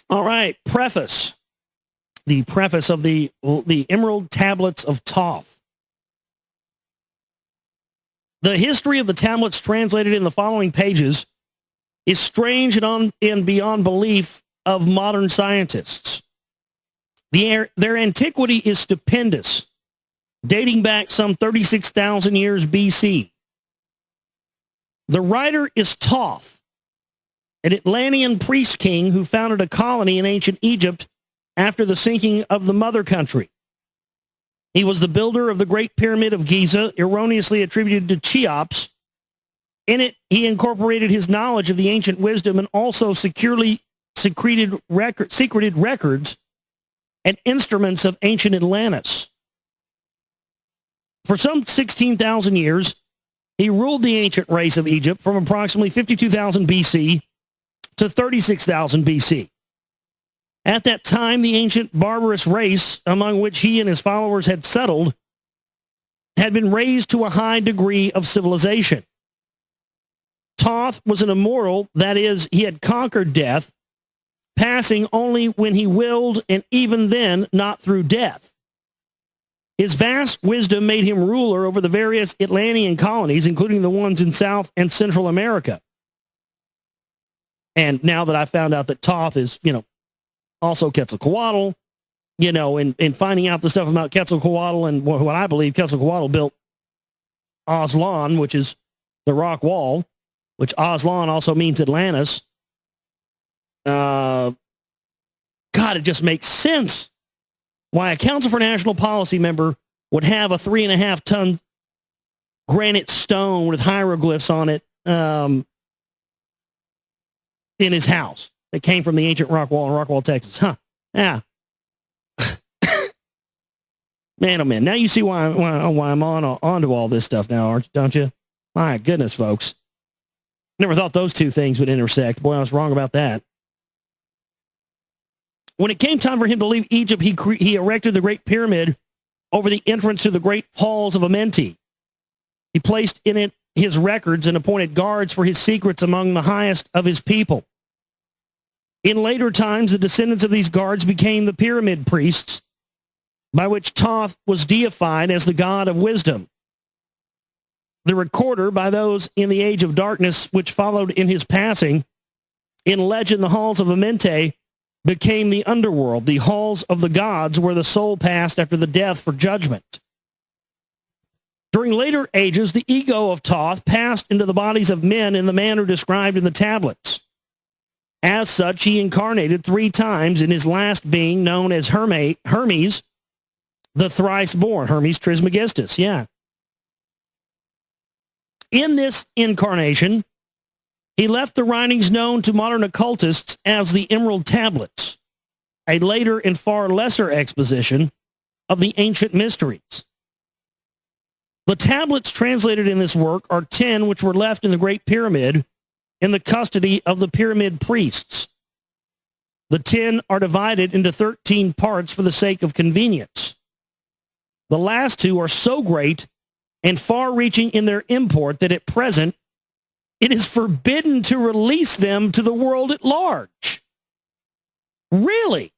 All right, preface. The preface of the Emerald Tablets of Thoth. The history of the tablets translated in the following pages is strange and beyond belief of modern scientists. Their antiquity is stupendous, dating back some 36,000 years BC. The writer is Thoth, an Atlantean priest king who founded a colony in ancient Egypt after the sinking of the mother country. He was the builder of the Great Pyramid of Giza, erroneously attributed to Cheops. In it, he incorporated his knowledge of the ancient wisdom and also secreted records and instruments of ancient Atlantis. For some 16,000 years, he ruled the ancient race of Egypt from approximately 52,000 BC to 36,000 BC. At that time, the ancient barbarous race among which he and his followers had settled had been raised to a high degree of civilization. Thoth was an immortal, that is, he had conquered death, passing only when he willed, and even then not through death. His vast wisdom made him ruler over the various Atlantean colonies, including the ones in South and Central America. And now that I found out that Thoth is, also Quetzalcoatl, and finding out the stuff about Quetzalcoatl and what I believe Quetzalcoatl built Aslan, which is the rock wall, which Aslan also means Atlantis. God, it just makes sense why a Council for National Policy member would have a 3.5-ton granite stone with hieroglyphs on it in his house that came from the ancient rock wall in Rockwall, Texas. Huh. Yeah. Man, oh man. Now you see why I'm onto all this stuff now, don't you? My goodness, folks. Never thought those two things would intersect. Boy, I was wrong about that. When it came time for him to leave Egypt, he erected the Great Pyramid over the entrance to the Great Halls of Amenti. He placed in it his records and appointed guards for his secrets among the highest of his people. In later times, the descendants of these guards became the pyramid priests, by which Thoth was deified as the god of wisdom. The recorder, by those in the age of darkness which followed in his passing, in legend, the halls of Amenti became the underworld, the halls of the gods where the soul passed after the death for judgment. During later ages, the ego of Thoth passed into the bodies of men in the manner described in the tablets. As such, he incarnated 3 times in his last being, known as Hermes, the thrice-born, Hermes Trismegistus, yeah. In this incarnation, he left the writings known to modern occultists as the Emerald Tablets, a later and far lesser exposition of the ancient mysteries. The tablets translated in this work are 10 which were left in the Great Pyramid in the custody of the pyramid priests. The 10 are divided into 13 parts for the sake of convenience. The last 2 are so great and far-reaching in their import that at present it is forbidden to release them to the world at large. Really?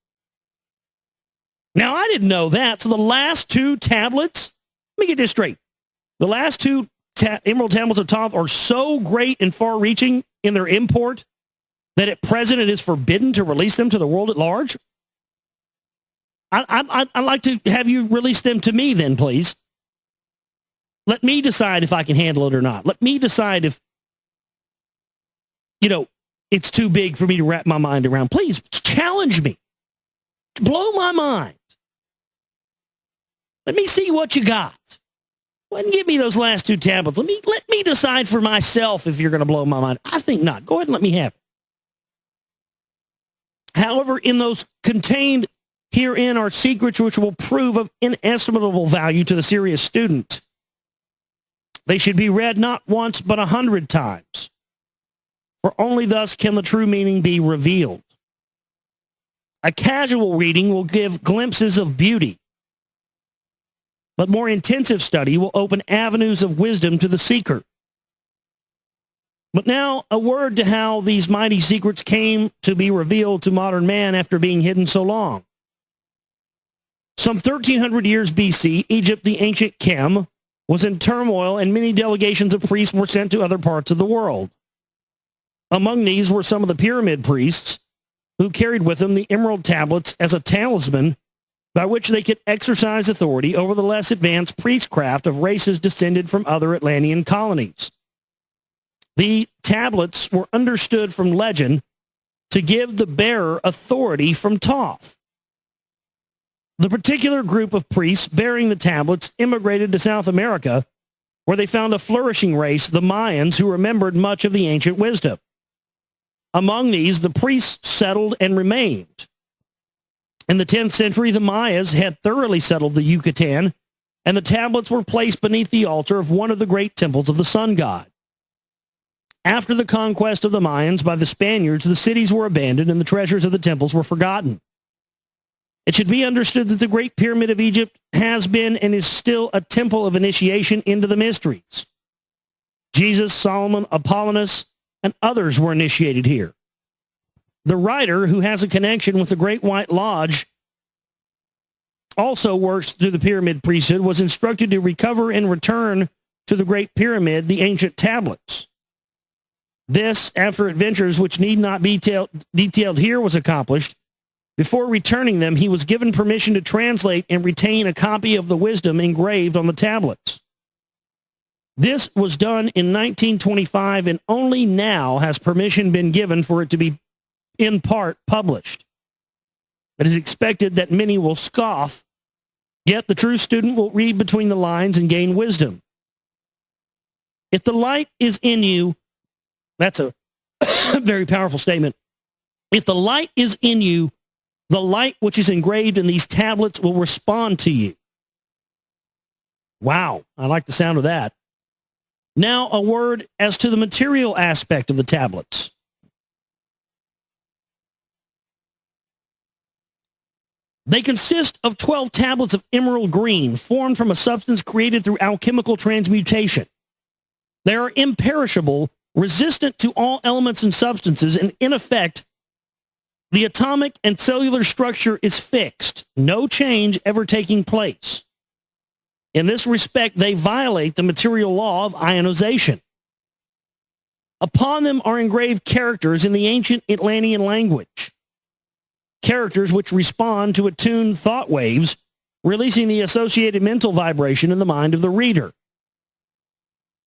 Now, I didn't know that. So the last 2 tablets, let me get this straight. The last 2 Emerald Tablets of Thoth are so great and far-reaching in their import that at present it is forbidden to release them to the world at large? I'd like to have you release them to me then, please. Let me decide if I can handle it or not. Let me decide if, it's too big for me to wrap my mind around. Please challenge me. Blow my mind. Let me see what you got. Go ahead and give me those last 2 tablets. Let me decide for myself if you're going to blow my mind. I think not. Go ahead and let me have it. However, in those contained herein are secrets which will prove of inestimable value to the serious student. They should be read not once but 100 times, for only thus can the true meaning be revealed. A casual reading will give glimpses of beauty, but more intensive study will open avenues of wisdom to the seeker. But now a word to how these mighty secrets came to be revealed to modern man after being hidden so long. Some 1,300 years BC, Egypt, the ancient Chem, was in turmoil, and many delegations of priests were sent to other parts of the world. Among these were some of the pyramid priests who carried with them the emerald tablets as a talisman by which they could exercise authority over the less advanced priestcraft of races descended from other Atlantean colonies. The tablets were understood from legend to give the bearer authority from Thoth. The particular group of priests bearing the tablets immigrated to South America, where they found a flourishing race, the Mayans, who remembered much of the ancient wisdom. Among these, the priests settled and remained. In the 10th century, the Mayas had thoroughly settled the Yucatan, and the tablets were placed beneath the altar of one of the great temples of the sun god. After the conquest of the Mayans by the Spaniards, the cities were abandoned and the treasures of the temples were forgotten. It should be understood that the Great Pyramid of Egypt has been and is still a temple of initiation into the mysteries. Jesus, Solomon, Apollonius, and others were initiated here. The writer, who has a connection with the Great White Lodge, also works through the pyramid priesthood, was instructed to recover and return to the Great Pyramid the ancient tablets. This, after adventures which need not be detailed here, was accomplished. Before returning them, he was given permission to translate and retain a copy of the wisdom engraved on the tablets. This was done in 1925, and only now has permission been given for it to be, in part, published. It is expected that many will scoff, yet the true student will read between the lines and gain wisdom. If the light is in you, that's a very powerful statement. If the light is in you, the light which is engraved in these tablets will respond to you. Wow, I like the sound of that. Now a word as to the material aspect of the tablets. They consist of 12 tablets of emerald green formed from a substance created through alchemical transmutation. They are imperishable, resistant to all elements and substances, and in effect, the atomic and cellular structure is fixed, no change ever taking place. In this respect, they violate the material law of ionization. Upon them are engraved characters in the ancient Atlantean language, characters which respond to attuned thought waves, releasing the associated mental vibration in the mind of the reader.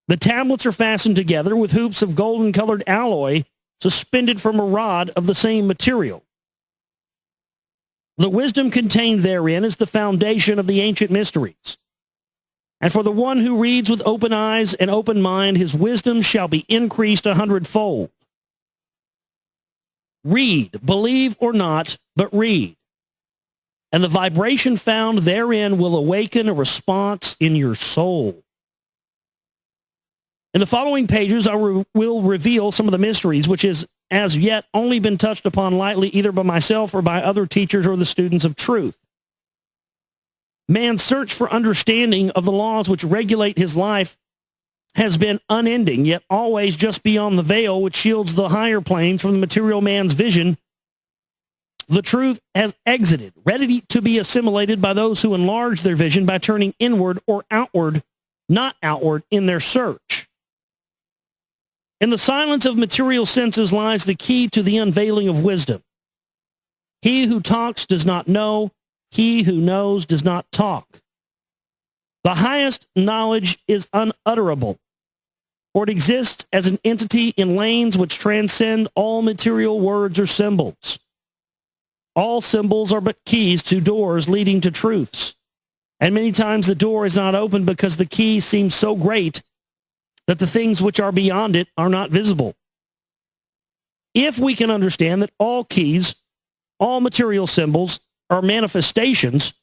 The tablets are fastened together with hoops of golden-colored alloy suspended from a rod of the same material. The wisdom contained therein is the foundation of the ancient mysteries. And for the one who reads with open eyes and open mind, his wisdom shall be increased 100-fold. Read, believe or not, but read. And the vibration found therein will awaken a response in your soul. In the following pages, I will reveal some of the mysteries which has as yet only been touched upon lightly either by myself or by other teachers or the students of truth. Man's search for understanding of the laws which regulate his life has been unending, yet always just beyond the veil which shields the higher planes from the material man's vision. The truth has exited, ready to be assimilated by those who enlarge their vision by turning inward or outward, not outward, in their search. In the silence of material senses lies the key to the unveiling of wisdom. He who talks does not know. He who knows does not talk. The highest knowledge is unutterable, for it exists as an entity in lanes which transcend all material words or symbols. All symbols are but keys to doors leading to truths, and many times the door is not opened because the key seems so great that the things which are beyond it are not visible. If we can understand that all keys, all material symbols, are manifestations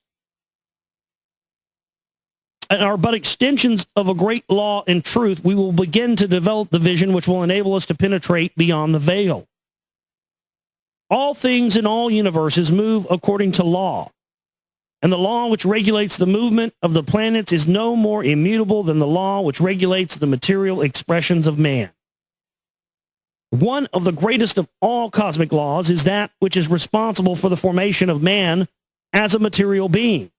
and are but extensions of a great law and truth, we will begin to develop the vision which will enable us to penetrate beyond the veil. All things in all universes move according to law, and the law which regulates the movement of the planets is no more immutable than the law which regulates the material expressions of man. One of the greatest of all cosmic laws is that which is responsible for the formation of man as a material being.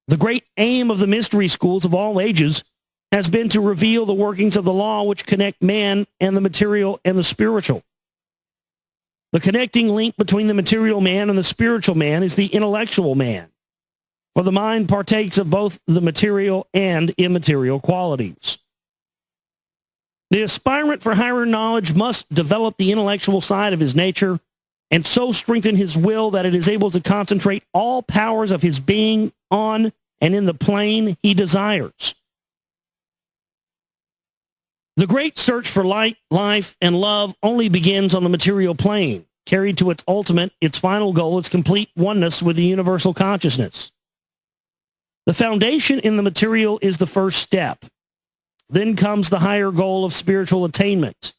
The great aim of the mystery schools of all ages has been to reveal the workings of the law which connect man and the material and the spiritual. The connecting link between the material man and the spiritual man is the intellectual man, for the mind partakes of both the material and immaterial qualities. The aspirant for higher knowledge must develop the intellectual side of his nature and so strengthen his will that it is able to concentrate all powers of his being on and in the plane he desires. The great search for light, life, and love only begins on the material plane, carried to its ultimate, its final goal, its complete oneness with the universal consciousness. The foundation in the material is the first step. Then comes the higher goal of spiritual attainment.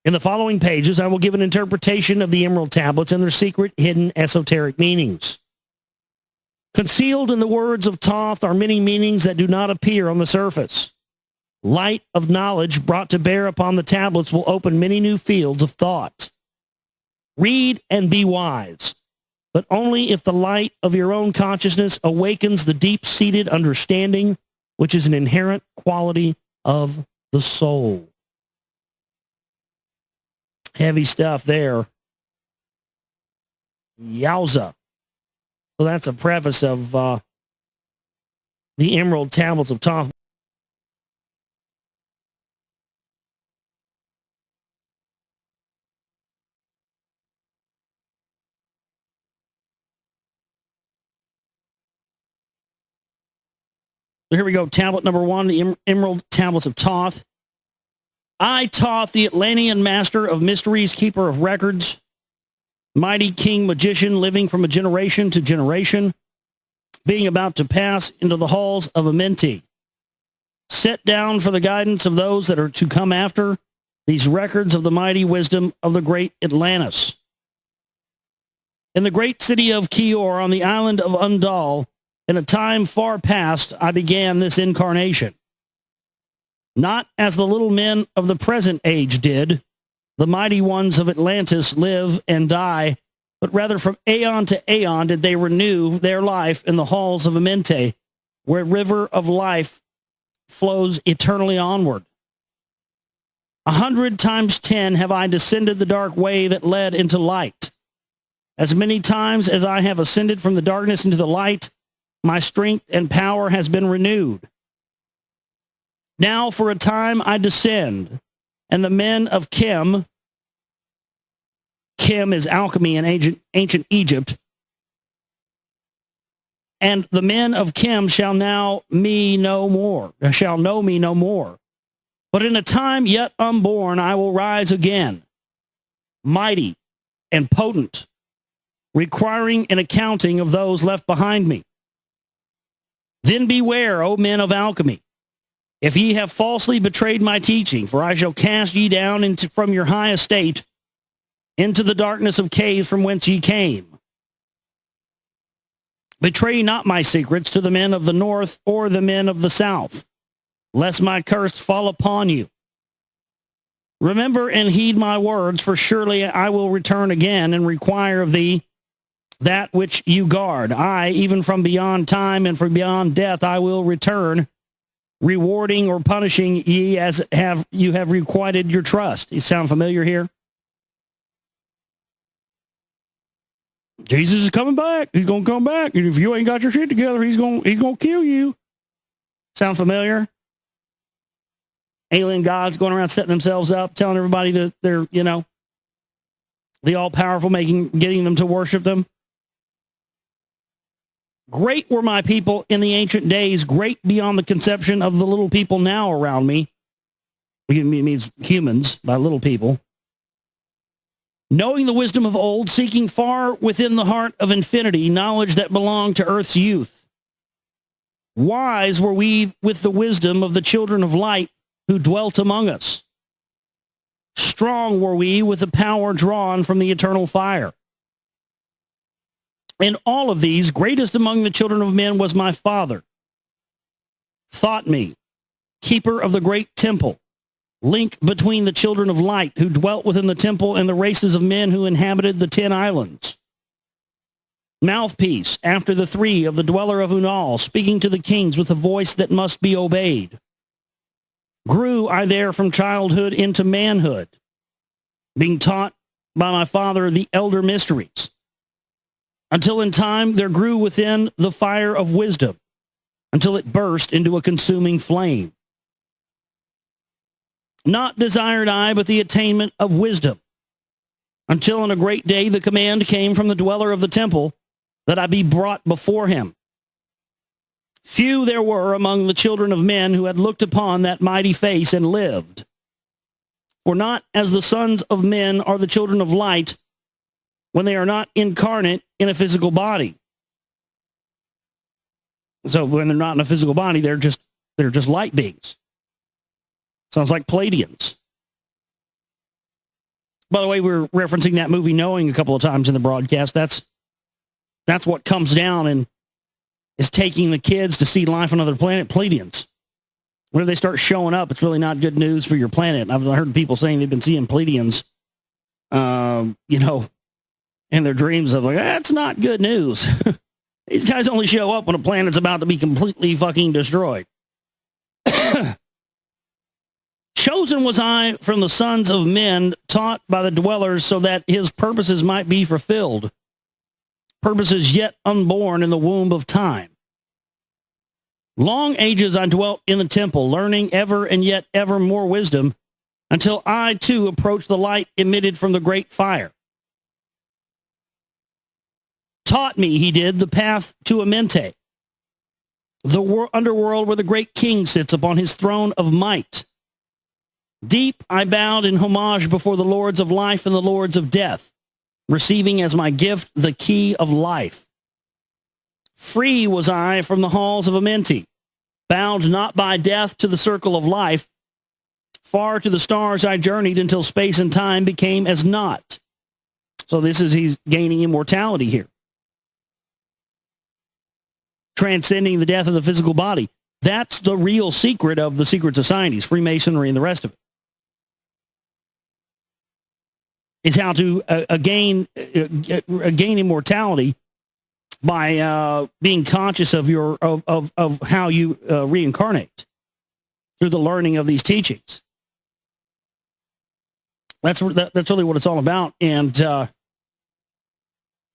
In the following pages, I will give an interpretation of the Emerald Tablets and their secret, hidden, esoteric meanings. Concealed in the words of Thoth are many meanings that do not appear on the surface. Light of knowledge brought to bear upon the tablets will open many new fields of thought. Read and be wise, but only if the light of your own consciousness awakens the deep-seated understanding, which is an inherent quality of the soul. Heavy stuff there. Yowza. So that's a preface of the Emerald Tablets of Thoth. Here we go. Tablet number 1, the Emerald Tablets of Thoth. I, Thoth, the Atlantean master of mysteries, keeper of records, mighty king magician living from a generation to generation, being about to pass into the halls of Amenti, set down for the guidance of those that are to come after these records of the mighty wisdom of the great Atlantis. In the great city of Kior on the island of Undal, in a time far past, I began this incarnation. Not as the little men of the present age did, the mighty ones of Atlantis live and die, but rather from aeon to aeon did they renew their life in the halls of Amenti, where river of life flows eternally onward. 100 times 10 have I descended the dark way that led into light. As many times as I have ascended from the darkness into the light, my strength and power has been renewed. Now for a time I descend, and the men of Chem is alchemy in ancient Egypt, and the men of Chem shall know me no more. But in a time yet unborn I will rise again, mighty and potent, requiring an accounting of those left behind me. Then beware, O men of alchemy, if ye have falsely betrayed my teaching, for I shall cast ye down from your high estate into the darkness of caves from whence ye came. Betray not my secrets to the men of the north or the men of the south, lest my curse fall upon you. Remember and heed my words, for surely I will return again and require of thee that which you guard. I, even from beyond time and from beyond death, I will return, rewarding or punishing ye as you have requited your trust. You sound familiar here? Jesus is coming back. He's going to come back. And if you ain't got your shit together, he's going to kill you. Sound familiar? Alien gods going around setting themselves up, telling everybody that they're, the all-powerful, getting them to worship them. Great were my people in the ancient days, great beyond the conception of the little people now around me. It means humans by little people. Knowing the wisdom of old, seeking far within the heart of infinity, knowledge that belonged to earth's youth. Wise were we with the wisdom of the children of light who dwelt among us. Strong were we with the power drawn from the eternal fire. In all of these, greatest among the children of men was my father, Thoth, keeper of the great temple, link between the children of light who dwelt within the temple and the races of men who inhabited the 10 islands. Mouthpiece after the three of the dweller of Unal, speaking to the kings with a voice that must be obeyed. Grew I there from childhood into manhood, being taught by my father the elder mysteries, until in time there grew within the fire of wisdom, until it burst into a consuming flame. Not desired I but the attainment of wisdom, until on a great day the command came from the dweller of the temple that I be brought before him. Few there were among the children of men who had looked upon that mighty face and lived. For not as the sons of men are the children of light when they are not incarnate in a physical body. So when they're not in a physical body, they're just light beings. Sounds like Pleiadians. By the way, we're referencing that movie Knowing a couple of times in the broadcast. That's what comes down and is taking the kids to see life on another planet, Pleiadians. When they start showing up, it's really not good news for your planet. I've heard people saying they've been seeing Pleiadians, in their dreams of like, that's not good news. These guys only show up when a planet's about to be completely fucking destroyed. Chosen was I from the sons of men, taught by the dwellers, so that his purposes might be fulfilled. Purposes yet unborn in the womb of time. Long ages I dwelt in the temple, learning ever and yet ever more wisdom, until I too approached the light emitted from the great fire. Taught me, he did, the path to Amente, the underworld where the great king sits upon his throne of might. Deep I bowed in homage before the lords of life and the lords of death, receiving as my gift the key of life. Free was I from the halls of Amenti, bound not by death to the circle of life. Far to the stars I journeyed until space and time became as naught. So he's gaining immortality here. Transcending the death of the physical body. That's the real secret of the secret societies, Freemasonry and the rest of it. Is how to gain immortality by being conscious of of how you reincarnate through the learning of these teachings. That's really what it's all about. And the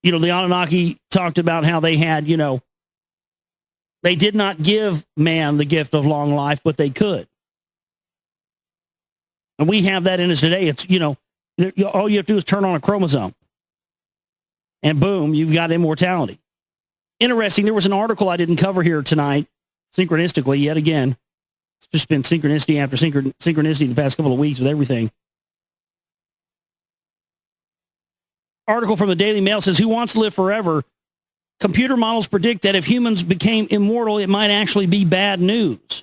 Anunnaki talked about how they had, they did not give man the gift of long life, but they could. And we have that in us today. It's, all you have to do is turn on a chromosome. And boom, you've got immortality. Interesting, there was an article I didn't cover here tonight, synchronistically, yet again. It's just been synchronicity after synchronicity the past couple of weeks with everything. Article from the Daily Mail says, who wants to live forever? Computer models predict that if humans became immortal, it might actually be bad news.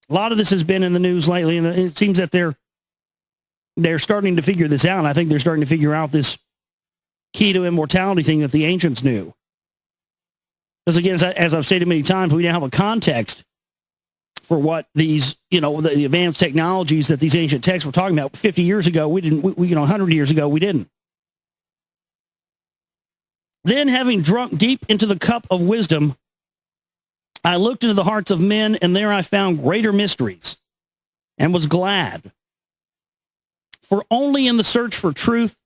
A lot of this has been in the news lately, and it seems that they're starting to figure this out. I think they're starting to figure out this key to immortality thing that the ancients knew. Because again, as I've stated many times, we now have a context for what these, the advanced technologies that these ancient texts were talking about. 50 years ago, we didn't, 100 years ago, we didn't. Then, having drunk deep into the cup of wisdom, I looked into the hearts of men, and there I found greater mysteries, and was glad. For only in the search for truth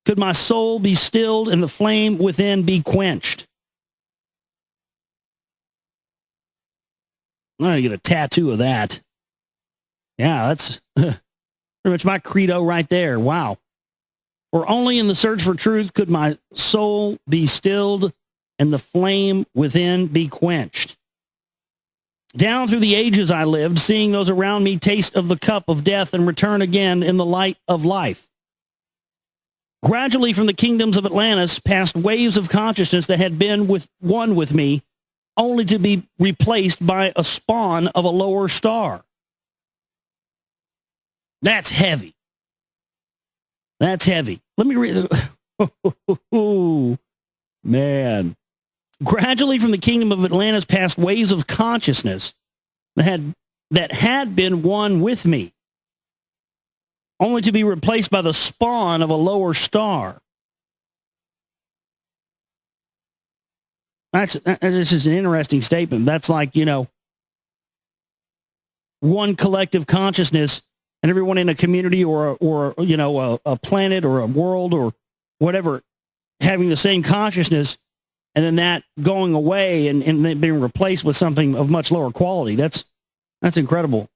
could my soul be stilled and the flame within be quenched. I'm going to get a tattoo of that. Yeah, that's pretty much my credo right there. Wow. For only in the search for truth could my soul be stilled and the flame within be quenched. Down through the ages I lived, seeing those around me taste of the cup of death and return again in the light of life. Gradually from the kingdoms of Atlantis passed waves of consciousness that had been one with me, only to be replaced by a spawn of a lower star. That's heavy. That's heavy. Let me read. Oh, man. Gradually from the kingdom of Atlantis passed waves of consciousness that had that had been one with me, only to be replaced by the spawn of a lower star. This is an interesting statement. That's like, one collective consciousness and everyone in a community or a planet or a world or whatever having the same consciousness, and then that going away and then being replaced with something of much lower quality. That's incredible.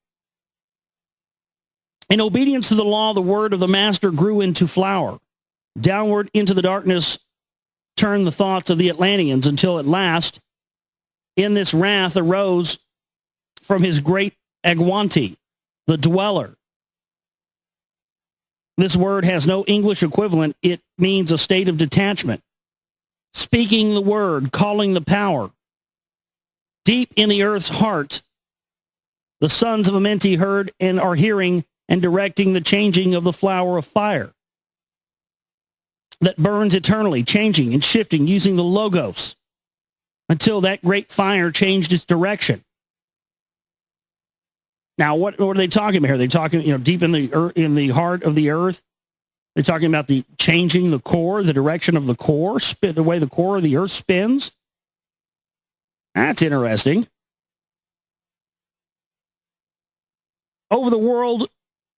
In obedience to the law, the word of the master grew into flower. Downward into the darkness turned the thoughts of the Atlanteans until at last, in this wrath arose from his great Agwanti, the dweller. This word has no English equivalent. It means a state of detachment. Speaking the word, calling the power. Deep in the earth's heart, the sons of Amenti heard and are hearing and directing the changing of the flower of fire that burns eternally, changing and shifting using the logos until that great fire changed its direction. Now, what are they talking about here? They're talking, deep in the heart of the earth. They're talking about the changing the core, the direction of the core, the way the core of the earth spins. That's interesting. Over the world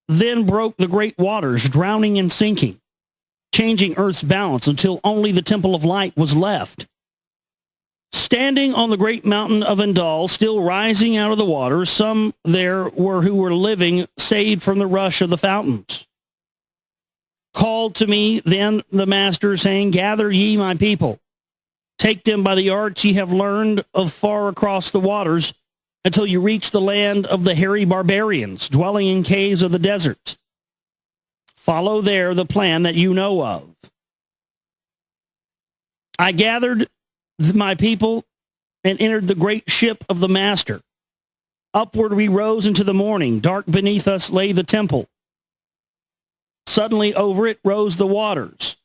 then broke the great waters, drowning and sinking, changing earth's balance until only the temple of light was left. Standing on the great mountain of Endal, still rising out of the water, some there were who were living, saved from the rush of the fountains. Called to me then the master, saying, gather ye my people. Take them by the arts ye have learned of far across the waters, until you reach the land of the hairy barbarians, dwelling in caves of the desert. Follow there the plan that you know of. I gathered my people and entered the great ship of the master. Upward we rose into the morning. Dark beneath us lay the temple. Suddenly over it rose the waters.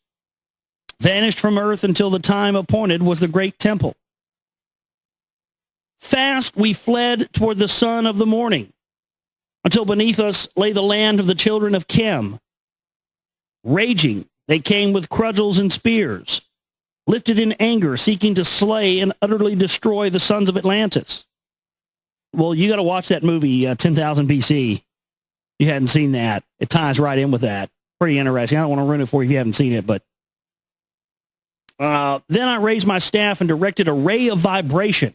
Vanished from earth until the time appointed was the great temple. Fast we fled toward the sun of the morning, until beneath us lay the land of the children of Chem. Raging, they came with cudgels and spears, lifted in anger, seeking to slay and utterly destroy the sons of Atlantis. Well, you got to watch that movie, 10,000 BC. You hadn't seen that. It ties right in with that. Pretty interesting. I don't want to ruin it for you if you haven't seen it, but then I raised my staff and directed a ray of vibration,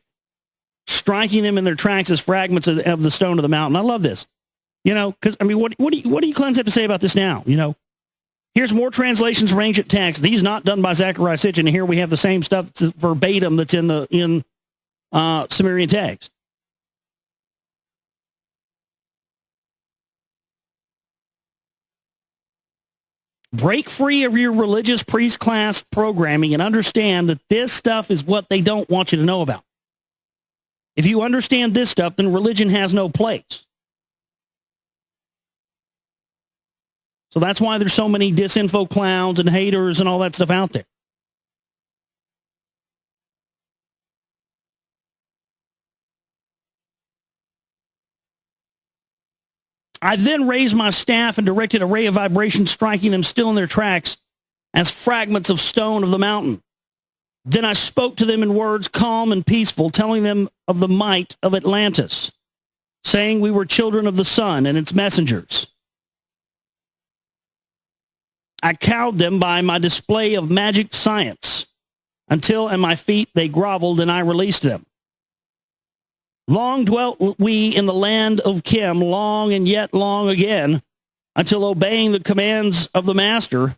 striking them in their tracks as fragments of the stone of the mountain. I love this. Because, what do you cleanse have to say about this now? Here's more translations from ancient texts. These not done by Zechariah Sitchin. And here we have the same stuff verbatim that's in Sumerian text. Break free of your religious priest class programming and understand that this stuff is what they don't want you to know about. If you understand this stuff, then religion has no place. So that's why there's so many disinfo clowns and haters and all that stuff out there. I then raised my staff and directed a ray of vibration, striking them still in their tracks as fragments of stone of the mountain. Then I spoke to them in words calm and peaceful, telling them of the might of Atlantis, saying we were children of the sun and its messengers. I cowed them by my display of magic science, until at my feet they groveled and I released them. Long dwelt we in the land of Chem, long and yet long again, until obeying the commands of the master,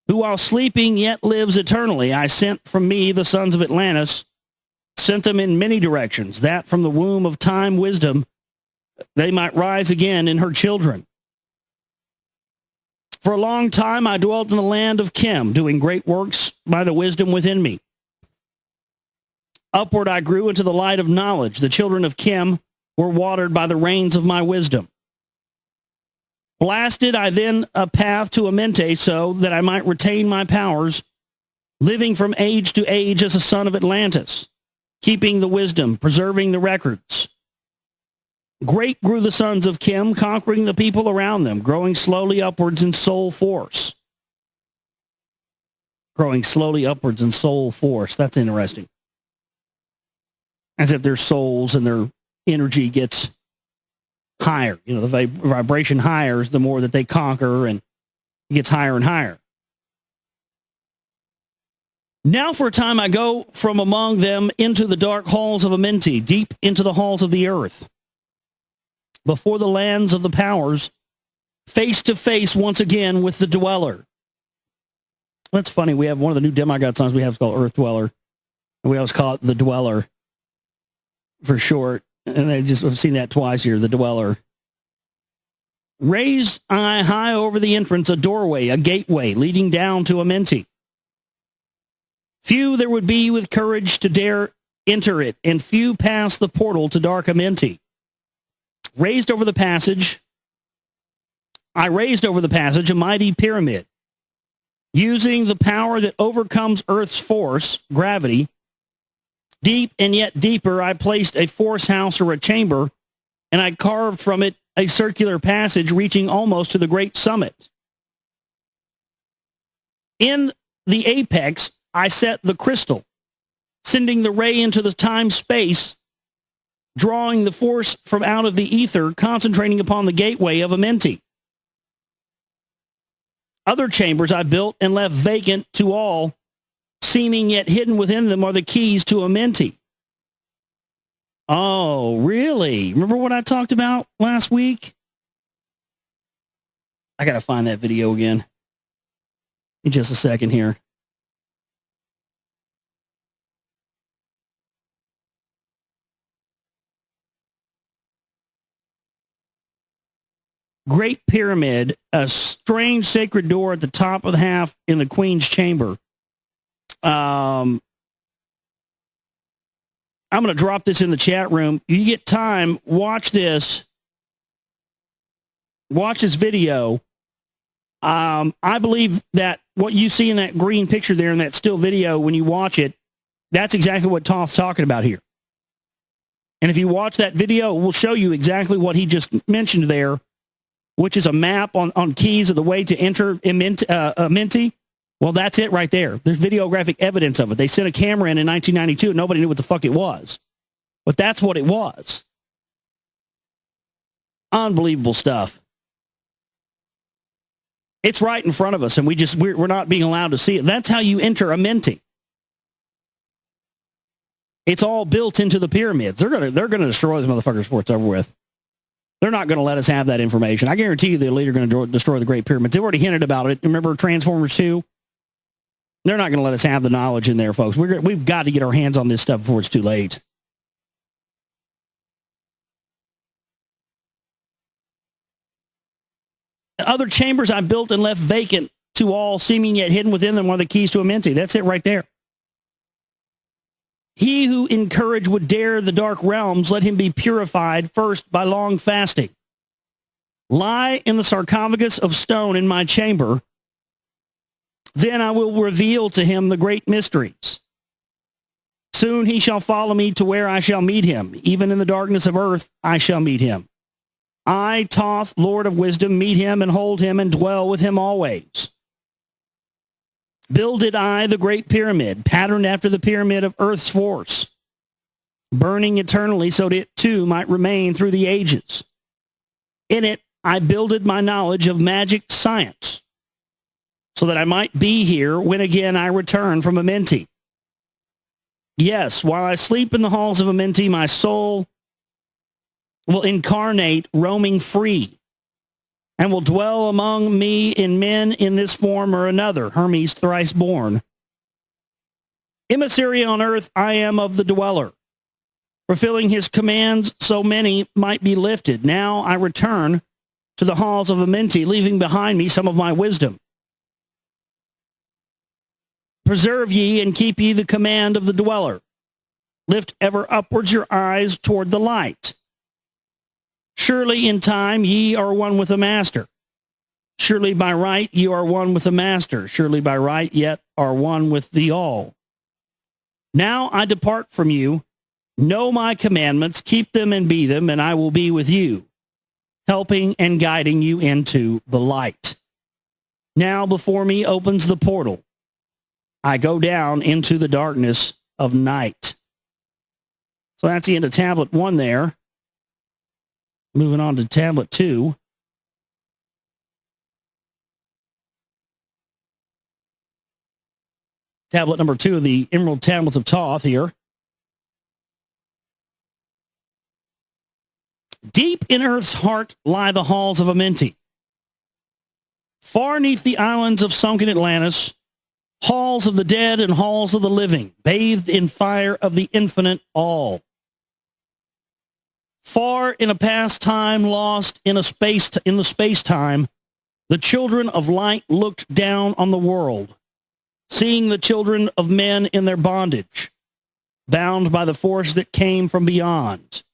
who while sleeping yet lives eternally, I sent from me the sons of Atlantis, sent them in many directions, that from the womb of time wisdom they might rise again in her children. For a long time I dwelt in the land of Chem, doing great works by the wisdom within me. Upward I grew into the light of knowledge. The children of Chem were watered by the rains of my wisdom. Blasted I then a path to Amente so that I might retain my powers, living from age to age as a son of Atlantis, keeping the wisdom, preserving the records. Great grew the sons of Kim, conquering the people around them, growing slowly upwards in soul force. Growing slowly upwards in soul force. That's interesting. As if their souls and their energy gets higher. You know, the vibration higher, the more that they conquer, and it gets higher and higher. Now for a time I go from among them into the dark halls of Amenti, deep into the halls of the earth. Before the lands of the powers, face to face once again with the dweller. That's funny. We have one of the new demigod songs we have is called Earth Dweller. And we always call it the Dweller for short. And I've seen that twice here, the Dweller. Raised I high over the entrance, a doorway, a gateway leading down to Amenti. Few there would be with courage to dare enter it, and few pass the portal to dark Amenti. I raised over the passage a mighty pyramid. Using the power that overcomes Earth's force, gravity, deep and yet deeper, I placed a force house or a chamber, and I carved from it a circular passage reaching almost to the great summit. In the apex, I set the crystal, sending the ray into the time-space, drawing the force from out of the ether, concentrating upon the gateway of Amenti. Other chambers I built and left vacant to all, seeming yet hidden within them are the keys to Amenti. Oh, really? Remember what I talked about last week? I got to find that video again in just a second here. Great pyramid, a strange sacred door at the top of the half in the Queen's chamber. I'm going to drop this in the chat room. You get time, watch this. Watch this video. I believe that what you see in that green picture there in that still video, when you watch it, that's exactly what Thoth's talking about here. And if you watch that video, we'll show you exactly what he just mentioned there, which is a map on keys of the way to enter Amenti. Well, that's it right there. There's videographic evidence of it. They sent a camera in 1992 and nobody knew what the fuck it was. But that's what it was. Unbelievable stuff. It's right in front of us, and we're not being allowed to see it. That's how you enter Amenti. It's all built into the pyramids. They're gonna destroy those motherfuckers before it's over with. They're not going to let us have that information. I guarantee you the elite are going to destroy the Great Pyramids. They've already hinted about it. Remember Transformers 2? They're not going to let us have the knowledge in there, folks. We've got to get our hands on this stuff before it's too late. Other chambers I built and left vacant to all, seeming yet hidden within them, are the keys to Amenti. That's it right there. He who in courage would dare the dark realms, let him be purified first by long fasting. Lie in the sarcophagus of stone in my chamber. Then I will reveal to him the great mysteries. Soon he shall follow me to where I shall meet him. Even in the darkness of earth, I shall meet him. I, Thoth, Lord of wisdom, meet him and hold him and dwell with him always. Builded I the great pyramid, patterned after the pyramid of Earth's force, burning eternally so that it too might remain through the ages. In it I builded my knowledge of magic science, so that I might be here when again I return from Amenti. Yes, while I sleep in the halls of Amenti, my soul will incarnate, roaming free, and will dwell among me in men in this form or another, Hermes thrice born. Emissary on earth, I am of the dweller, fulfilling his commands so many might be lifted. Now I return to the halls of Amenti, leaving behind me some of my wisdom. Preserve ye and keep ye the command of the dweller. Lift ever upwards your eyes toward the light. Surely in time ye are one with the master. Surely by right you are one with the master. Surely by right yet are one with the all. Now I depart from you, Know my commandments, keep them and be them, and I will be with you, helping and guiding you into the light. Now before me opens the portal. I go down into the darkness of night. So that's the end of tablet 1 there. Moving on to tablet 2. Tablet number 2 of the Emerald Tablets of Thoth here. Deep in Earth's heart lie the halls of Amenti. Far neath the islands of sunken Atlantis, halls of the dead and halls of the living, bathed in fire of the infinite all. Far in a past time lost in the space-time, the children of light looked down on the world, seeing the children of men in their bondage, bound by the force that came from beyond.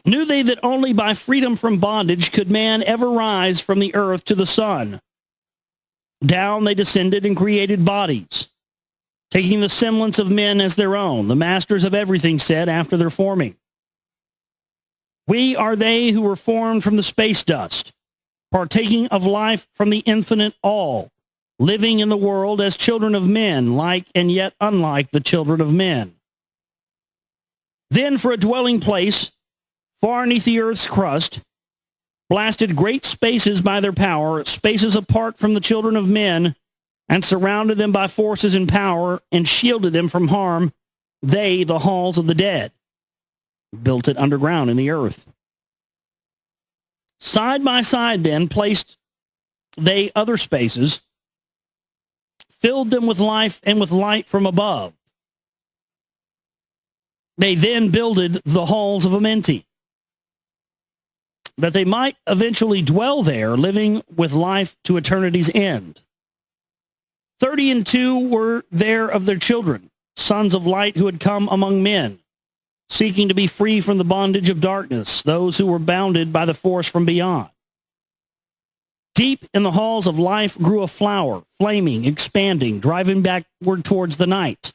Knew they that only by freedom from bondage could man ever rise from the earth to the sun. Down they descended and created bodies, taking the semblance of men as their own, the masters of everything said after their forming. We are they who were formed from the space dust, partaking of life from the infinite all, living in the world as children of men, like and yet unlike the children of men. Then for a dwelling place, far neath the earth's crust, blasted great spaces by their power, spaces apart from the children of men, and surrounded them by forces and power, and shielded them from harm, they, the halls of the dead. Built it underground in the earth. Side by side then placed they other spaces, filled them with life and with light from above. They then builded the halls of Amenti, that they might eventually dwell there, living with life to eternity's end. 32 were there of their children, sons of light who had come among men, seeking to be free from the bondage of darkness, those who were bounded by the force from beyond. Deep in the halls of life grew a flower, flaming, expanding, driving backward towards the night.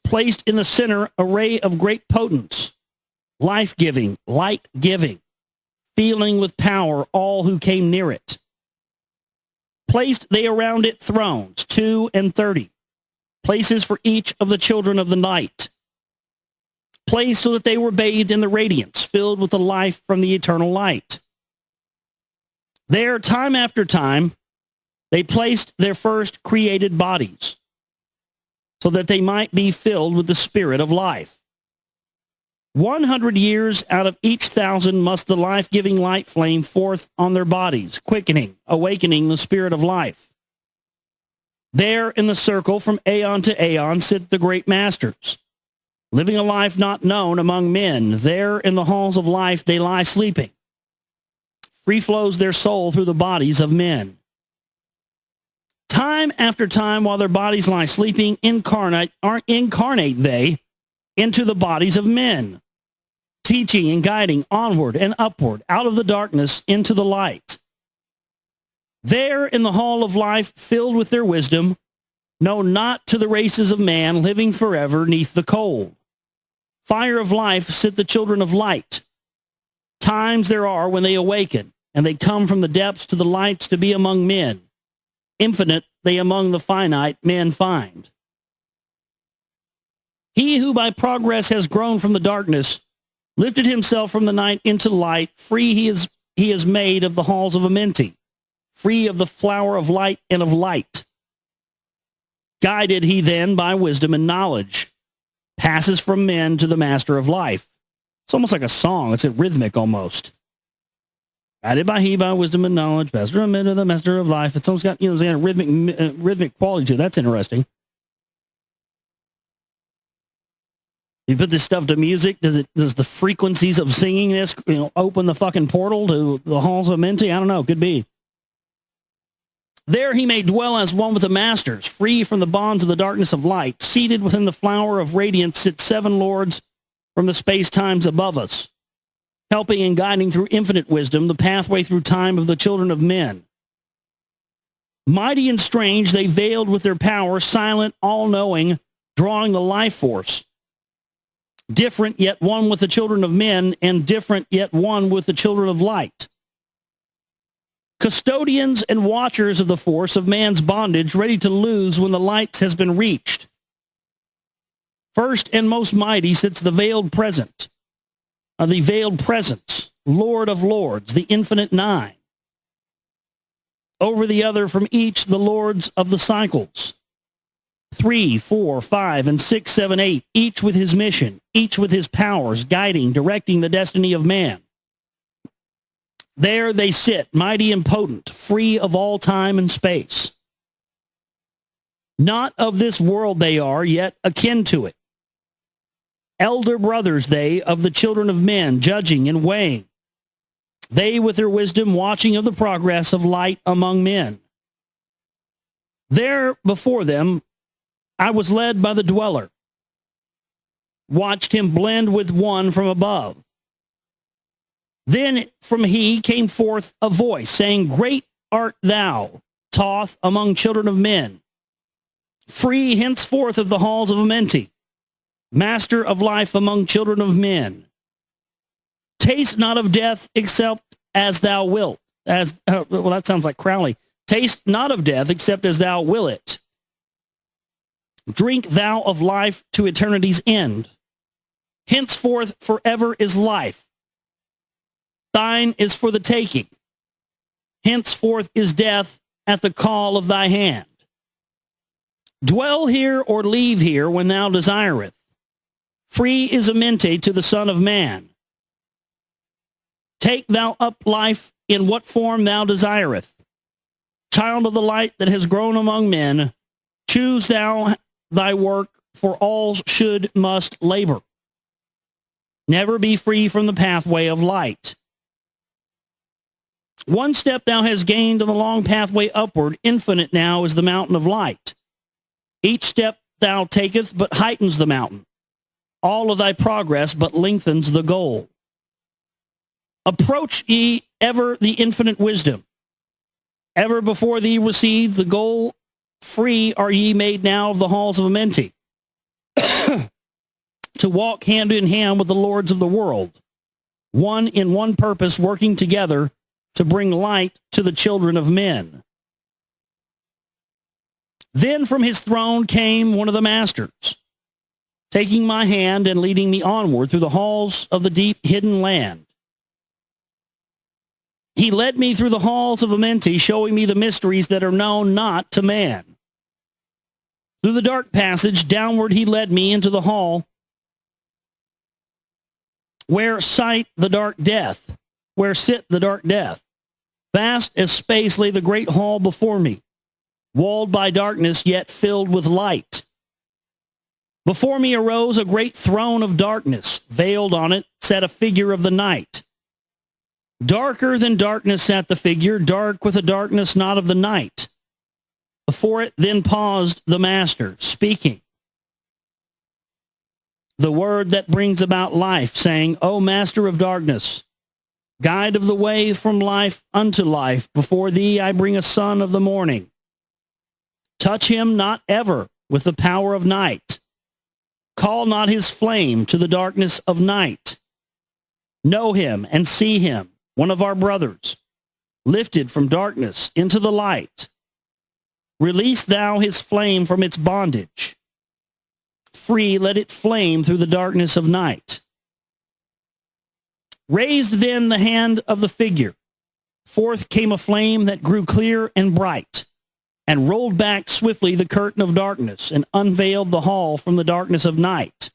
Placed in the center a ray of great potence, life-giving, light-giving, feeling with power all who came near it. Placed they around it thrones, 32, places for each of the children of the night. Placed so that they were bathed in the radiance, filled with the life from the eternal light. There, time after time, they placed their first created bodies, so that they might be filled with the spirit of life. 100 years out of each 1,000 must the life-giving light flame forth on their bodies, quickening, awakening the spirit of life. There in the circle from aeon to aeon sit the great masters, living a life not known among men. There in the halls of life they lie sleeping. Free flows their soul through the bodies of men. Time after time, while their bodies lie sleeping, incarnate they into the bodies of men, teaching and guiding onward and upward, out of the darkness into the light. There in the hall of life, filled with their wisdom, know not to the races of man, living forever neath the cold. Fire of life sit the children of light. Times there are when they awaken, and they come from the depths to the lights to be among men. Infinite they among the finite men find. He who by progress has grown from the darkness, lifted himself from the night into light, free he is made of the halls of Amenti, free of the flower of light and of light. Guided he then by wisdom and knowledge, passes from men to the master of life. It's almost like a song. It's a rhythmic almost. Guided by he by wisdom and knowledge, passes from men to the master of life. It's almost got, it's got a rhythmic quality to it. That's interesting. You put this stuff to music, does the frequencies of singing this, open the fucking portal to the halls of Amenti? I don't know. Could be. There he may dwell as one with the masters, free from the bonds of the darkness of light. Seated within the flower of radiance sit 7 lords from the space-times above us, helping and guiding through infinite wisdom the pathway through time of the children of men. Mighty and strange, they veiled with their power, silent, all-knowing, drawing the life force, different yet one with the children of men, and different yet one with the children of light. Custodians and watchers of the force of man's bondage, ready to lose when the light has been reached. First and most mighty sits the veiled presence, Lord of lords, the infinite nine. Over the other from each the lords of the cycles. 3, 4, 5, and 6, 7, 8, each with his mission, each with his powers, guiding, directing the destiny of man. There they sit, mighty and potent, free of all time and space. Not of this world they are, yet akin to it. Elder brothers they of the children of men, judging and weighing. They with their wisdom watching of the progress of light among men. There before them I was led by the dweller, watched him blend with one from above. Then from he came forth a voice, saying, Great art thou, Thoth, among children of men, free henceforth of the halls of Amenti, master of life among children of men. Taste not of death except as thou wilt. Well, that sounds like Crowley. Taste not of death except as thou will it. Drink thou of life to eternity's end. Henceforth forever is life. Thine is for the taking. Henceforth is death at the call of thy hand. Dwell here or leave here when thou desireth. Free is Amenti to the Son of Man. Take thou up life in what form thou desireth. Child of the light that has grown among men, choose thou thy work, for all must labor. Never be free from the pathway of light. One step thou hast gained on the long pathway upward, infinite now is the mountain of light. Each step thou taketh but heightens the mountain. All of thy progress but lengthens the goal. Approach ye ever the infinite wisdom. Ever before thee recedes the goal. Free are ye made now of the halls of Amenti, to walk hand in hand with the lords of the world, one in one purpose, working together to bring light to the children of men. Then from his throne came one of the masters, taking my hand and leading me onward through the halls of the deep hidden land. He led me through the halls of Amenti, showing me the mysteries that are known not to man. Through the dark passage, downward he led me into the hall where sit the dark death. Vast as space lay the great hall before me, walled by darkness, yet filled with light. Before me arose a great throne of darkness. Veiled on it sat a figure of the night. Darker than darkness sat the figure, dark with a darkness not of the night. Before it then paused the master, speaking the word that brings about life, saying, O master of darkness, guide of the way from life unto life, before thee I bring a son of the morning. Touch him not ever with the power of night. Call not his flame to the darkness of night. Know him and see him, one of our brothers, lifted from darkness into the light. Release thou his flame from its bondage. Free let it flame through the darkness of night. Raised then the hand of the figure. Forth came a flame that grew clear and bright, and rolled back swiftly the curtain of darkness, and unveiled the hall from the darkness of night.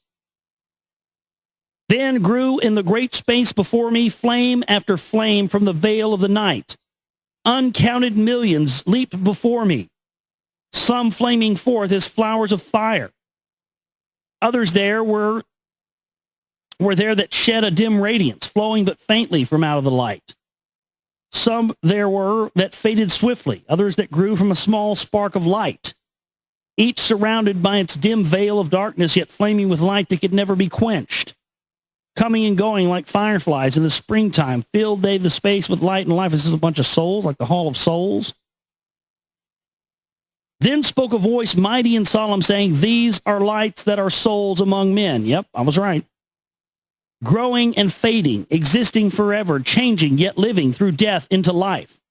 Then grew in the great space before me flame after flame from the veil of the night. Uncounted millions leaped before me, some flaming forth as flowers of fire. Others there were there that shed a dim radiance, flowing but faintly from out of the light. Some there were that faded swiftly, others that grew from a small spark of light, each surrounded by its dim veil of darkness, yet flaming with light that could never be quenched. Coming and going like fireflies in the springtime, filled they the space with light and life. This is a bunch of souls, like the Hall of Souls. Then spoke a voice mighty and solemn, saying, These are lights that are souls among men. Yep, I was right. growing and fading, existing forever, changing yet living through death into life.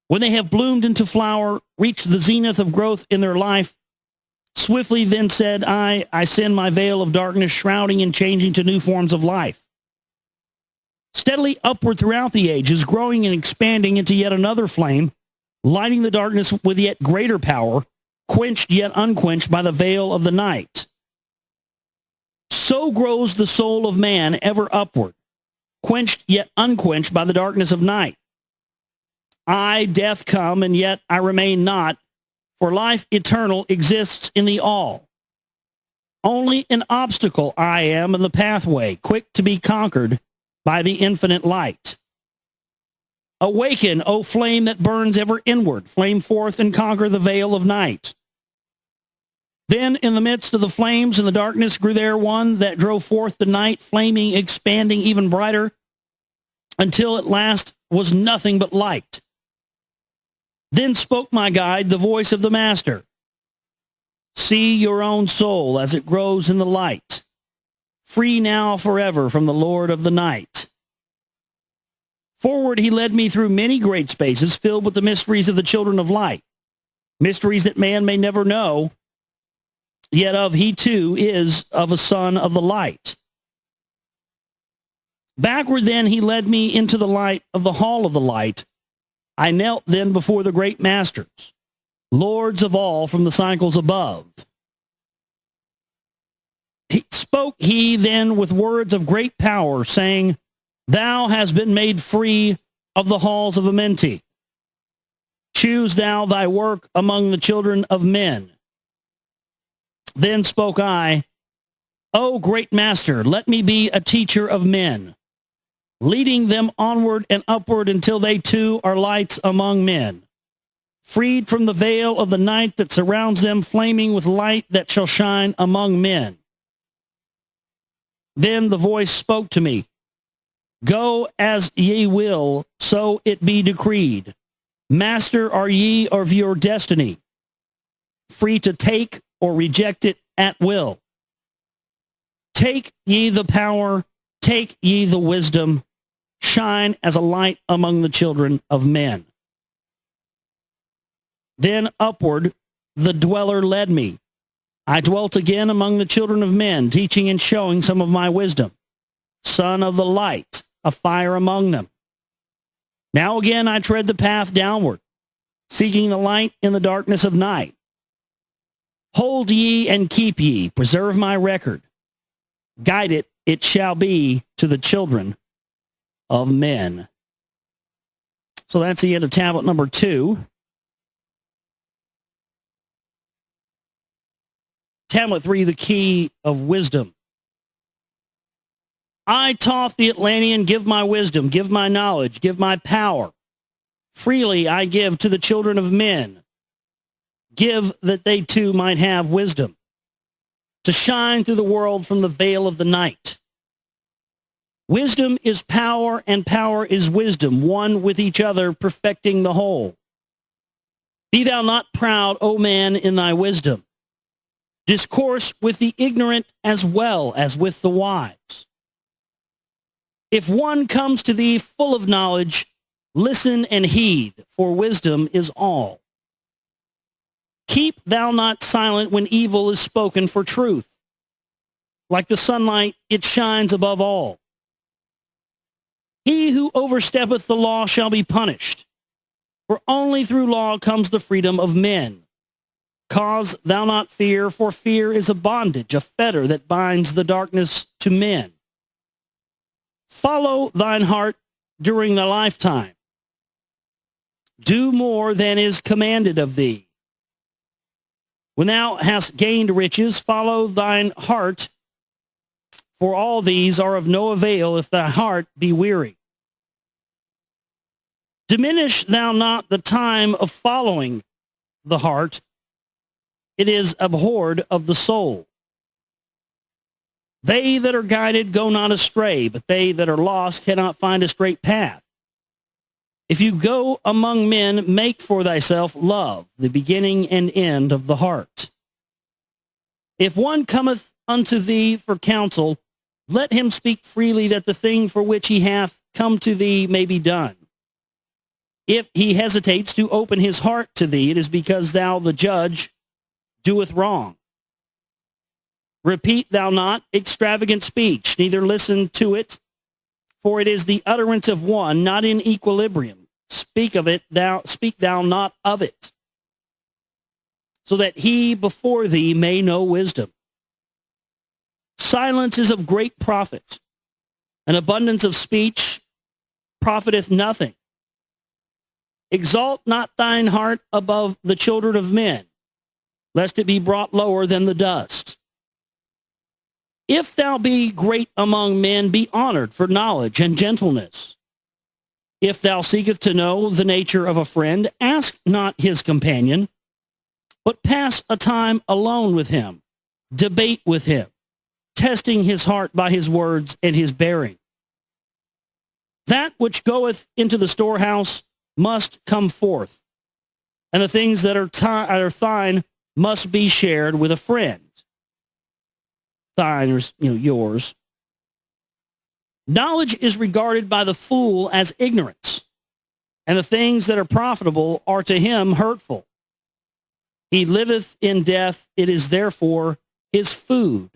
When they have bloomed into flower, reached the zenith of growth in their life, swiftly then said I send my veil of darkness, shrouding and changing to new forms of life. Steadily upward throughout the ages, growing and expanding into yet another flame, lighting the darkness with yet greater power, quenched yet unquenched by the veil of the night. So grows the soul of man ever upward, quenched yet unquenched by the darkness of night. I, death, come, and yet I remain not, for life eternal exists in the all. Only an obstacle I am in the pathway, quick to be conquered by the infinite light. Awaken, O flame that burns ever inward, flame forth and conquer the veil of night. Then in the midst of the flames and the darkness grew there one that drove forth the night, flaming, expanding even brighter, until at last was nothing but light. Then spoke my guide, the voice of the Master. See your own soul as it grows in the light, free now forever from the Lord of the night. Forward he led me through many great spaces filled with the mysteries of the children of light, mysteries that man may never know, yet of he too is of a son of the light. Backward then he led me into the light of the hall of the light. I knelt then before the great masters, lords of all from the cycles above. Spoke he then with words of great power, saying, Thou hast been made free of the halls of Amenti. Choose thou thy work among the children of men. Then spoke I, O great master, let me be a teacher of men, leading them onward and upward until they too are lights among men, freed from the veil of the night that surrounds them, flaming with light that shall shine among men. Then the voice spoke to me, Go as ye will, so it be decreed. Master are ye of your destiny, free to take or reject it at will. Take ye the power, take ye the wisdom, shine as a light among the children of men. Then upward the dweller led me. I dwelt again among the children of men, teaching and showing some of my wisdom. Son of the light, a fire among them. Now again I tread the path downward, seeking the light in the darkness of night. Hold ye and keep ye, preserve my record. Guide it, it shall be to the children of men. So that's the end of tablet number 2. Tablet 3, the key of wisdom. I, Thoth the Atlantean, give my wisdom, give my knowledge, give my power. Freely I give to the children of men. Give that they too might have wisdom, to shine through the world from the veil of the night. Wisdom is power, and power is wisdom, one with each other, perfecting the whole. Be thou not proud, O man, in thy wisdom. Discourse with the ignorant as well as with the wise. If one comes to thee full of knowledge, listen and heed, for wisdom is all. Keep thou not silent when evil is spoken for truth. Like the sunlight, it shines above all. He who oversteppeth the law shall be punished, for only through law comes the freedom of men. Cause thou not fear, for fear is a bondage, a fetter that binds the darkness to men. Follow thine heart during thy lifetime. Do more than is commanded of thee. When thou hast gained riches, follow thine heart, for all these are of no avail if thy heart be weary. Diminish thou not the time of following the heart. It is abhorred of the soul. They that are guided go not astray, but they that are lost cannot find a straight path. If you go among men, make for thyself love, the beginning and end of the heart. If one cometh unto thee for counsel, Let him speak freely, that the thing for which he hath come to thee may be done. If he hesitates to open his heart to thee, it is because thou, the judge, doeth wrong. Repeat thou not extravagant speech, neither listen to it, for it is the utterance of one not in equilibrium. Speak thou not of it, so that he before thee may know wisdom. Silence is of great profit. An abundance of speech profiteth nothing. Exalt not thine heart above the children of men, lest it be brought lower than the dust. If thou be great among men, be honored for knowledge and gentleness. If thou seekest to know the nature of a friend, ask not his companion, but pass a time alone with him, debate with him, testing his heart by his words and his bearing. That which goeth into the storehouse must come forth, and the things that are thine must be shared with a friend. Thine is, yours. Knowledge is regarded by the fool as ignorance, and the things that are profitable are to him hurtful. He liveth in death, it is therefore his food.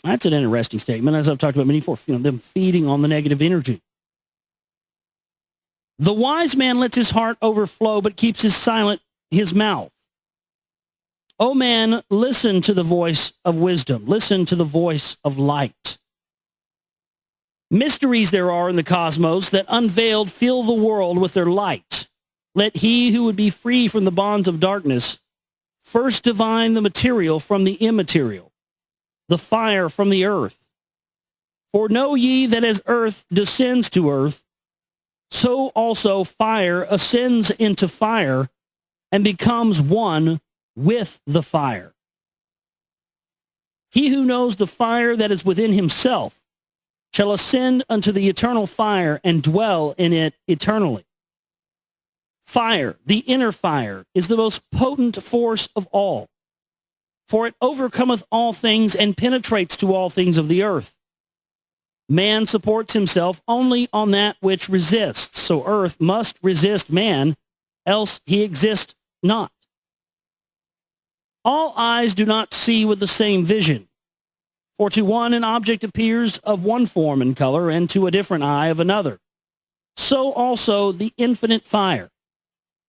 That's an interesting statement, as I've talked about before, them feeding on the negative energy. The wise man lets his heart overflow, but keeps his mouth. O man, listen to the voice of wisdom. Listen to the voice of light. Mysteries there are in the cosmos that unveiled fill the world with their light. Let he who would be free from the bonds of darkness first divine the material from the immaterial, the fire from the earth. For know ye that as earth descends to earth, so also fire ascends into fire and becomes one with the fire. He who knows the fire that is within himself shall ascend unto the eternal fire and dwell in it eternally. Fire, the inner fire, is the most potent force of all, for it overcometh all things and penetrates to all things of the earth. Man supports himself only on that which resists, so earth must resist man, else he exists not. All eyes do not see with the same vision, for to one an object appears of one form and color, and to a different eye of another. So also the infinite fire,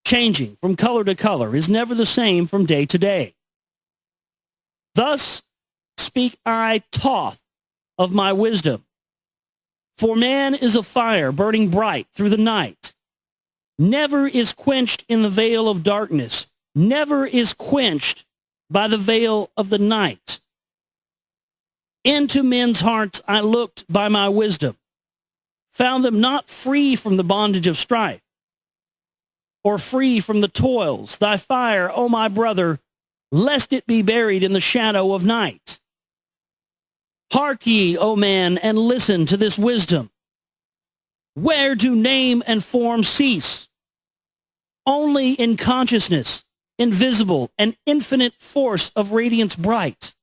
changing from color to color, is never the same from day to day. Thus speak I, Thoth, of my wisdom. For man is a fire burning bright through the night. Never is quenched in the veil of darkness. Never is quenched by the veil of the night. Into men's hearts I looked by my wisdom, found them not free from the bondage of strife, or free from the toils. Thy fire, O my brother, lest it be buried in the shadow of night. Hark ye, O man, and listen to this wisdom. Where do name and form cease? Only in consciousness, invisible and infinite force of radiance bright.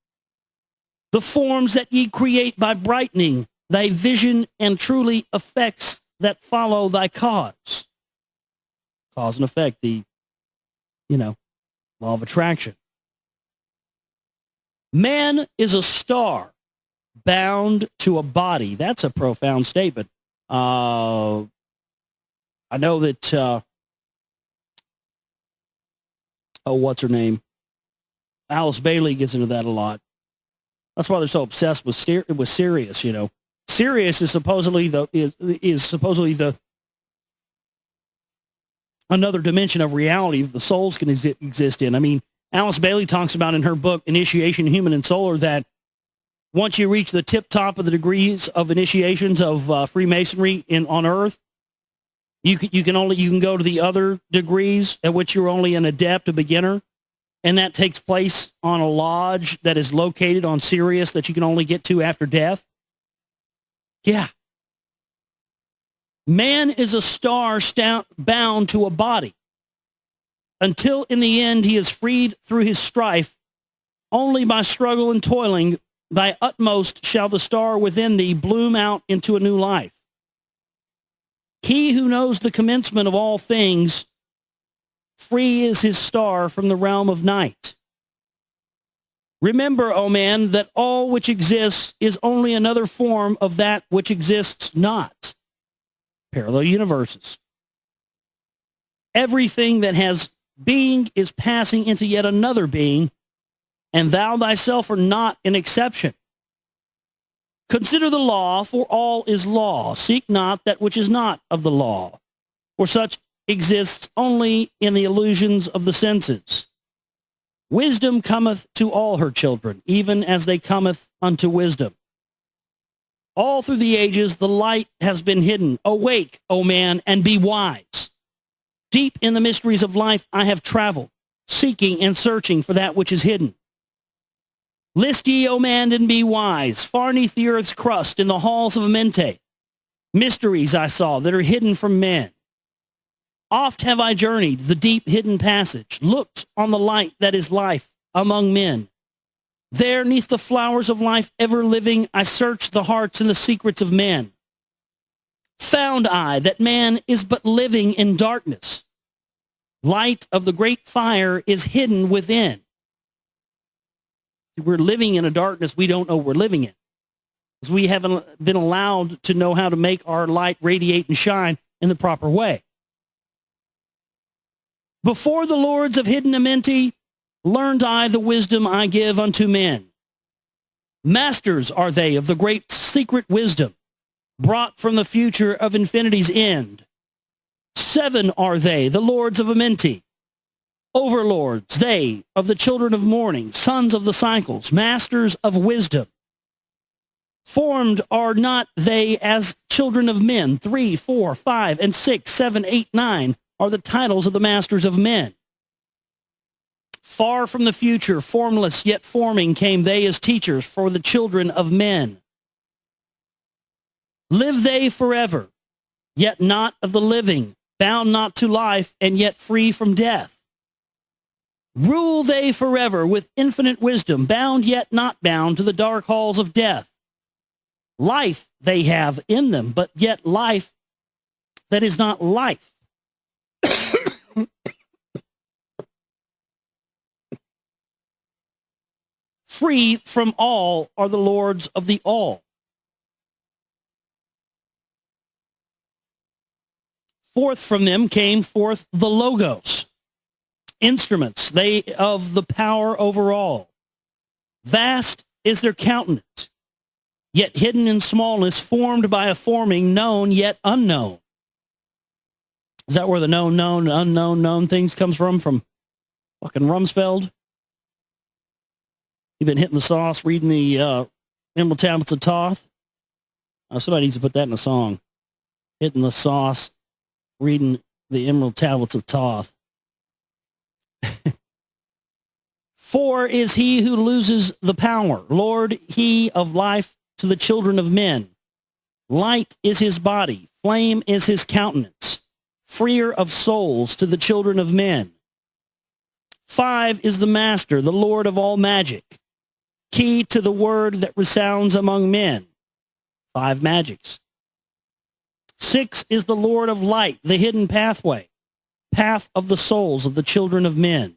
The forms that ye create by brightening thy vision and truly effects that follow thy cause. Cause and effect, the, law of attraction. Man is a star bound to a body. That's a profound statement. I know that, what's her name? Alice Bailey gets into that a lot. That's why they're so obsessed with Sirius, Sirius is supposedly the another dimension of reality the souls can exist in. I mean, Alice Bailey talks about in her book, Initiation, Human and Solar, that once you reach the tip top of the degrees of initiations of Freemasonry on Earth, you can go to the other degrees at which you're only an adept, a beginner, and that takes place on a lodge that is located on Sirius that you can only get to after death. Yeah. Man is a star bound to a body until in the end he is freed through his strife only by struggle and toiling thy utmost shall the star within thee bloom out into a new life. He who knows the commencement of all things, free is his star from the realm of night. Remember, O man, that all which exists is only another form of that which exists not. Parallel universes. Everything that has being is passing into yet another being, and thou thyself art not an exception. Consider the law, for all is law. Seek not that which is not of the law, for such exists only in the illusions of the senses. Wisdom cometh to all her children, even as they cometh unto wisdom. All through the ages the light has been hidden. Awake, O man, and be wise. Deep in the mysteries of life I have traveled, seeking and searching for that which is hidden. List ye, O man, and be wise. Far neath the earth's crust, in the halls of Amente, mysteries I saw that are hidden from men. Oft have I journeyed the deep hidden passage, looked on the light that is life among men. There, neath the flowers of life ever living, I searched the hearts and the secrets of men. Found I that man is but living in darkness. Light of the great fire is hidden within. We're living in a darkness we don't know we're living in, because we haven't been allowed to know how to make our light radiate and shine in the proper way. Before the lords of hidden Amenti learned I the wisdom I give unto men. Masters are they of the great secret wisdom, brought from the future of infinity's end. 7 are they, the lords of Amenti, overlords, they of the children of morning, sons of the cycles, masters of wisdom. Formed are not they as children of men. 3, 4, 5, and 6, 7, 8, 9 are the titles of the masters of men. Far from the future, formless yet forming, came they as teachers for the children of men. Live they forever, yet not of the living, bound not to life, and yet free from death. Rule they forever with infinite wisdom, bound yet not bound to the dark halls of death. Life they have in them, but yet life that is not life. Free from all are the lords of the all. Forth from them came forth the Logos, instruments, they of the power over all. Vast is their countenance, yet hidden in smallness, formed by a forming, known yet unknown. Is that where the known, unknown, known things comes from fucking Rumsfeld? You've been hitting the sauce, reading the Emerald Tablets of Thoth. Somebody needs to put that in a song. Hitting the sauce, reading the Emerald Tablets of Thoth. 4 is he who loses the power. Lord, he of life to the children of men. Light is his body. Flame is his countenance. Freer of souls to the children of men. 5 is the master, the Lord of all magic. Key to the word that resounds among men. 5 magics. 6 is the Lord of light, the hidden pathway. Path of the souls of the children of men.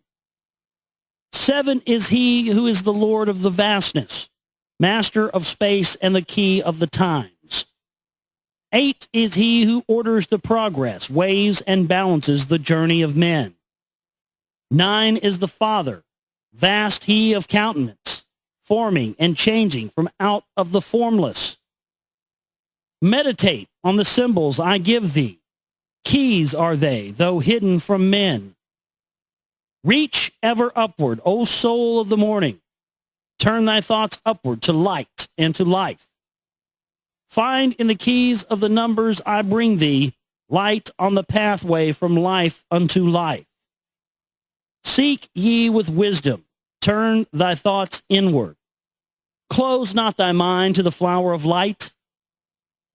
7 is he who is the Lord of the vastness, master of space and the key of the times. 8 is he who orders the progress, weighs and balances the journey of men. 9 is the Father, vast he of countenance, forming and changing from out of the formless. Meditate on the symbols I give thee. Keys are they, though hidden from men. Reach ever upward, O soul of the morning. Turn thy thoughts upward to light and to life. Find in the keys of the numbers I bring thee, light on the pathway from life unto life. Seek ye with wisdom. Turn thy thoughts inward. Close not thy mind to the flower of light.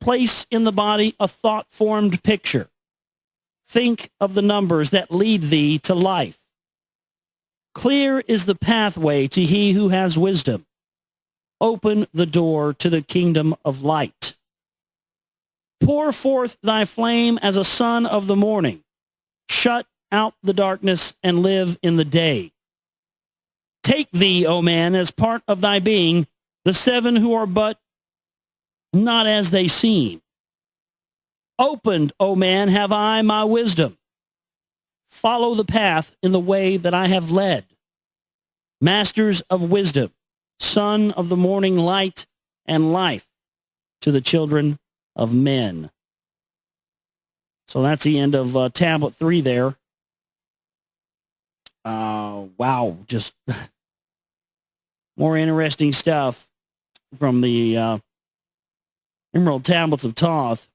Place in the body a thought-formed picture. Think of the numbers that lead thee to life. Clear is the pathway to he who has wisdom. open the door to the kingdom of light. Pour forth thy flame as a sun of the morning. Shut out the darkness and live in the day. Take thee, O man, as part of thy being, the seven who are but not as they seem. Opened, O man, have I my wisdom. Follow the path in the way that I have led. Masters of wisdom, son of the morning light and life to the children of men. So that's the end of tablet 3 there. Wow, just more interesting stuff from the Emerald Tablets of Thoth.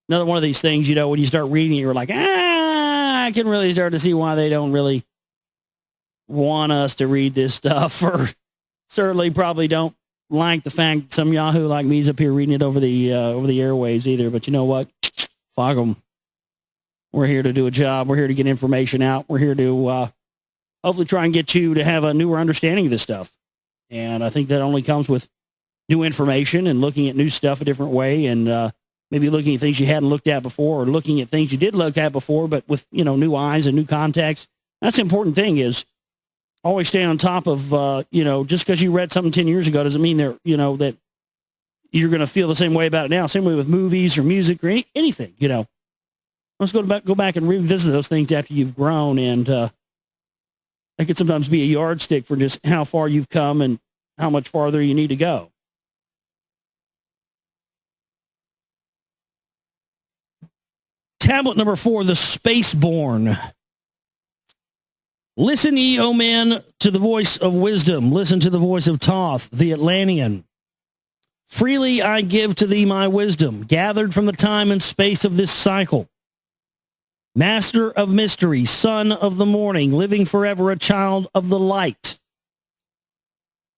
Another one of these things, you know, when you start reading it, you're like, I can really start to see why they don't really want us to read this stuff, or certainly probably don't like the fact that some Yahoo like me is up here reading it over the airwaves either. But you know what? Fuck them. We're here to do a job. We're here to get information out. We're here to hopefully try and get you to have a newer understanding of this stuff. And I think that only comes with new information and looking at new stuff a different way, and maybe looking at things you hadn't looked at before, or looking at things you did look at before, but with, you know, new eyes and new context. That's the important thing, is always stay on top of, you know, just because you read something 10 years ago doesn't mean that, you know, that you're going to feel the same way about it now. Same way with movies or music or anything, you know. Let's go back and revisit those things after you've grown, and that could sometimes be a yardstick for just how far you've come and how much farther you need to go. Tablet number 4, the Spaceborn. Listen ye, O men, to the voice of wisdom. Listen to the voice of Thoth, the Atlantean. Freely I give to thee my wisdom, gathered from the time and space of this cycle. Master of mystery, son of the morning, living forever a child of the light.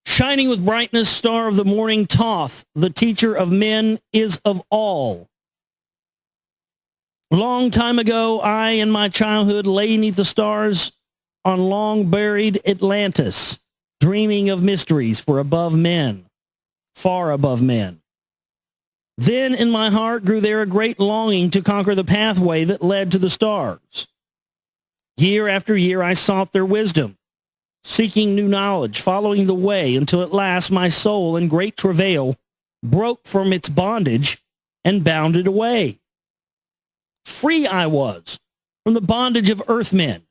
Shining with brightness, star of the morning, Thoth, the teacher of men, is of all. Long time ago, I in my childhood lay 'neath the stars on long-buried Atlantis, dreaming of mysteries for above men, far above men. Then in my heart grew there a great longing to conquer the pathway that led to the stars. Year after year I sought their wisdom, seeking new knowledge, following the way, until at last my soul in great travail broke from its bondage and bounded away. Free I was from the bondage of earthmen.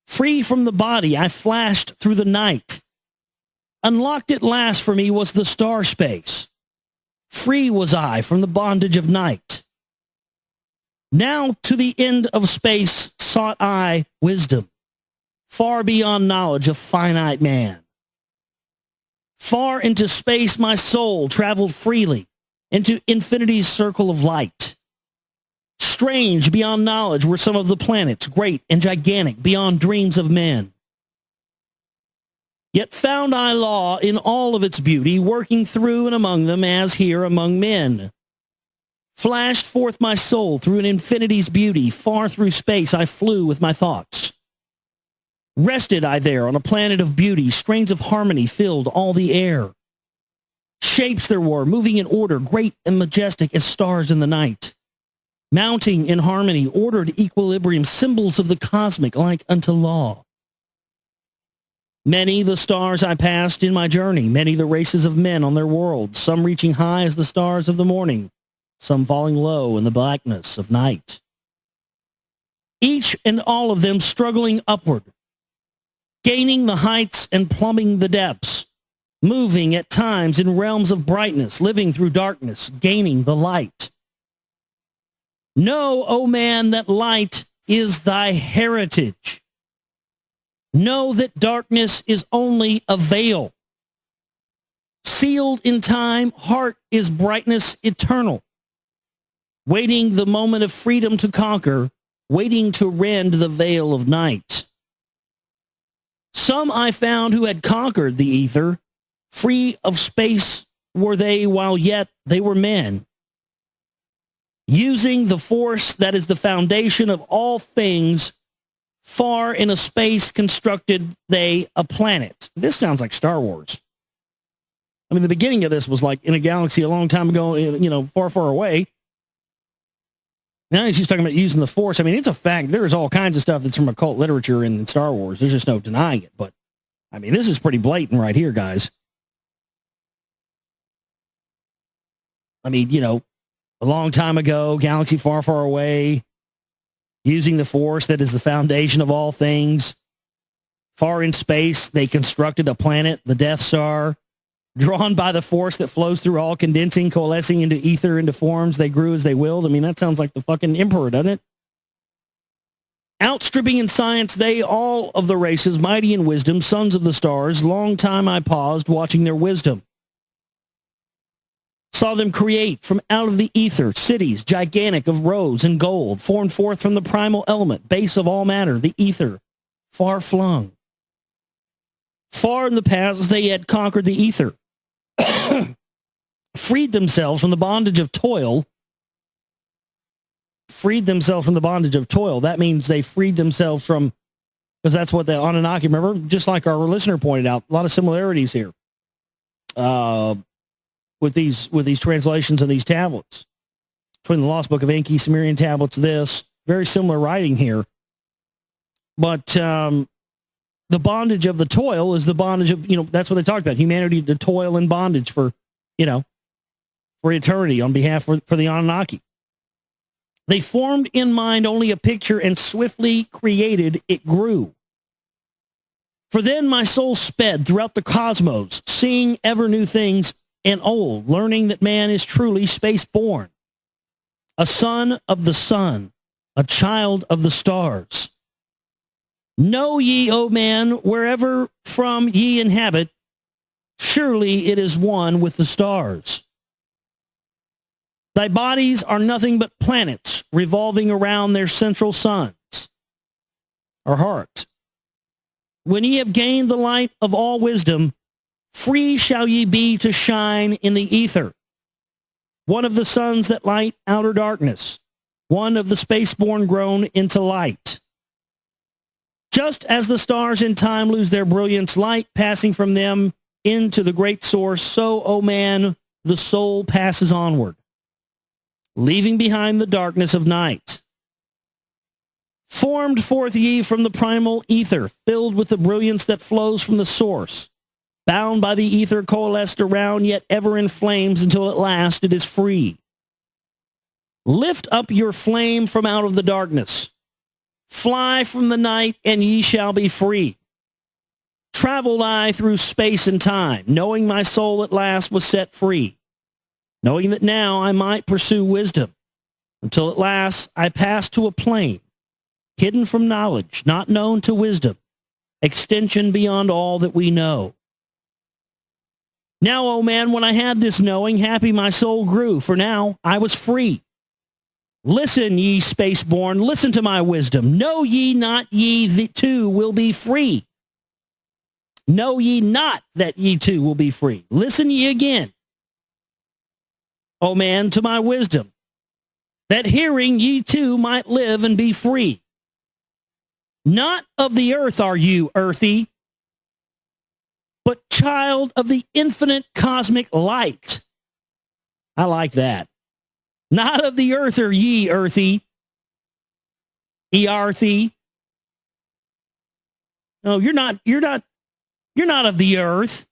Free from the body, I flashed through the night. Unlocked at last for me was the star space. Free was I from the bondage of night. Now to the end of space sought I wisdom, far beyond knowledge of finite man. Far into space my soul traveled freely, into infinity's circle of light. Strange beyond knowledge were some of the planets, great and gigantic beyond dreams of men. Yet found I law in all of its beauty, working through and among them as here among men. Flashed forth my soul through an infinity's beauty, far through space I flew with my thoughts. Rested I there on a planet of beauty, strains of harmony filled all the air. Shapes there were, moving in order, great and majestic as stars in the night. Mounting in harmony, ordered equilibrium, symbols of the cosmic like unto law. Many the stars I passed in my journey, many the races of men on their worlds, some reaching high as the stars of the morning, some falling low in the blackness of night. Each and all of them struggling upward, gaining the heights and plumbing the depths, moving at times in realms of brightness, living through darkness, gaining the light. Know, O man, that light is thy heritage. Know that darkness is only a veil. Sealed in time, heart is brightness eternal. Waiting the moment of freedom to conquer, waiting to rend the veil of night. Some I found who had conquered the ether, free of space were they while yet they were men. Using the force that is the foundation of all things, far in a space constructed they a planet. This sounds like Star Wars. I mean, the beginning of this was like in a galaxy a long time ago, far, far away. Now she's talking about using the Force. I mean, it's a fact. There's all kinds of stuff that's from occult literature in Star Wars. There's just no denying it. But, I mean, this is pretty blatant right here, guys. I mean, a long time ago, galaxy far, far away, using the Force that is the foundation of all things. Far in space, they constructed a planet, the Death Star, drawn by the Force that flows through all, condensing, coalescing into ether, into forms. They grew as they willed. I mean, that sounds like the fucking Emperor, doesn't it? Outstripping in science, they all of the races, mighty in wisdom, sons of the stars. Long time I paused, watching their wisdom. Saw them create from out of the ether cities, gigantic of rose and gold, formed forth from the primal element, base of all matter, the ether, far flung. Far in the past, they had conquered the ether, freed themselves from the bondage of toil. Freed themselves from the bondage of toil. That means they freed themselves from, because that's what the Anunnaki, remember, just like our listener pointed out, a lot of similarities here with these translations of these tablets. Between the Lost Book of Enki, Sumerian tablets, this, very similar writing here. But the bondage of the toil is the bondage of, that's what they talked about, humanity to toil in bondage for eternity on behalf for the Anunnaki. They formed in mind only a picture and swiftly created, it grew. For then my soul sped throughout the cosmos, seeing ever new things and old, learning that man is truly space-born, a son of the sun, a child of the stars. Know ye, O man, wherever from ye inhabit, surely it is one with the stars. Thy bodies are nothing but planets revolving around their central suns, or heart. When ye have gained the light of all wisdom, free shall ye be to shine in the ether. One of the suns that light outer darkness, one of the spaceborn grown into light. Just as the stars in time lose their brilliance, light passing from them into the great source, so, O man, the soul passes onward, leaving behind the darkness of night. Formed forth ye from the primal ether, filled with the brilliance that flows from the source, bound by the ether coalesced around, yet ever in flames until at last it is free. Lift up your flame from out of the darkness. Fly from the night, and ye shall be free. Traveled I through space and time, knowing my soul at last was set free, knowing that now I might pursue wisdom, until at last I passed to a plane, hidden from knowledge, not known to wisdom, extension beyond all that we know. Now, O man, when I had this knowing, happy my soul grew, for now I was free. Listen, ye spaceborn, listen to my wisdom. Know ye not ye too will be free. Know ye not that ye too will be free. Listen ye again, O man, to my wisdom, that hearing ye too might live and be free. Not of the earth are you, earthy, but child of the infinite cosmic light. I like that. Not of the earth are ye, earthy, earthy. No, you're not of the earth,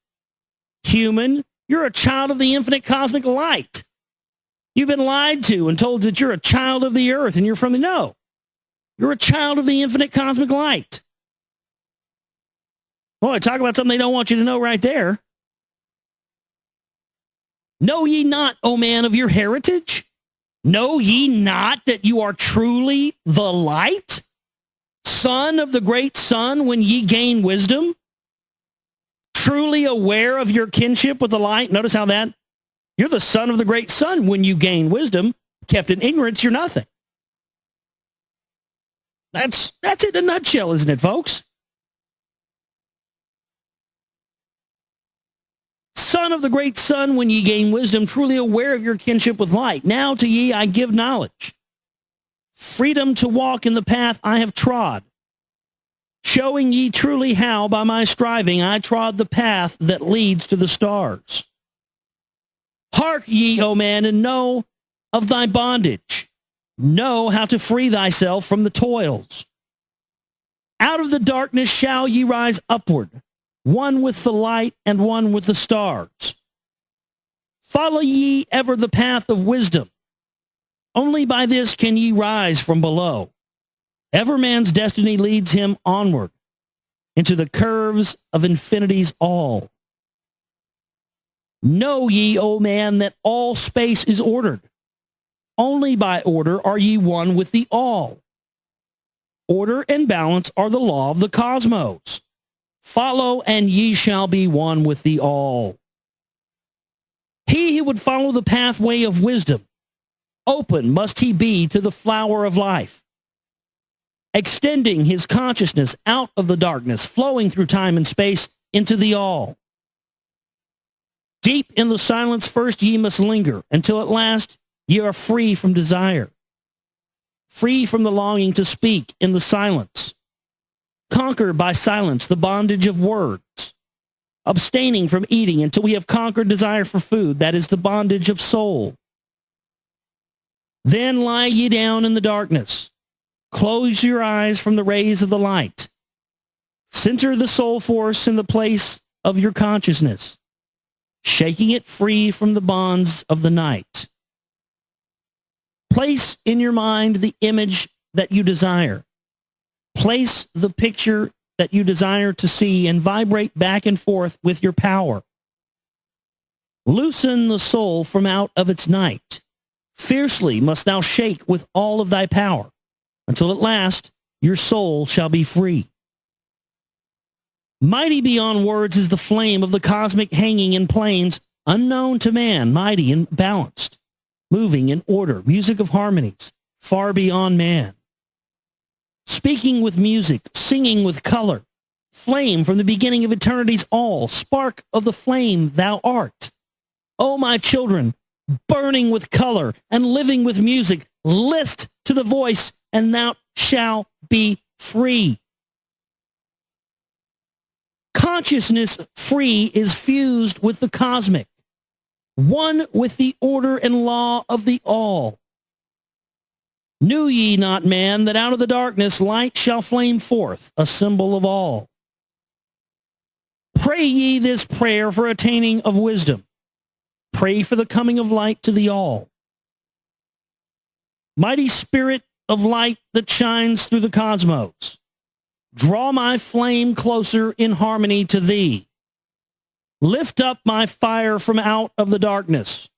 human. You're a child of the infinite cosmic light. You've been lied to and told that you're a child of the earth and you're from the no. You're a child of the infinite cosmic light. Boy, talk about something they don't want you to know right there. Know ye not, O man, of your heritage? Know ye not that you are truly the light? Son of the great sun when ye gain wisdom? Truly aware of your kinship with the light? Notice how that, you're the son of the great sun when you gain wisdom. Kept in ignorance, you're nothing. That's it in a nutshell, isn't it, folks? Son of the great sun, when ye gain wisdom, truly aware of your kinship with light. Now to ye I give knowledge, freedom to walk in the path I have trod, showing ye truly how by my striving I trod the path that leads to the stars. Hark ye, O man, and know of thy bondage. Know how to free thyself from the toils. Out of the darkness shall ye rise upward, one with the light and one with the stars. Follow ye ever the path of wisdom. Only by this can ye rise from below. Ever man's destiny leads him onward into the curves of infinity's all. Know ye, O man, that all space is ordered. Only by order are ye one with the all. Order and balance are the law of the cosmos. Follow, and ye shall be one with the all. He who would follow the pathway of wisdom, open must he be to the flower of life, extending his consciousness out of the darkness, flowing through time and space into the all. Deep in the silence first ye must linger, until at last ye are free from desire, free from the longing to speak in the silence. Conquer by silence the bondage of words, abstaining from eating until we have conquered desire for food, that is the bondage of soul. Then lie ye down in the darkness. Close your eyes from the rays of the light. Center the soul force in the place of your consciousness, shaking it free from the bonds of the night. Place in your mind the image that you desire. Place the picture that you desire to see and vibrate back and forth with your power. Loosen the soul from out of its night. Fiercely must thou shake with all of thy power, until at last your soul shall be free. Mighty beyond words is the flame of the cosmic hanging in planes, unknown to man, mighty and balanced, moving in order, music of harmonies, far beyond man. Speaking with music, singing with color, flame from the beginning of eternity's all, spark of the flame thou art. O my children, burning with color and living with music, list to the voice, and thou shalt be free. Consciousness free is fused with the cosmic, one with the order and law of the all. Knew ye not, man, that out of the darkness light shall flame forth, a symbol of all? Pray ye this prayer for attaining of wisdom. Pray for the coming of light to the all. Mighty spirit of light that shines through the cosmos, draw my flame closer in harmony to thee. Lift up my fire from out of the darkness,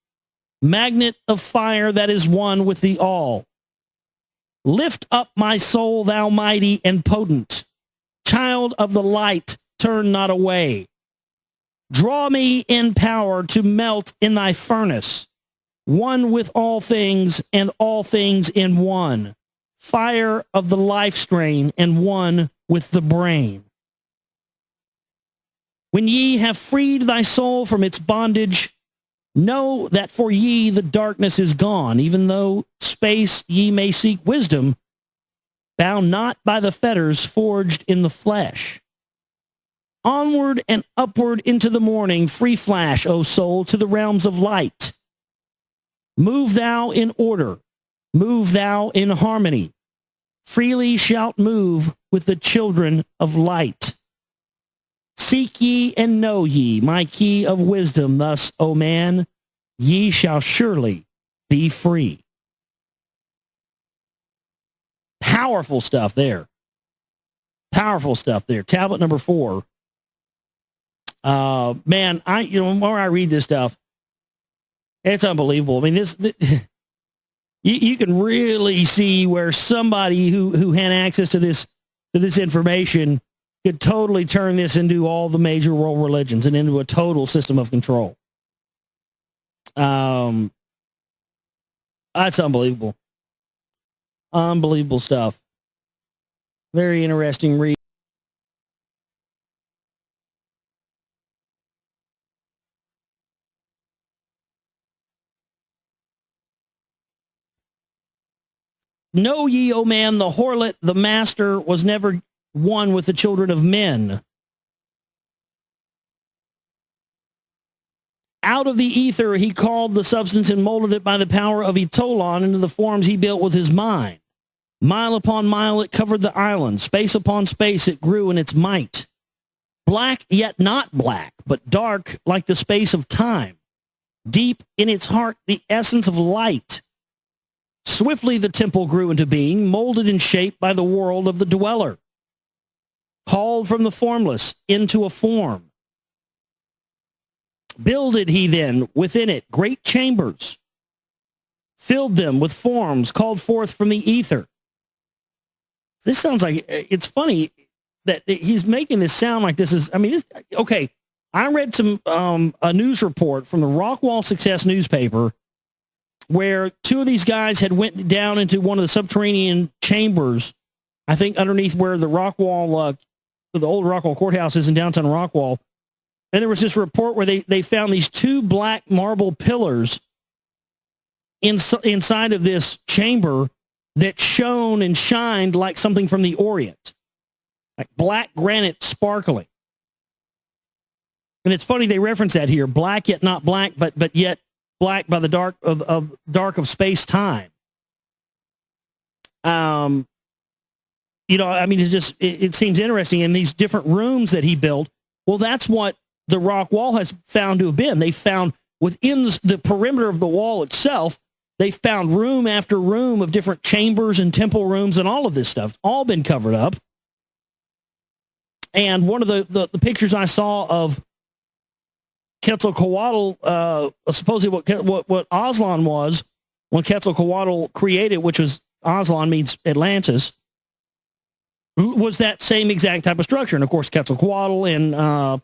magnet of fire that is one with the all. Lift up my soul, thou mighty and potent, child of the light, turn not away. Draw me in power to melt in thy furnace, one with all things and all things in one, fire of the life strain and one with the brain. When ye have freed thy soul from its bondage, know that for ye the darkness is gone, even though space ye may seek wisdom, bound not by the fetters forged in the flesh. Onward and upward into the morning, free flash, O soul, to the realms of light. Move thou in order, move thou in harmony. Freely shalt move with the children of light. Seek ye and know ye my key of wisdom, thus, O man, ye shall surely be free. Powerful stuff there. Powerful stuff there. Tablet number 4. Man, the more I read this stuff, it's unbelievable. I mean, you can really see where somebody who had access to this information could totally turn this into all the major world religions and into a total system of control. That's unbelievable. Unbelievable stuff. Very interesting read. Know ye, O man, the harlot, the master, was never one with the children of men. Out of the ether, he called the substance and molded it by the power of Etolon into the forms he built with his mind. Mile upon mile, it covered the island. Space upon space, it grew in its might. Black, yet not black, but dark like the space of time. Deep in its heart, the essence of light. Swiftly the temple grew into being, molded and shaped by the world of the dweller. Called from the formless into a form. Builded he then within it great chambers, filled them with forms called forth from the ether. This sounds like, it's funny that he's making this sound like this is, I mean, okay, I read a news report from the Rockwall Success newspaper where two of these guys had went down into one of the subterranean chambers, I think underneath where the Rockwall, the old Rockwall courthouse is in downtown Rockwall. And there was this report where they found these two black marble pillars inside of this chamber that shone and shined like something from the Orient, like black granite sparkling. And it's funny they reference that here, black yet not black, but yet black by the dark of space time. You know, I mean, it seems interesting in these different rooms that he built. Well, that's what the rock wall has found to have been. They found within the perimeter of the wall itself, they found room after room of different chambers and temple rooms and all of this stuff. It's all been covered up. And one of the pictures I saw of Quetzalcoatl, supposedly what Aslan was when Quetzalcoatl created, which was Aslan means Atlantis, was that same exact type of structure. And of course, Quetzalcoatl and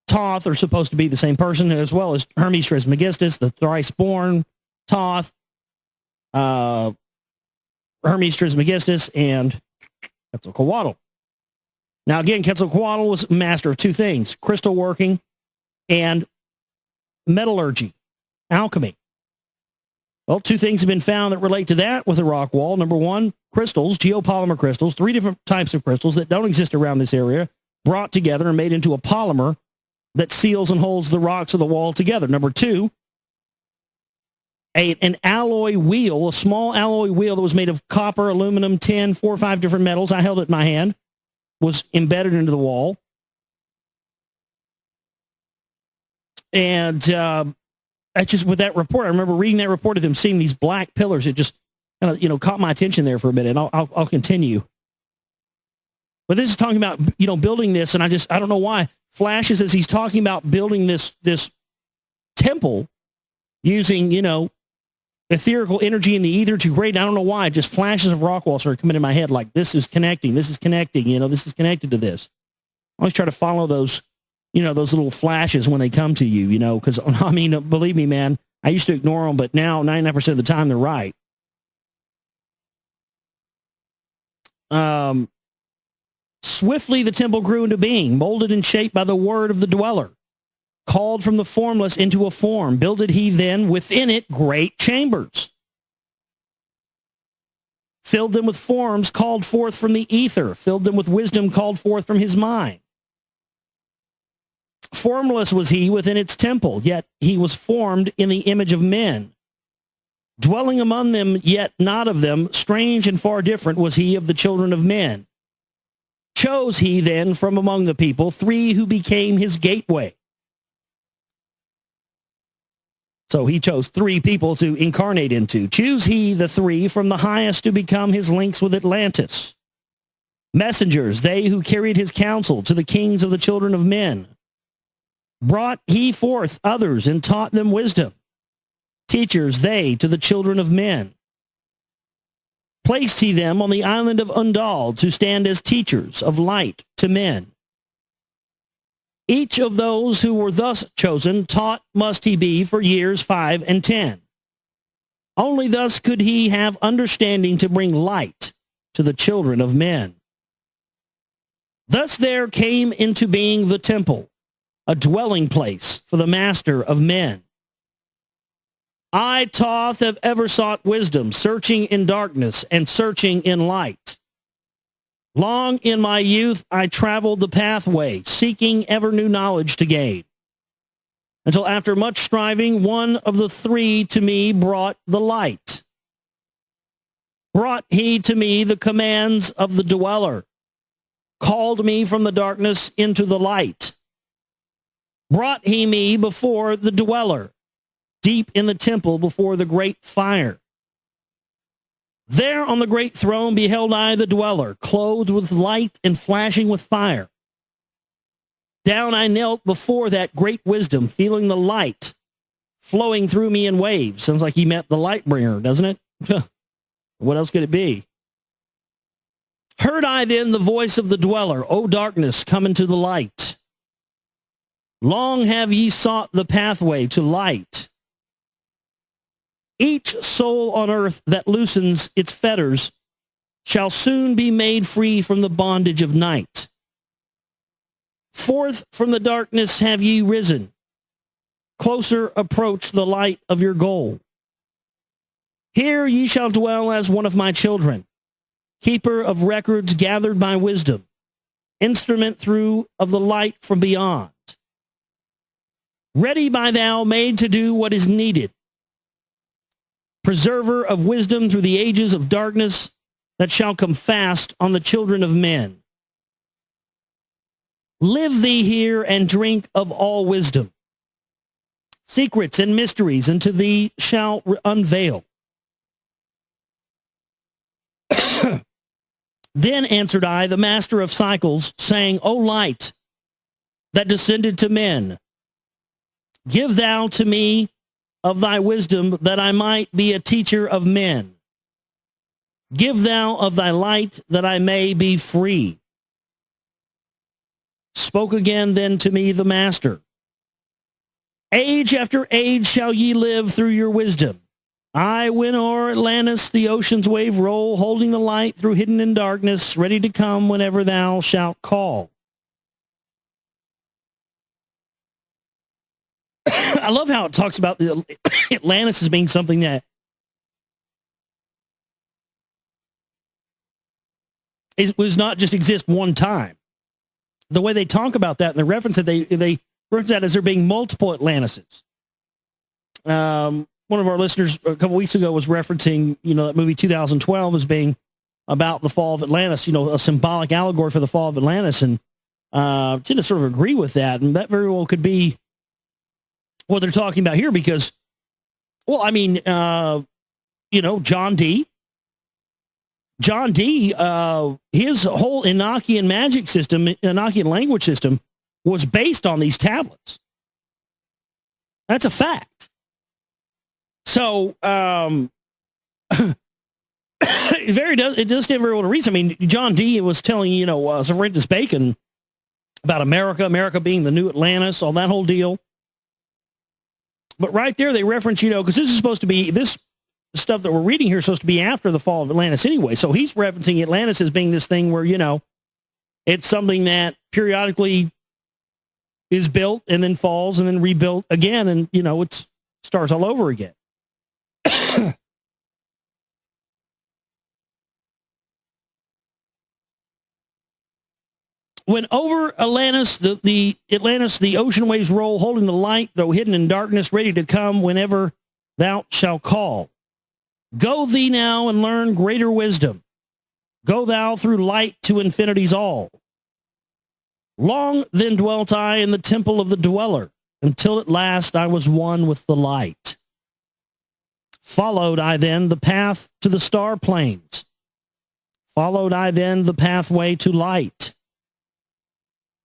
Thoth are supposed to be the same person, as well as Hermes Trismegistus, the thrice-born Thoth, Hermes Trismegistus, and Quetzalcoatl. Now, again, Quetzalcoatl was master of two things, crystal working and metallurgy, alchemy. Well, two things have been found that relate to that with the rock wall. Number one, crystals, geopolymer crystals, 3 different types of crystals that don't exist around this area, brought together and made into a polymer that seals and holds the rocks of the wall together. Number two, an alloy wheel, a small alloy wheel that was made of copper, aluminum, tin, 4 or 5 different metals. I held it in my hand, was embedded into the wall. And I just, with that report, I remember reading that report of them seeing these black pillars. It just kind of, caught my attention there for a minute. I'll continue. But this is talking about, building this, and I don't know why. Flashes as he's talking about building this temple using, etherical energy in the ether to create. I don't know why. Just flashes of Rockwall started coming in my head like this is connecting, this is connecting, this is connected to this. I always try to follow those, those little flashes when they come to you, because, I mean, believe me, man, I used to ignore them, but now 99% of the time they're right. Swiftly the temple grew into being, molded and shaped by the word of the dweller. Called from the formless into a form, builded he then within it great chambers. Filled them with forms called forth from the ether, filled them with wisdom called forth from his mind. Formless was he within its temple, yet he was formed in the image of men. Dwelling among them, yet not of them, strange and far different was he of the children of men. Chose he then from among the people 3 who became his gateway. So he chose 3 people to incarnate into. Choose he the 3 from the highest to become his links with Atlantis. Messengers, they who carried his counsel to the kings of the children of men. Brought he forth others and taught them wisdom. Teachers, they to the children of men. Placed he them on the island of Undal to stand as teachers of light to men. Each of those who were thus chosen taught must he be for years 5 and 10. Only thus could he have understanding to bring light to the children of men. Thus there came into being the temple, a dwelling place for the master of men. I, Thoth, have ever sought wisdom, searching in darkness and searching in light. Long in my youth I traveled the pathway, seeking ever new knowledge to gain. until after much striving, one of the three to me brought the light. Brought he to me the commands of the dweller, called me from the darkness into the light. Brought he me before the dweller, deep in the temple before the great fire. There on the great throne beheld I the dweller, clothed with light and flashing with fire. Down I knelt before that great wisdom, feeling the light flowing through me in waves. Sounds like he met the light bringer, doesn't it? What else could it be? Heard I then the voice of the dweller, O darkness, come into the light. Long have ye sought the pathway to light. Each soul on earth that loosens its fetters shall soon be made free from the bondage of night. Forth from the darkness have ye risen. Closer approach the light of your goal. Here ye shall dwell as one of my children, keeper of records gathered by wisdom, instrument through of the light from beyond. Ready by thou made to do what is needed. Preserver of wisdom through the ages of darkness that shall come fast on the children of men. Live thee here and drink of all wisdom. Secrets and mysteries unto thee shall unveil. Then answered I, the master of cycles, saying, O light that descended to men, give thou to me of thy wisdom that I might be a teacher of men. Give thou of thy light that I may be free. Spoke again then to me the master. Age after age shall ye live through your wisdom. I win o'er Atlantis, the ocean's wave roll, holding the light through hidden in darkness, ready to come whenever thou shalt call. I love how it talks about Atlantis as being something that was not just exist one time. The way they talk about that and the reference that they reference that as there being multiple Atlantises. One of our listeners a couple weeks ago was referencing, that movie 2012 as being about the fall of Atlantis, a symbolic allegory for the fall of Atlantis. And I tend to sort of agree with that. And that very well could be what they're talking about here because, John Dee. John Dee, his whole Enochian magic system, Enochian language system, was based on these tablets. That's a fact. So, it does stand very well to reason. I mean, John Dee was telling, Sir Francis Bacon about America being the new Atlantis, all that whole deal. But right there, they reference, because this is supposed to be, this stuff that we're reading here is supposed to be after the fall of Atlantis anyway. So he's referencing Atlantis as being this thing where, it's something that periodically is built and then falls and then rebuilt again. And, it starts all over again. When over Atlantis, the ocean waves roll, holding the light, though hidden in darkness, ready to come whenever thou shalt call. Go thee now and learn greater wisdom. Go thou through light to infinity's all. Long then dwelt I in the temple of the dweller, until at last I was one with the light. Followed I then the path to the star plains. Followed I then the pathway to light.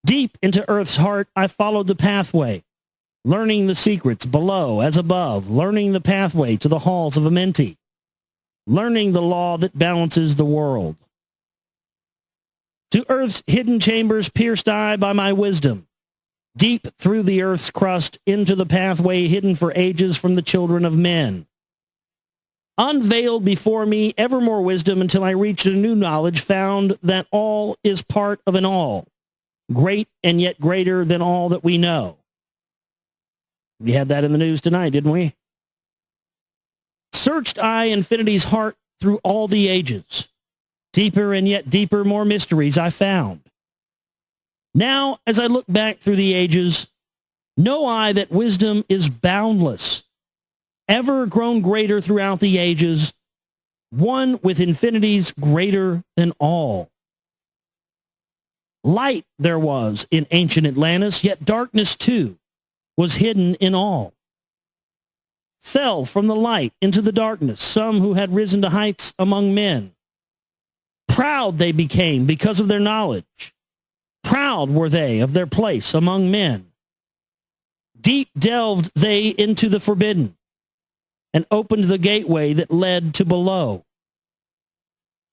Deep into earth's heart I followed the pathway, learning the secrets below as above, learning the pathway to the halls of Amenti, learning the law that balances the world. To earth's hidden chambers pierced I by my wisdom, deep through the earth's crust into the pathway hidden for ages from the children of men. Unveiled before me ever more wisdom until I reached a new knowledge, found that all is part of an all, great and yet greater than all that we know. We had that in the news tonight, didn't we? Searched I infinity's heart through all the ages. Deeper and yet deeper, more mysteries I found. Now, as I look back through the ages, Know I that wisdom is boundless, ever grown greater throughout the ages, one with infinities greater than all. Light there was in ancient Atlantis, yet darkness too was hidden in all. Fell from the light into the darkness some who had risen to heights among men. Proud they became because of their knowledge. Proud were they of their place among men. Deep delved they into the forbidden and opened the gateway that led to below.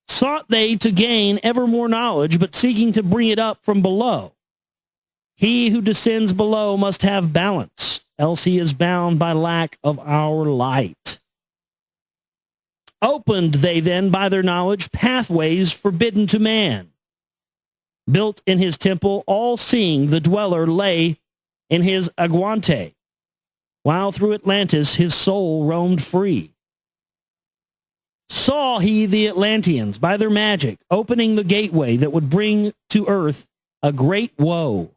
Sought they to gain ever more knowledge, but seeking to bring it up from below. He who descends below must have balance, else he is bound by lack of our light. Opened they then by their knowledge pathways forbidden to man. Built in his temple, all-seeing the dweller lay in his aguante, while through Atlantis his soul roamed free. Saw he the Atlanteans by their magic, opening the gateway that would bring to earth a great woe.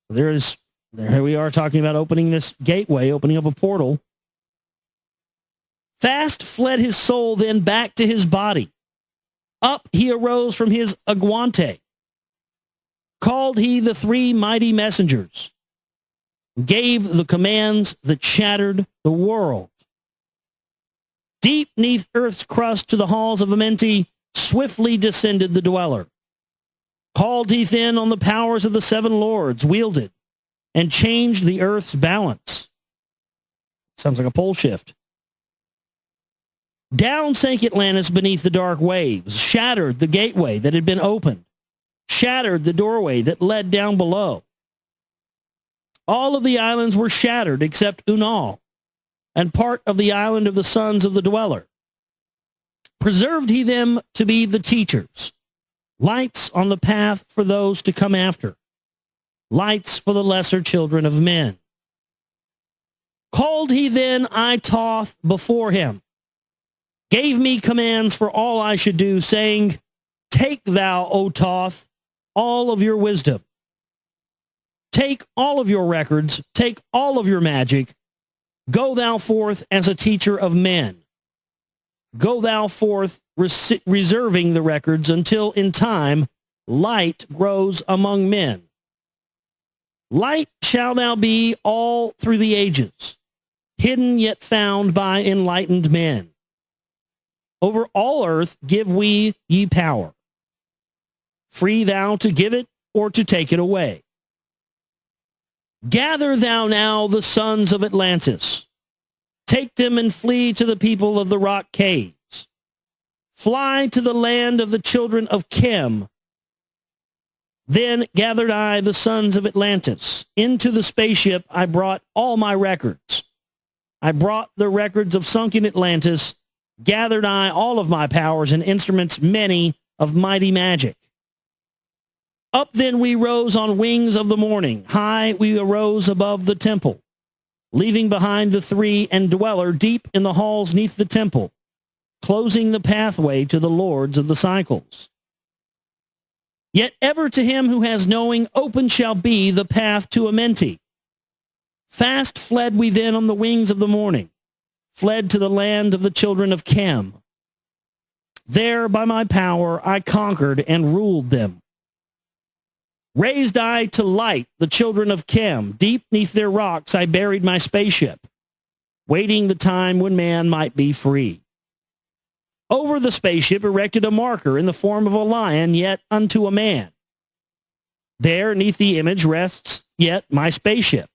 There we are talking about opening this gateway, opening up a portal. Fast fled his soul then back to his body. Up he arose from his aguante. Called he the three mighty messengers. Gave the commands that shattered the world. Deep neath earth's crust to the halls of Amenti, swiftly descended the dweller. Called he then on the powers of the seven lords, wielded, and changed the earth's balance. Sounds like a pole shift. Down sank Atlantis beneath the dark waves, shattered the gateway that had been opened, shattered the doorway that led down below. All of the islands were shattered except Unal, and part of the island of the sons of the dweller. Preserved he them to be the teachers, lights on the path for those to come after, lights for the lesser children of men. Called he then I Thoth before him, gave me commands for all I should do, saying, Take thou, O Thoth, all of your wisdom. Take all of your records, take all of your magic. Go thou forth as a teacher of men. Go thou forth reserving the records until in time light grows among men. Light shall thou be all through the ages, hidden yet found by enlightened men. Over all earth give we ye power. Free thou to give it or to take it away. Gather thou now the sons of Atlantis. Take them and flee to the people of the rock caves. Fly to the land of the children of Chem. Then gathered I the sons of Atlantis. Into the spaceship I brought all my records. I brought the records of sunken Atlantis. Gathered I all of my powers and instruments, many of mighty magic. Up then we rose on wings of the morning. High we arose above the temple, leaving behind the three and dweller deep in the halls neath the temple, closing the pathway to the lords of the cycles. Yet ever to him who has knowing open shall be the path to Amenti. Fast fled we then on the wings of the morning, fled to the land of the children of Chem. There by my power I conquered and ruled them. Raised I to light the children of Chem. Deep neath their rocks I buried my spaceship, waiting the time when man might be free. Over the spaceship erected a marker in the form of a lion, yet unto a man. There, neath the image, rests yet my spaceship,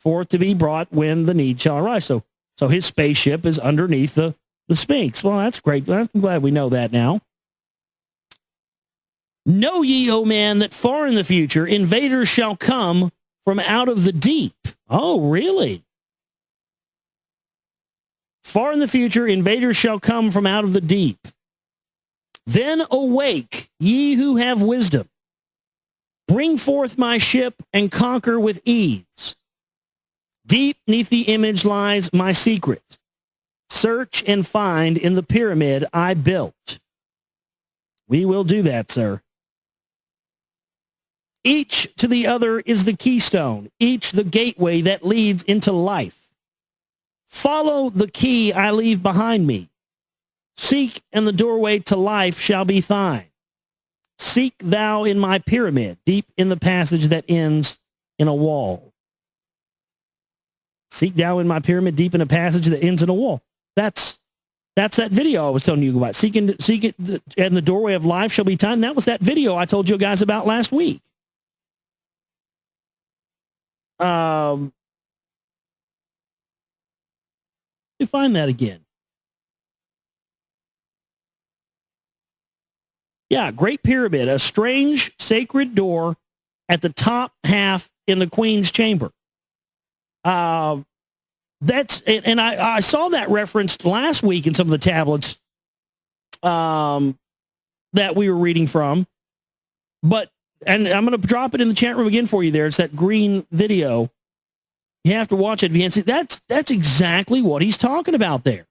forth to be brought when the need shall arise. So his spaceship is underneath the Sphinx. Well, that's great. I'm glad we know that now. Know ye, O man, that far in the future invaders shall come from out of the deep. Oh, really? Far in the future invaders shall come from out of the deep. Then awake, ye who have wisdom. Bring forth my ship and conquer with ease. Deep neath the image lies my secret. Search and find in the pyramid I built. We will do that, sir. Each to the other is the keystone, each the gateway that leads into life. Follow the key I leave behind me. Seek, and the doorway to life shall be thine. Seek thou in my pyramid, deep in the passage that ends in a wall. Seek thou in my pyramid, deep in a passage that ends in a wall. That's that video I was telling you about. Seek it, and the doorway of life shall be thine. That was that video I told you guys about last week. Let me find that again. Yeah, Great Pyramid, a strange sacred door at the top half in the Queen's chamber. I saw that referenced last week in some of the tablets that we were reading from. And I'm going to drop it in the chat room again for you there. It's that green video. You have to watch it. See, that's exactly what he's talking about there.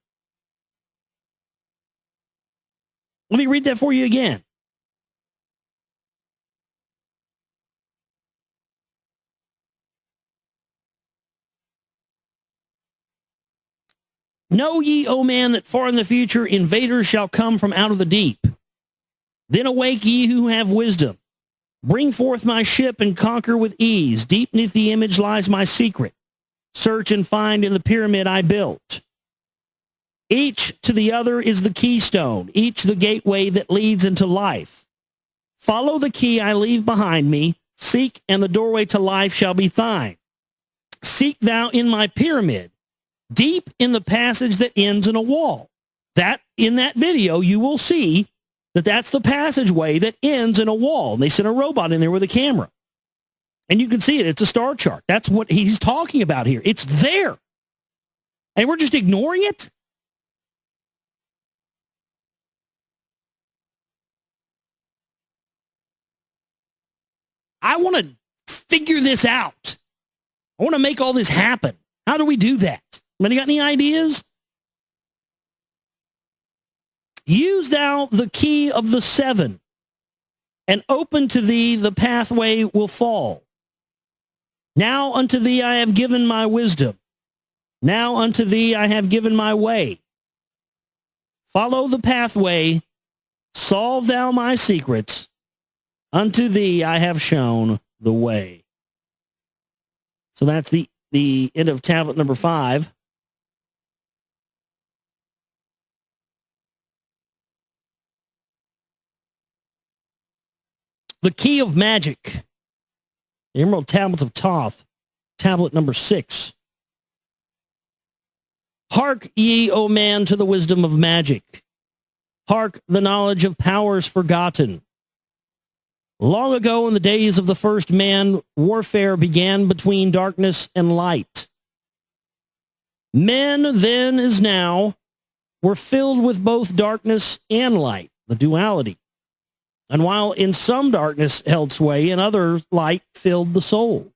Let me read that for you again. Know ye, O man, that far in the future invaders shall come from out of the deep. Then awake ye who have wisdom. Bring forth my ship and conquer with ease. Deep beneath the image lies my secret. Search and find in the pyramid I built. Each to the other is the keystone, each the gateway that leads into life. Follow the key I leave behind me. Seek, and the doorway to life shall be thine. Seek thou in my pyramid, deep in the passage that ends in a wall. That, in that video, you will see that that's the passageway that ends in a wall. And they sent a robot in there with a camera. And you can see it. It's a star chart. That's what he's talking about here. It's there. And we're just ignoring it? I want to figure this out. I want to make all this happen. How do we do that? Anybody got any ideas? Use thou the key of the seven, and open to thee the pathway will fall. Now unto thee I have given my wisdom. Now unto thee I have given my way. Follow the pathway. Solve thou my secrets. Unto thee I have shown the way. So that's the end of tablet number 5. The Key of Magic. The Emerald Tablets of Thoth. Tablet number 6. Hark ye, O man, to the wisdom of magic. Hark the knowledge of powers forgotten. Long ago in the days of the first man, warfare began between darkness and light. Men then as now were filled with both darkness and light, the duality. And while in some darkness held sway, in other light filled the soul.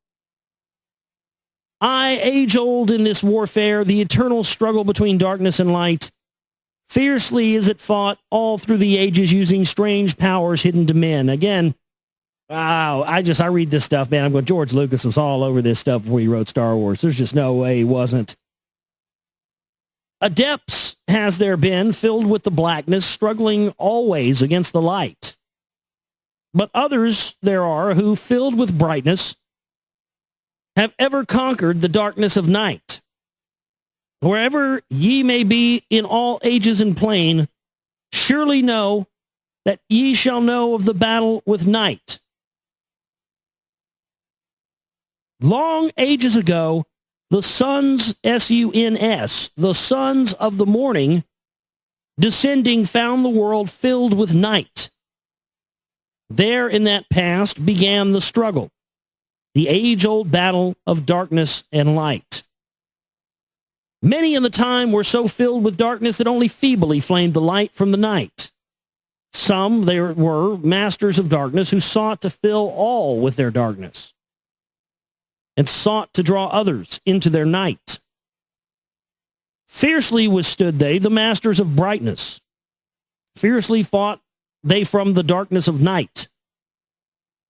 Aye, age-old in this warfare, the eternal struggle between darkness and light, fiercely is it fought all through the ages using strange powers hidden to men. Again, wow, I read this stuff, man. I'm going, George Lucas was all over this stuff before he wrote Star Wars. There's just no way he wasn't. Adepts has there been, filled with the blackness, struggling always against the light. But others there are who, filled with brightness, have ever conquered the darkness of night. Wherever ye may be in all ages and plain, surely know that ye shall know of the battle with night. Long ages ago, the sons, S-U-N-S, the sons of the morning, descending found the world filled with night. There in that past began the struggle, the age-old battle of darkness and light. Many in the time were so filled with darkness that only feebly flamed the light from the night. Some there were masters of darkness who sought to fill all with their darkness and sought to draw others into their night. Fiercely withstood they, the masters of brightness. Fiercely fought they from the darkness of night.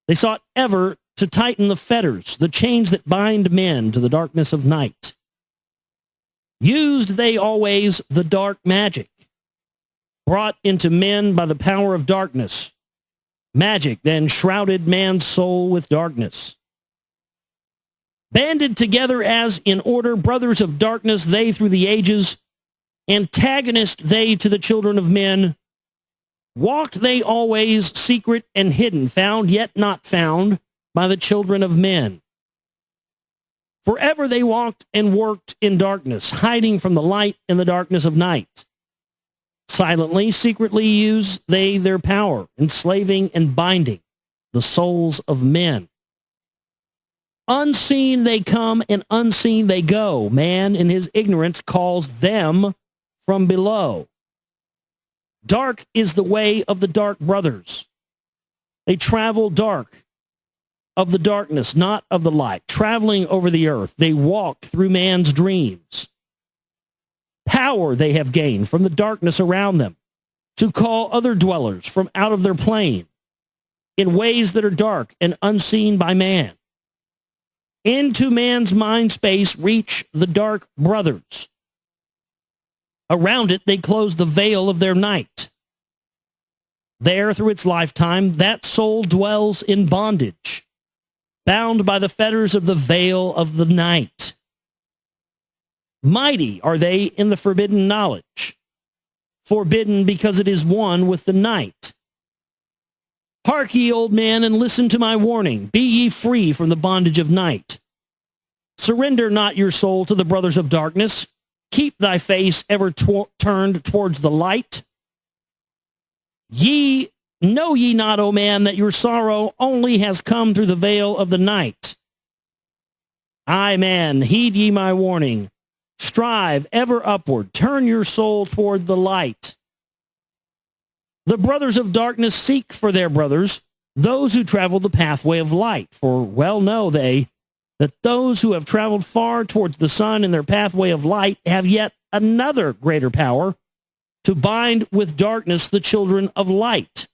They sought ever to tighten the fetters, the chains that bind men to the darkness of night. Used they always the dark magic, brought into men by the power of darkness. Magic then shrouded man's soul with darkness. Banded together as in order, brothers of darkness, they through the ages, antagonist they to the children of men. Walked they always secret and hidden, found yet not found by the children of men. Forever they walked and worked in darkness, hiding from the light in the darkness of night. Silently, secretly use they their power, enslaving and binding the souls of men. Unseen they come and unseen they go. Man in his ignorance calls them from below. Dark is the way of the dark brothers. They travel dark of the darkness, not of the light. Traveling over the earth, they walk through man's dreams. Power they have gained from the darkness around them to call other dwellers from out of their plane in ways that are dark and unseen by man. Into man's mind space reach the dark brothers. Around it, they close the veil of their night. There, through its lifetime, that soul dwells in bondage, bound by the fetters of the veil of the night. Mighty are they in the forbidden knowledge, forbidden because it is one with the night. Hark ye, old man, and listen to my warning. Be ye free from the bondage of night. Surrender not your soul to the brothers of darkness. Keep thy face ever turned towards the light. Know ye not, O man, that your sorrow only has come through the veil of the night? Aye, man, heed ye my warning. Strive ever upward. Turn your soul toward the light. The brothers of darkness seek for their brothers, those who travel the pathway of light. For well know they that those who have traveled far towards the sun in their pathway of light have yet another greater power to bind with darkness the children of light.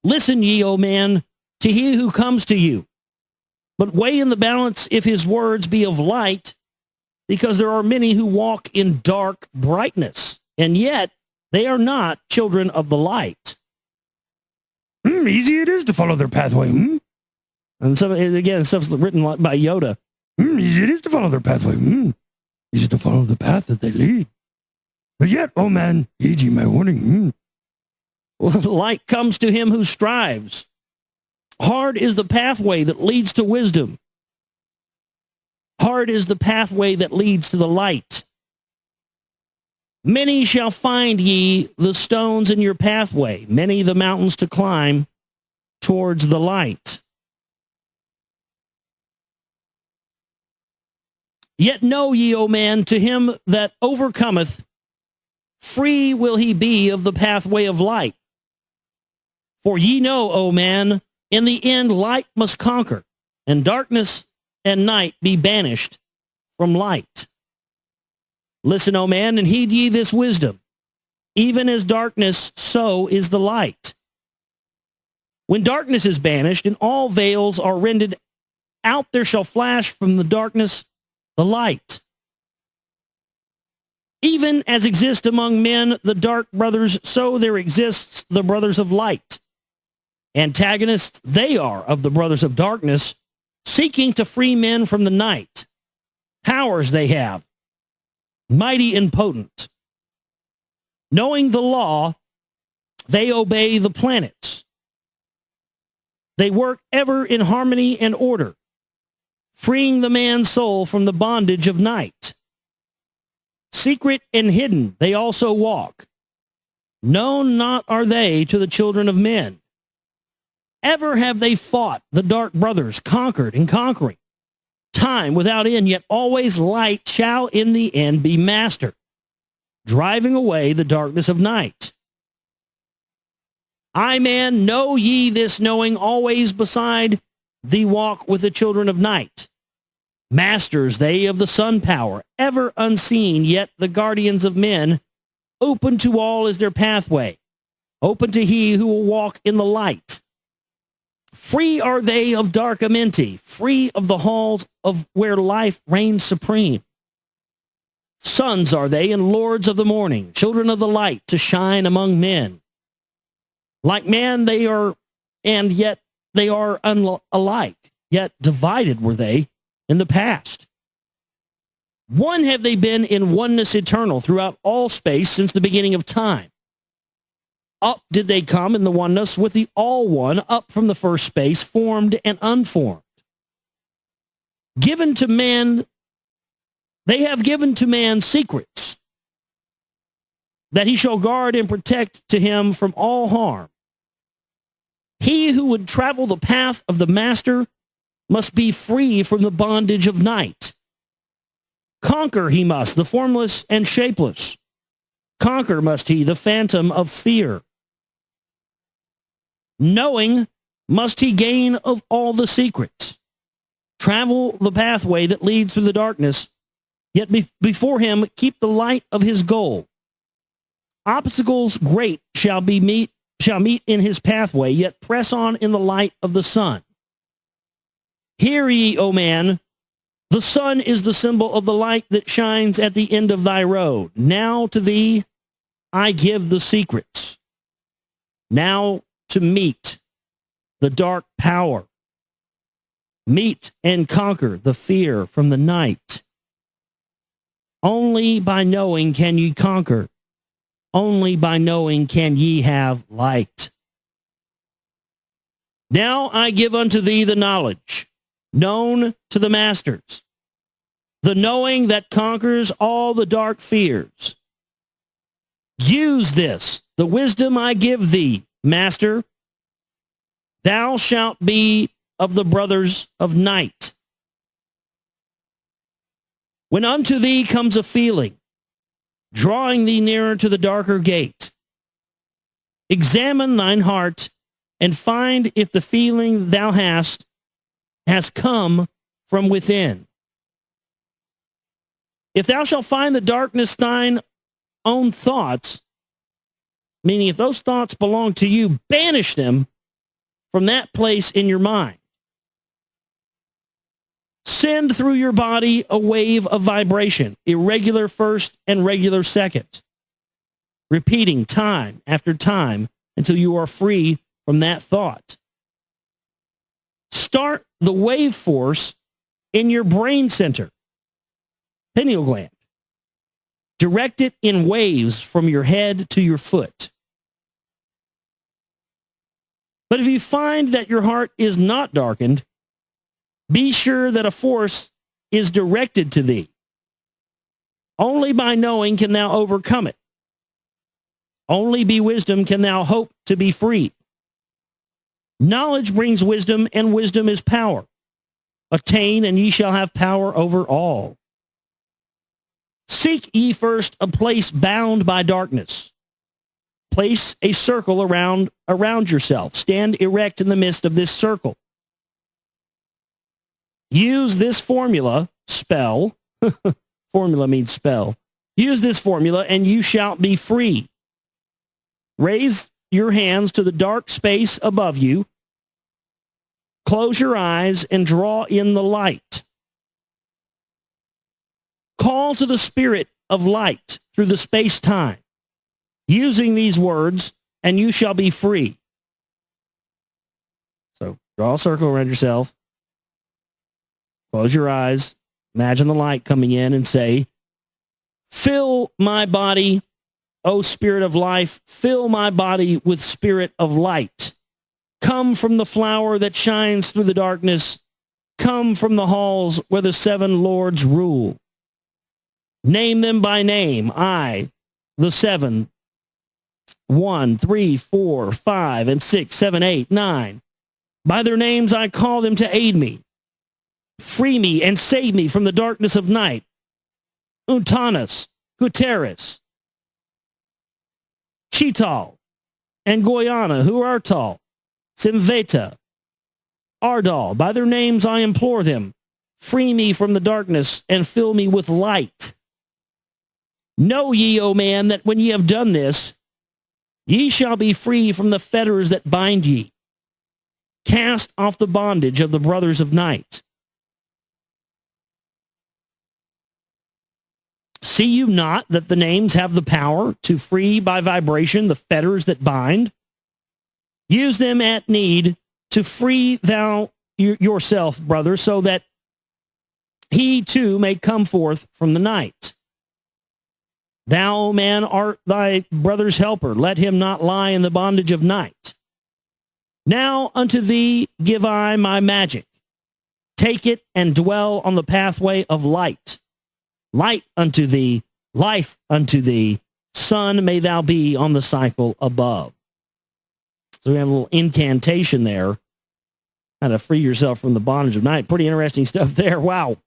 Listen ye, O man, to he who comes to you, but weigh in the balance if his words be of light, because there are many who walk in dark brightness, and yet they are not children of the light. Easy it is to follow their pathway. And some, again, stuff's written by Yoda. Easy it is to follow their pathway. Easy to follow the path that they lead. But yet, oh man, heed ye my warning. Light comes to him who strives. Hard is the pathway that leads to wisdom. Hard is the pathway that leads to the light. Many shall find ye the stones in your pathway, many the mountains to climb towards the light. Yet know ye, O man, to him that overcometh, free will he be of the pathway of light. For ye know, O man, in the end light must conquer, and darkness and night be banished from light. Listen, O man, and heed ye this wisdom. Even as darkness, so is the light. When darkness is banished and all veils are rended out, there shall flash from the darkness the light. Even as exist among men the dark brothers, so there exists the brothers of light. Antagonists they are of the brothers of darkness, seeking to free men from the night. Powers they have, mighty and potent. Knowing the law, they obey the planets. They work ever in harmony and order, freeing the man's soul from the bondage of night. Secret and hidden they also walk. Known not are they to the children of men. Ever have they fought the dark brothers, conquered and conquering. Time without end, yet always light shall in the end be master, driving away the darkness of night. I, man, know ye this knowing, always beside thee walk with the children of night. Masters they of the sun power, ever unseen, yet the guardians of men. Open to all is their pathway, open to he who will walk in the light. Free are they of dark amenti, free of the halls of where life reigns supreme. Sons are they and lords of the morning, children of the light to shine among men. Like man they are, and yet they are alike, yet divided were they in the past. One have they been in oneness eternal throughout all space since the beginning of time. Up did they come in the oneness with the all one, up from the first space, formed and unformed. Given to man, they have given to man secrets, that he shall guard and protect to him from all harm. He who would travel the path of the master must be free from the bondage of night. Conquer he must the formless and shapeless. Conquer must he the phantom of fear. Knowing must he gain of all the secrets. Travel the pathway that leads through the darkness, yet before him keep the light of his goal. Obstacles great shall meet in his pathway, yet press on in the light of the sun. Hear ye, O man, the sun is the symbol of the light that shines at the end of thy road. Now to thee I give the secrets. Now to meet the dark power. Meet and conquer the fear from the night. Only by knowing can ye conquer. Only by knowing can ye have light. Now I give unto thee the knowledge, known to the masters, the knowing that conquers all the dark fears. Use this, the wisdom I give thee, master. Thou shalt be of the brothers of night. When unto thee comes a feeling, drawing thee nearer to the darker gate, examine thine heart and find if the feeling thou hast has come from within. If thou shalt find the darkness thine own thoughts, meaning if those thoughts belong to you, banish them from that place in your mind. Send through your body a wave of vibration, irregular first and regular second, repeating time after time until you are free from that thought. Start the wave force in your brain center, pineal gland. Direct it in waves from your head to your foot. But if you find that your heart is not darkened, be sure that a force is directed to thee. Only by knowing can thou overcome it. Only by wisdom can thou hope to be free. Knowledge brings wisdom, and wisdom is power. Attain, and ye shall have power over all. Seek ye first a place bound by darkness. Place a circle around yourself. Stand erect in the midst of this circle. Use this formula, spell. Formula means spell. Use this formula, and you shall be free. Raise your hands to the dark space above you. Close your eyes and draw in the light. Call to the spirit of light through the space-time, using these words, and you shall be free. So draw a circle around yourself. Close your eyes. Imagine the light coming in and say, fill my body, O spirit of life, fill my body with spirit of light. Come from the flower that shines through the darkness. Come from the halls where the seven lords rule. Name them by name. I, the seven, 1, 3, 4, 5, and 6, 7, 8, 9. By their names I call them to aid me. Free me and save me from the darkness of night. Untanas, Guterres, Chital, and Goyana, Huartal, Simveta, Ardal. By their names I implore them. Free me from the darkness and fill me with light. Know ye, O man, that when ye have done this, ye shall be free from the fetters that bind ye. cast off the bondage of the brothers of night. See you not that the names have the power to free by vibration the fetters that bind? Use them at need to free thou yourself, brother, so that he too may come forth from the night. Thou, O man, art thy brother's helper. Let him not lie in the bondage of night. Now unto thee give I my magic. Take it and dwell on the pathway of light. Light unto thee, life unto thee, sun may thou be on the cycle above. So we have a little incantation there. How to free yourself from the bondage of night. Pretty interesting stuff there. Wow.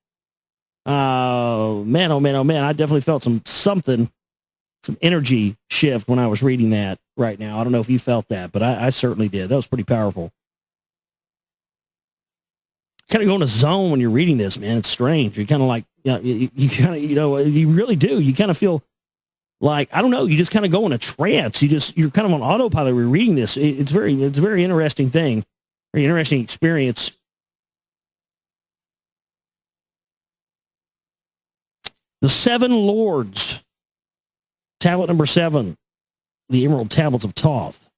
Man, oh man, oh man. I definitely felt some energy shift when I was reading that right now. I don't know if you felt that, but I certainly did. That was pretty powerful. Kind of go in a zone when you're reading this, man. It's strange. You're kind of like, you kind of, you really do. You kind of feel like, I don't know, you just kind of go in a trance. You're kind of on autopilot when you're reading this. It's a very interesting thing. Very interesting experience. The Seven Lords, tablet number 7, the Emerald Tablets of Thoth.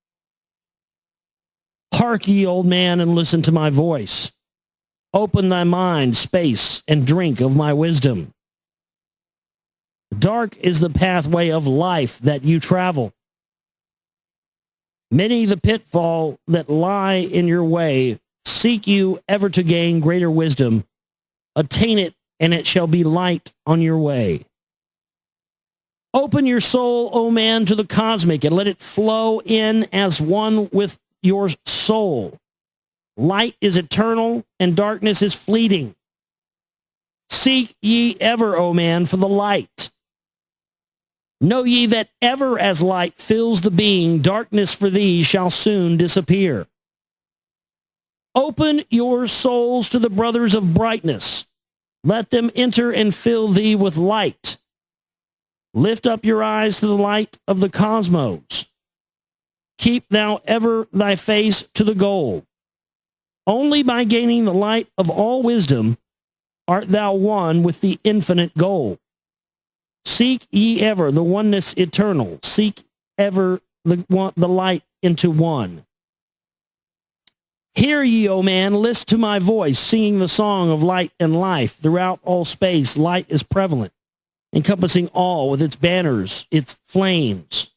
Hark ye, old man, and listen to my voice. Open thy mind, space, and drink of my wisdom. Dark is the pathway of life that you travel. Many the pitfall that lie in your way. Seek you ever to gain greater wisdom. Attain it, and it shall be light on your way. Open your soul, O man, to the cosmic, and let it flow in as one with your soul. Light is eternal, and darkness is fleeting. Seek ye ever, O man, for the light. Know ye that ever as light fills the being, darkness for thee shall soon disappear. Open your souls to the brothers of brightness. Let them enter and fill thee with light. Lift up your eyes to the light of the cosmos. Keep thou ever thy face to the goal. Only by gaining the light of all wisdom art thou one with the infinite goal. Seek ye ever the oneness eternal. Seek ever the light into one. Hear ye, O man, list to my voice, singing the song of light and life. Throughout all space, light is prevalent, encompassing all with its banners, its flames.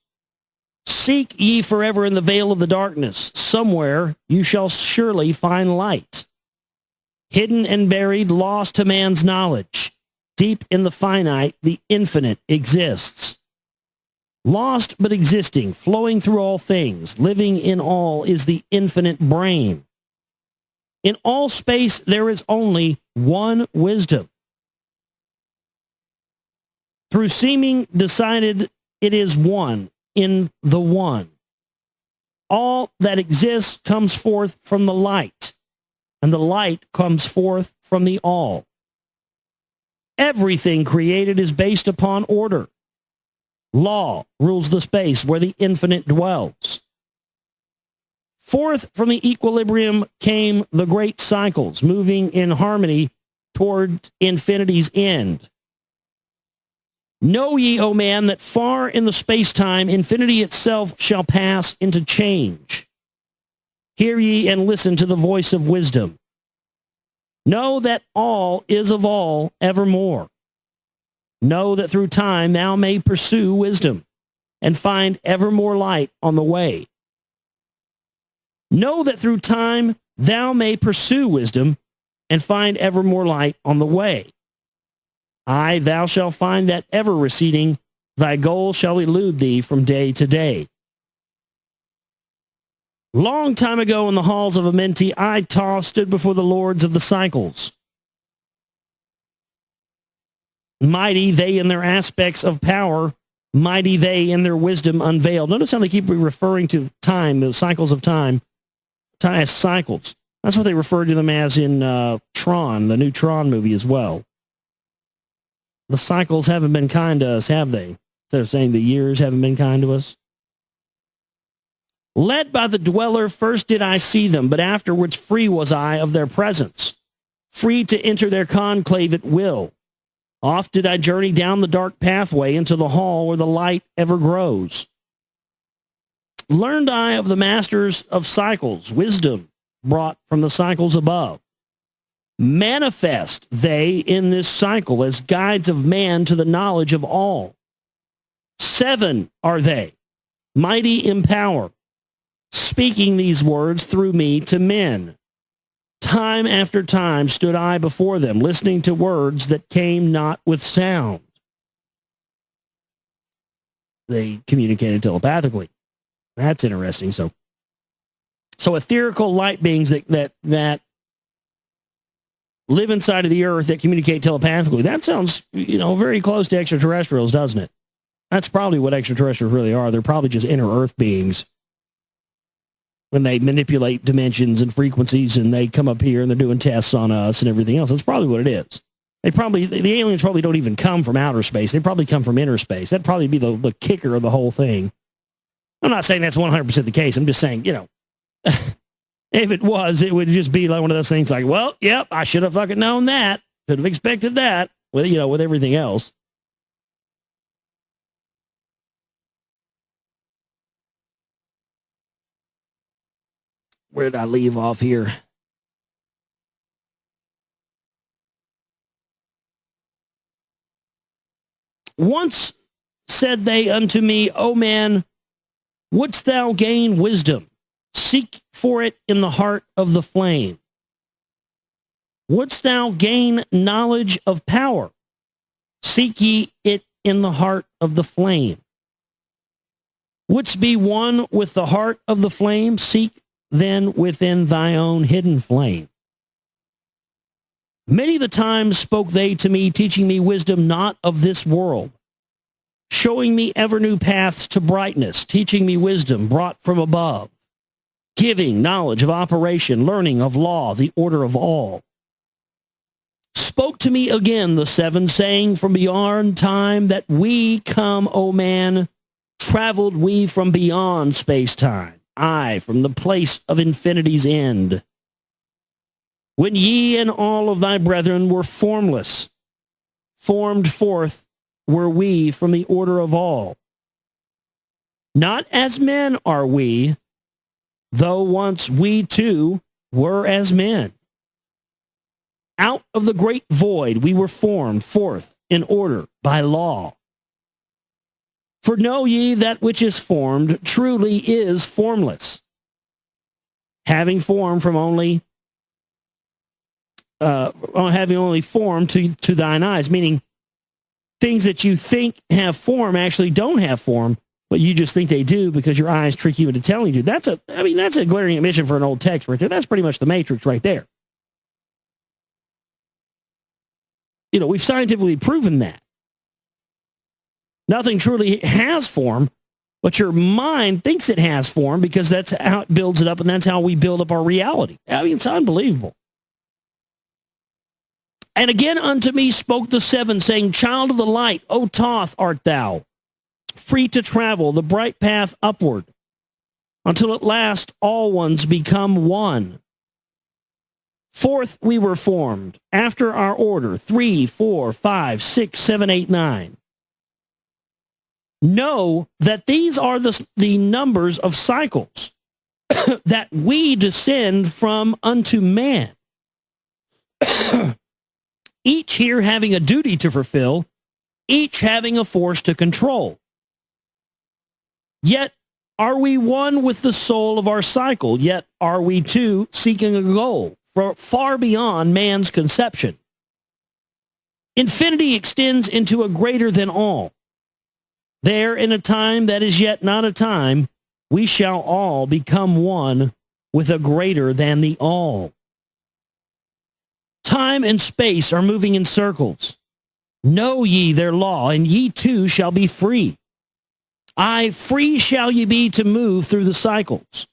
Seek ye forever in the veil of the darkness. Somewhere you shall surely find light. Hidden and buried, lost to man's knowledge. Deep in the finite, the infinite exists. Lost but existing, flowing through all things, living in all is the infinite brain. In all space, there is only one wisdom. Through seeming decided, it is one in the one. All that exists comes forth from the light, and the light comes forth from the all. Everything created is based upon order. Law rules the space where the infinite dwells. Forth from the equilibrium came the great cycles, moving in harmony toward infinity's end. Know ye, O man, that far in the space-time, infinity itself shall pass into change. Hear ye and listen to the voice of wisdom. Know that all is of all evermore. Know that through time thou may pursue wisdom and find ever more light on the way. Know that through time thou may pursue wisdom and find ever more light on the way. Aye, thou shalt find that ever receding, thy goal shall elude thee from day to day. Long time ago in the halls of Amenti, I, Thoth, stood before the lords of the cycles. Mighty they in their aspects of power, mighty they in their wisdom unveiled. Notice how they keep referring to time, the cycles of time as cycles. That's what they refer to them as in Tron, the new Tron movie as well. The cycles haven't been kind to us, have they? Instead of saying the years haven't been kind to us. Led by the dweller, first did I see them, but afterwards free was I of their presence, free to enter their conclave at will. Oft did I journey down the dark pathway into the hall where the light ever grows. Learned I of the masters of cycles, wisdom brought from the cycles above. Manifest they in this cycle as guides of man to the knowledge of all. 7 are they, mighty in power, speaking these words through me to men. Time after time stood I before them, listening to words that came not with sound. They communicated telepathically. That's interesting. So etherical light beings that live inside of the earth that communicate telepathically. That sounds, very close to extraterrestrials, doesn't it? That's probably what extraterrestrials really are. They're probably just inner earth beings. When they manipulate dimensions and frequencies and they come up here and they're doing tests on us and everything else. That's probably what it is. The aliens probably don't even come from outer space. They probably come from inner space. That'd probably be the kicker of the whole thing. I'm not saying that's 100% the case. I'm just saying, if it was, it would just be like one of those things like, well, yep, I should have fucking known that. Should have expected that with, with everything else. Where did I leave off here? Once said they unto me, O man, wouldst thou gain wisdom? Seek for it in the heart of the flame. Wouldst thou gain knowledge of power? Seek ye it in the heart of the flame. Wouldst be one with the heart of the flame? Seek then within thy own hidden flame. Many the times spoke they to me, teaching me wisdom not of this world, showing me ever new paths to brightness, teaching me wisdom brought from above, giving knowledge of operation, learning of law, the order of all. Spoke to me again the 7, saying from beyond time that we come, O man, traveled we from beyond space-time. I, from the place of infinity's end. When ye and all of thy brethren were formless, formed forth were we from the order of all. Not as men are we, though once we too were as men. Out of the great void we were formed forth in order by law. For know ye that which is formed truly is formless, having form from only, having only form to thine eyes, meaning things that you think have form actually don't have form, but you just think they do because your eyes trick you into telling you. That's a glaring omission for an old text right there. That's pretty much the Matrix right there. We've scientifically proven that. Nothing truly has form, but your mind thinks it has form because that's how it builds it up, and that's how we build up our reality. It's unbelievable. And again unto me spoke the 7, saying, Child of the light, O Thoth art thou, free to travel the bright path upward, until at last all ones become one. Forth we were formed, after our order, 3, 4, 5, 6, 7, 8, 9. Know that these are the numbers of cycles that we descend from unto man. Each here having a duty to fulfill, each having a force to control. Yet are we one with the soul of our cycle, yet are we two seeking a goal far beyond man's conception. Infinity extends into a greater than all. There, in a time that is yet not a time, we shall all become one with a greater than the all. Time and space are moving in circles. Know ye their law, and ye too shall be free. Aye, free shall ye be to move through the cycles,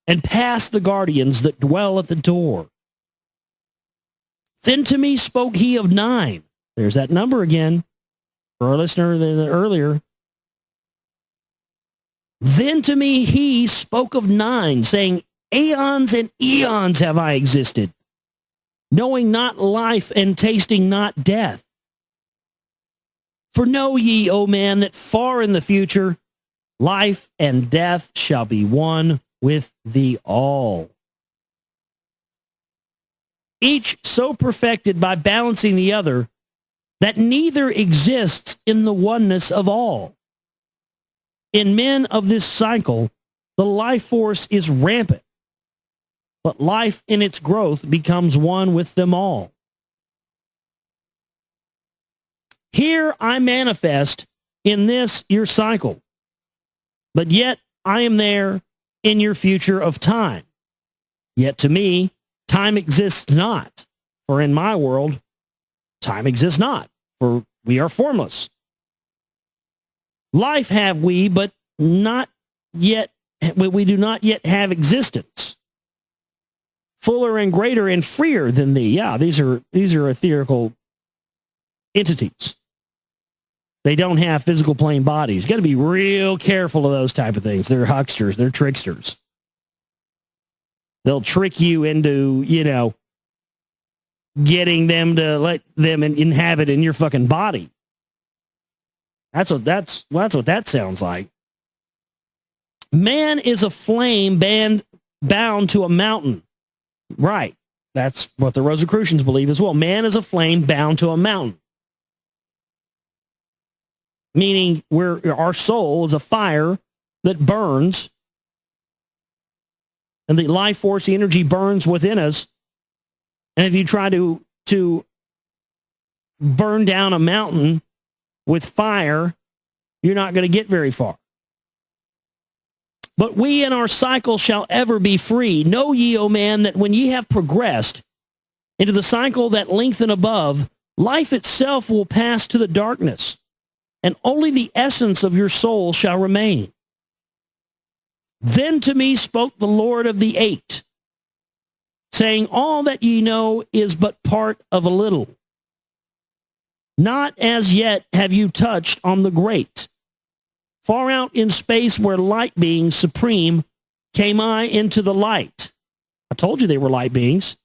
and pass the guardians that dwell at the door. Then to me spoke he of 9. There's that number again. For our listener earlier, Then to me he spoke of 9, saying, Aeons and eons have I existed, knowing not life and tasting not death. For know ye, O man, that far in the future, life and death shall be one with thee all. Each so perfected by balancing the other, that neither exists in the oneness of all. In men of this cycle, the life force is rampant, but life in its growth becomes one with them all. Here I manifest in this your cycle, but yet I am there in your future of time. Yet to me, time exists not, for in my world, time exists not, for we are formless. Life have we, but not yet, we do not yet have existence. Fuller and greater and freer than thee. Yeah, these are etherical entities. They don't have physical plane bodies. You got to be real careful of those type of things. They're hucksters. They're tricksters. They'll trick you into, getting them to let them inhabit in your fucking body. That's what that sounds like. Man is a flame bound to a mountain. Right. That's what the Rosicrucians believe as well. Man is a flame bound to a mountain. Meaning our soul is a fire that burns, and the life force, the energy burns within us. And if you try to burn down a mountain with fire, you're not going to get very far. But we in our cycle shall ever be free. Know ye, O man, that when ye have progressed into the cycle that lengthen above, life itself will pass to the darkness, and only the essence of your soul shall remain. Then to me spoke the Lord of the 8, saying, all that ye know is but part of a little. Not as yet have you touched on the great. Far out in space where light being supreme came I into the light. I told you they were light beings.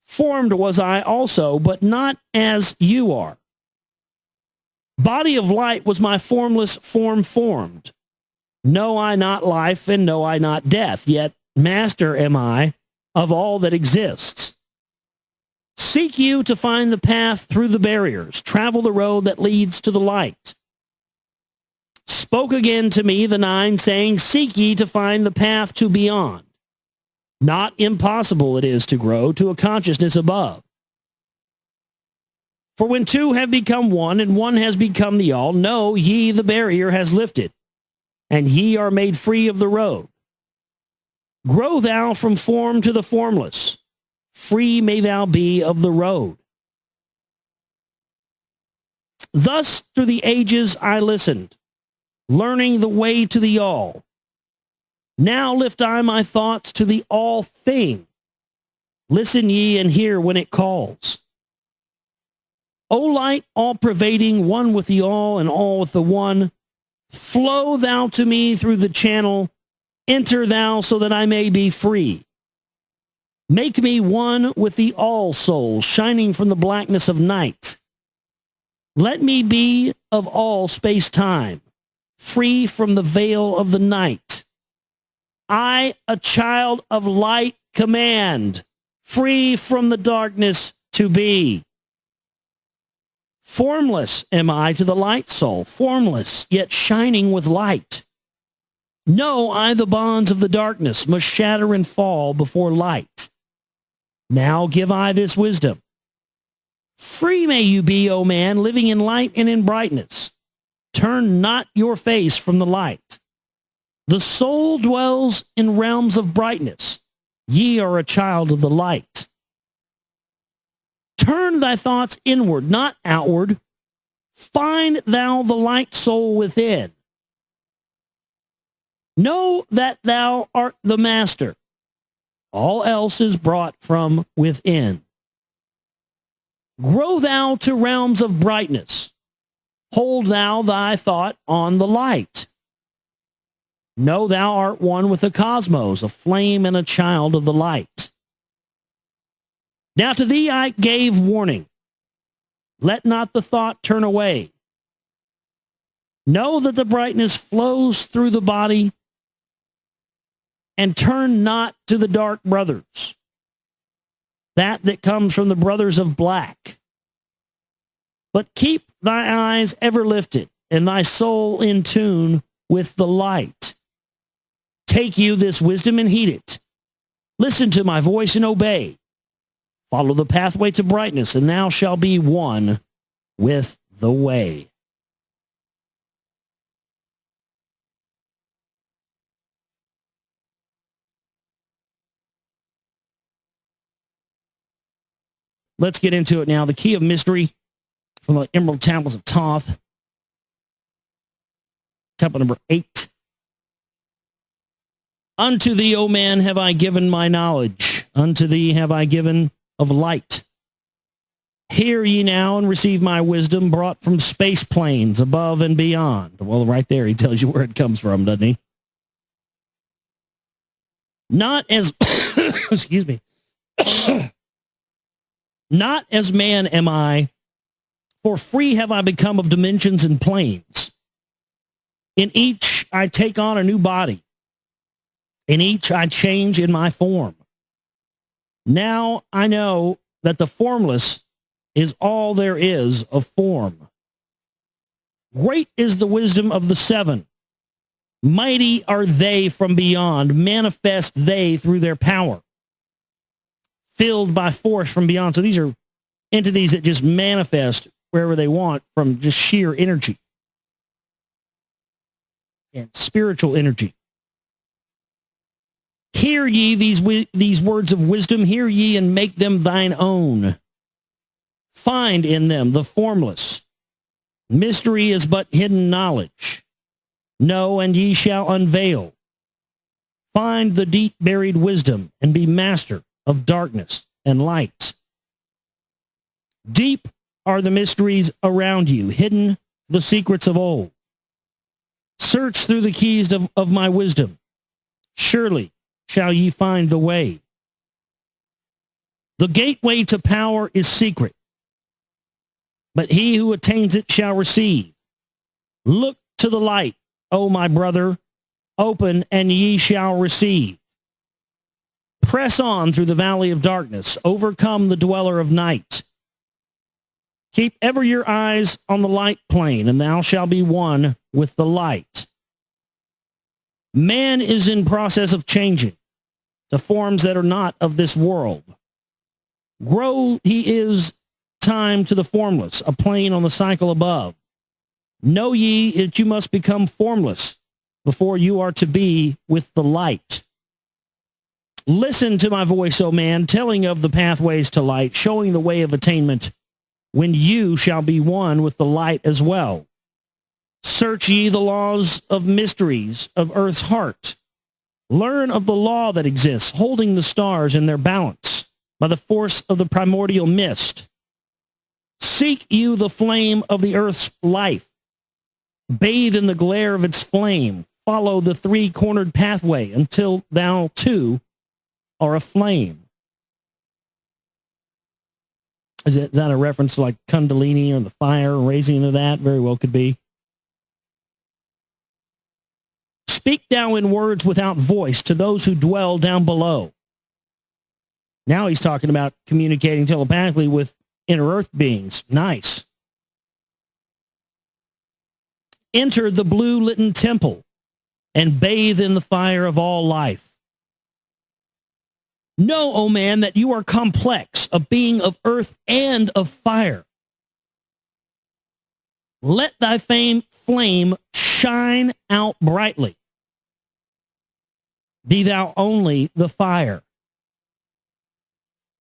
Formed was I also, but not as you are. Body of light was my formless form formed. Know I not life, and know I not death, yet master am I of all that exists. Seek you to find the path through the barriers. Travel the road that leads to the light. Spoke again to me the 9, saying, seek ye to find the path to beyond. Not impossible it is to grow to a consciousness above. For when 2 have become 1, and 1 has become the all, know ye the barrier has lifted, and ye are made free of the road. Grow thou from form to the formless. Free may thou be of the road. Thus through the ages I listened, learning the way to the all. Now lift I my thoughts to the all thing. Listen ye and hear when it calls. O light, all-pervading, one with the all and all with the one, flow thou to me through the channel. Enter thou so that I may be free. Make me one with the all soul, shining from the blackness of night. Let me be of all space-time, free from the veil of the night. I, a child of light, command, free from the darkness to be. Formless am I to the light soul, formless, yet shining with light. Know I the bonds of the darkness must shatter and fall before light. Now give I this wisdom. Free may you be, O man, living in light and in brightness. Turn not your face from the light. The soul dwells in realms of brightness. Ye are a child of the light. Turn thy thoughts inward, not outward. Find thou the light soul within. Know that thou art the master. All else is brought from within. Grow thou to realms of brightness. Hold thou thy thought on the light. Know thou art one with the cosmos, a flame and a child of the light. Now to thee I gave warning. Let not the thought turn away. Know that the brightness flows through the body, and turn not to the dark brothers, that comes from the brothers of black. But keep thy eyes ever lifted, and thy soul in tune with the light. Take you this wisdom and heed it. Listen to my voice and obey. Follow the pathway to brightness, and thou shalt be one with the way. Let's get into it now. The key of mystery from the Emerald Tablets of Thoth. Tablet number 8. Unto thee, O man, have I given my knowledge. Unto thee have I given of light. Hear ye now and receive my wisdom brought from space planes above and beyond. Well, right there, he tells you where it comes from, doesn't he? Not as, excuse me, not as man am I, for free have I become of dimensions and planes. In each I take on a new body. In each I change in my form. Now I know that the formless is all there is of form. Great is the wisdom of the seven. Mighty are they from beyond. Manifest they through their power. Filled by force from beyond. So these are entities that just manifest wherever they want from just sheer energy and spiritual energy. Hear ye these words of wisdom. Hear ye and make them thine own. Find in them the formless. Mystery is but hidden knowledge. Know, and ye shall unveil. Find the deep buried wisdom, and be master of darkness and light. Deep are the mysteries around you, hidden the secrets of old. Search through the keys of my wisdom. Surely shall ye find the way. The gateway to power is secret, but he who attains it shall receive. Look to the light, O my brother, open, and ye shall receive. Press on through the valley of darkness, overcome the dweller of night. Keep ever your eyes on the light plane, and thou shalt be one with the light. Man is in process of changing to forms that are not of this world. Grow he is time to the formless, a plane on the cycle above. Know ye that you must become formless before you are to be with the light. Listen to my voice, O man, telling of the pathways to light, showing the way of attainment, when you shall be one with the light as well. Search ye the laws of mysteries of earth's heart. Learn of the law that exists, holding the stars in their balance by the force of the primordial mist. Seek you the flame of the earth's life. Bathe in the glare of its flame. Follow the three-cornered pathway until thou, too, are a flame. Is that a reference to like Kundalini or the fire, raising into that? Very well could be. Speak thou in words without voice to those who dwell down below. Now he's talking about communicating telepathically with inner earth beings. Nice. Enter the blue-litten temple and bathe in the fire of all life. Know, O man, that you are complex, a being of earth and of fire. Let thy flame shine out brightly. Be thou only the fire.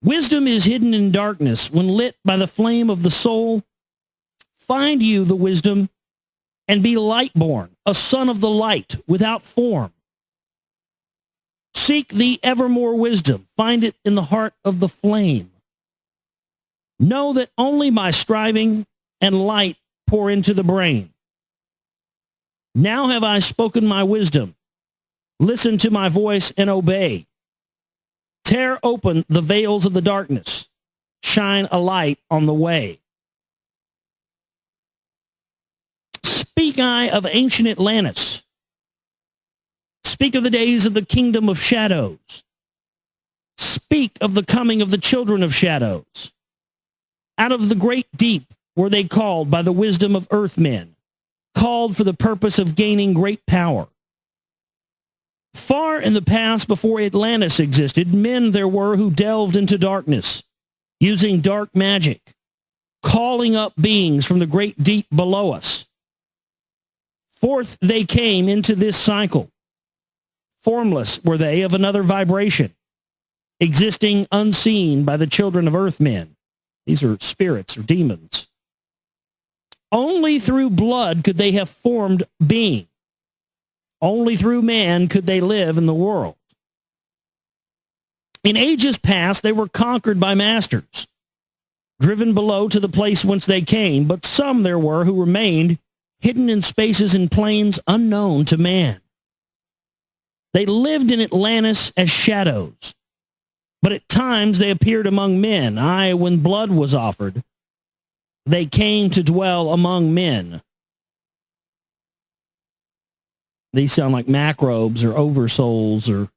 Wisdom is hidden in darkness. When lit by the flame of the soul, find you the wisdom and be light-born, a son of the light without form. Seek thee evermore wisdom. Find it in the heart of the flame. Know that only my striving and light pour into the brain. Now have I spoken my wisdom. Listen to my voice and obey. Tear open the veils of the darkness. Shine a light on the way. Speak I of ancient Atlantis. Speak of the days of the kingdom of shadows. Speak of the coming of the children of shadows. Out of the great deep were they called by the wisdom of earthmen, called for the purpose of gaining great power. Far in the past, before Atlantis existed, men there were who delved into darkness, using dark magic, calling up beings from the great deep below us. Forth they came into this cycle. Formless were they of another vibration, existing unseen by the children of earthmen. These are spirits or demons. Only through blood could they have formed being. Only through man could they live in the world. In ages past, they were conquered by masters, driven below to the place whence they came, but some there were who remained hidden in spaces and planes unknown to man. They lived in Atlantis as shadows, but at times they appeared among men. Aye, when blood was offered, they came to dwell among men. These sound like macrobes or oversouls, or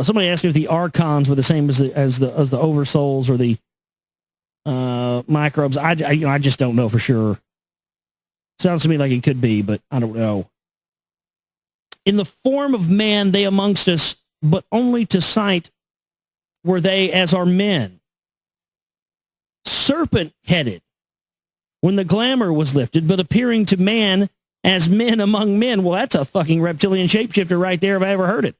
somebody asked me if the archons were the same as the oversouls or the microbes. I just don't know for sure. Sounds to me like it could be, but I don't know. In the form of man, they amongst us, but only to sight were they as are men. Serpent-headed, when the glamour was lifted, but appearing to man as men among men. Well, that's a fucking reptilian shapeshifter right there if I ever heard it.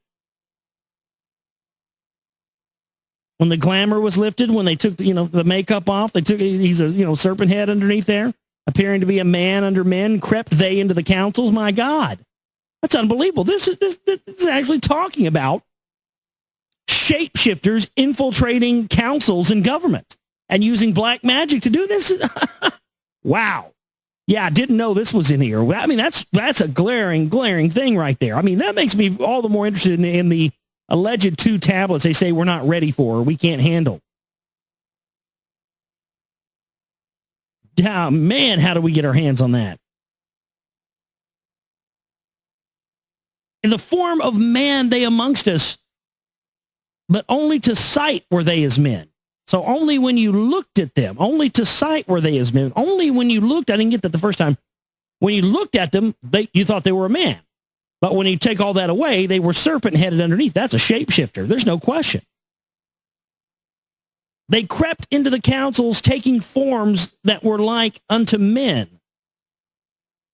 When the glamour was lifted, when they took the makeup off, he's a serpent head underneath there, appearing to be a man under men, crept they into the councils. My God, that's unbelievable. This is actually talking about shapeshifters infiltrating councils and government and using black magic to do this. Wow. Yeah, I didn't know this was in here. I mean, that's a glaring thing right there. I mean, that makes me all the more interested in the alleged 2 tablets they say we're not ready for, or we can't handle. Man, how do we get our hands on that? In the form of man, they amongst us, but only to sight were they as men. So only when you looked at them, only to sight were they as men. Only when you looked, I didn't get that the first time. When you looked at them, you thought they were a man. But when you take all that away, they were serpent-headed underneath. That's a shapeshifter. There's no question. They crept into the councils, taking forms that were like unto men,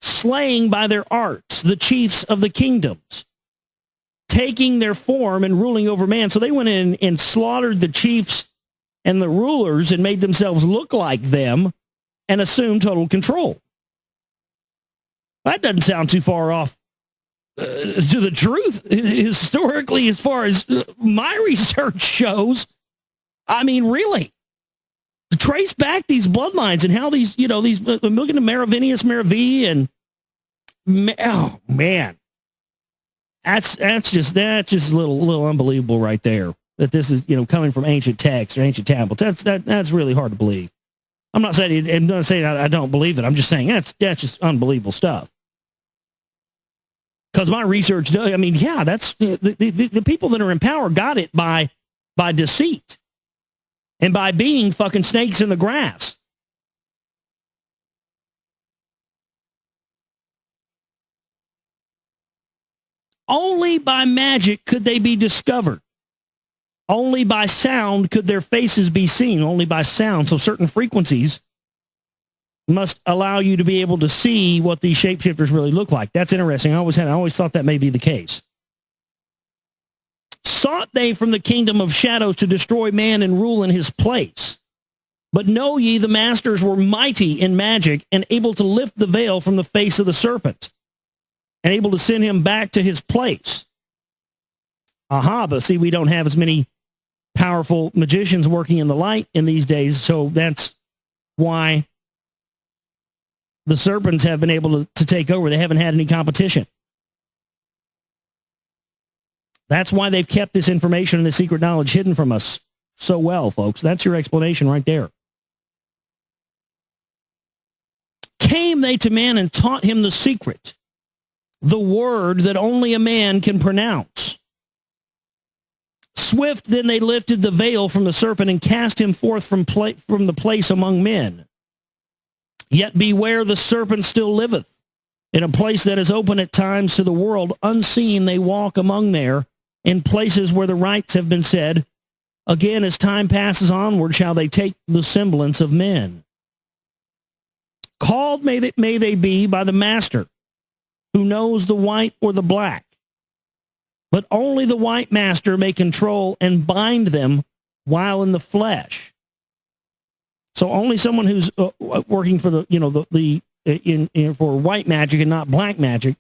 slaying by their arts the chiefs of the kingdoms, taking their form and ruling over man. So they went in and slaughtered the chiefs and the rulers and made themselves look like them and assumed total control. That doesn't sound too far off to the truth. Historically, as far as my research shows, I mean, really, to trace back these bloodlines and how these, looking at Merovingius, Meravi, and oh man, that's just a little unbelievable right there. That this is, coming from ancient texts or ancient tablets. That's really hard to believe. I'm not saying I don't believe it. I'm just saying that's just unbelievable stuff. Because my research does. I mean, yeah, that's the people that are in power got it by deceit and by being fucking snakes in the grass. Only by magic could they be discovered. Only by sound could their faces be seen. Only by sound. So certain frequencies must allow you to be able to see what these shapeshifters really look like. That's interesting. I always thought that may be the case. Sought they from the kingdom of shadows to destroy man and rule in his place. But know ye the masters were mighty in magic and able to lift the veil from the face of the serpent and able to send him back to his place. But see, we don't have as many powerful magicians working in the light in these days, so that's why the serpents have been able to take over. They haven't had any competition. That's why they've kept this information and this secret knowledge hidden from us so well, folks. That's your explanation right there. Came they to man and taught him the secret, the word that only a man can pronounce. Swift then they lifted the veil from the serpent and cast him forth from the place among men. Yet beware, the serpent still liveth. In a place that is open at times to the world, unseen they walk among there, in places where the rites have been said. Again, as time passes onward, shall they take the semblance of men. Called may they be by the master, who knows the white or the black. But only the white master may control and bind them while in the flesh. So only someone who's working for for white magic and not black magic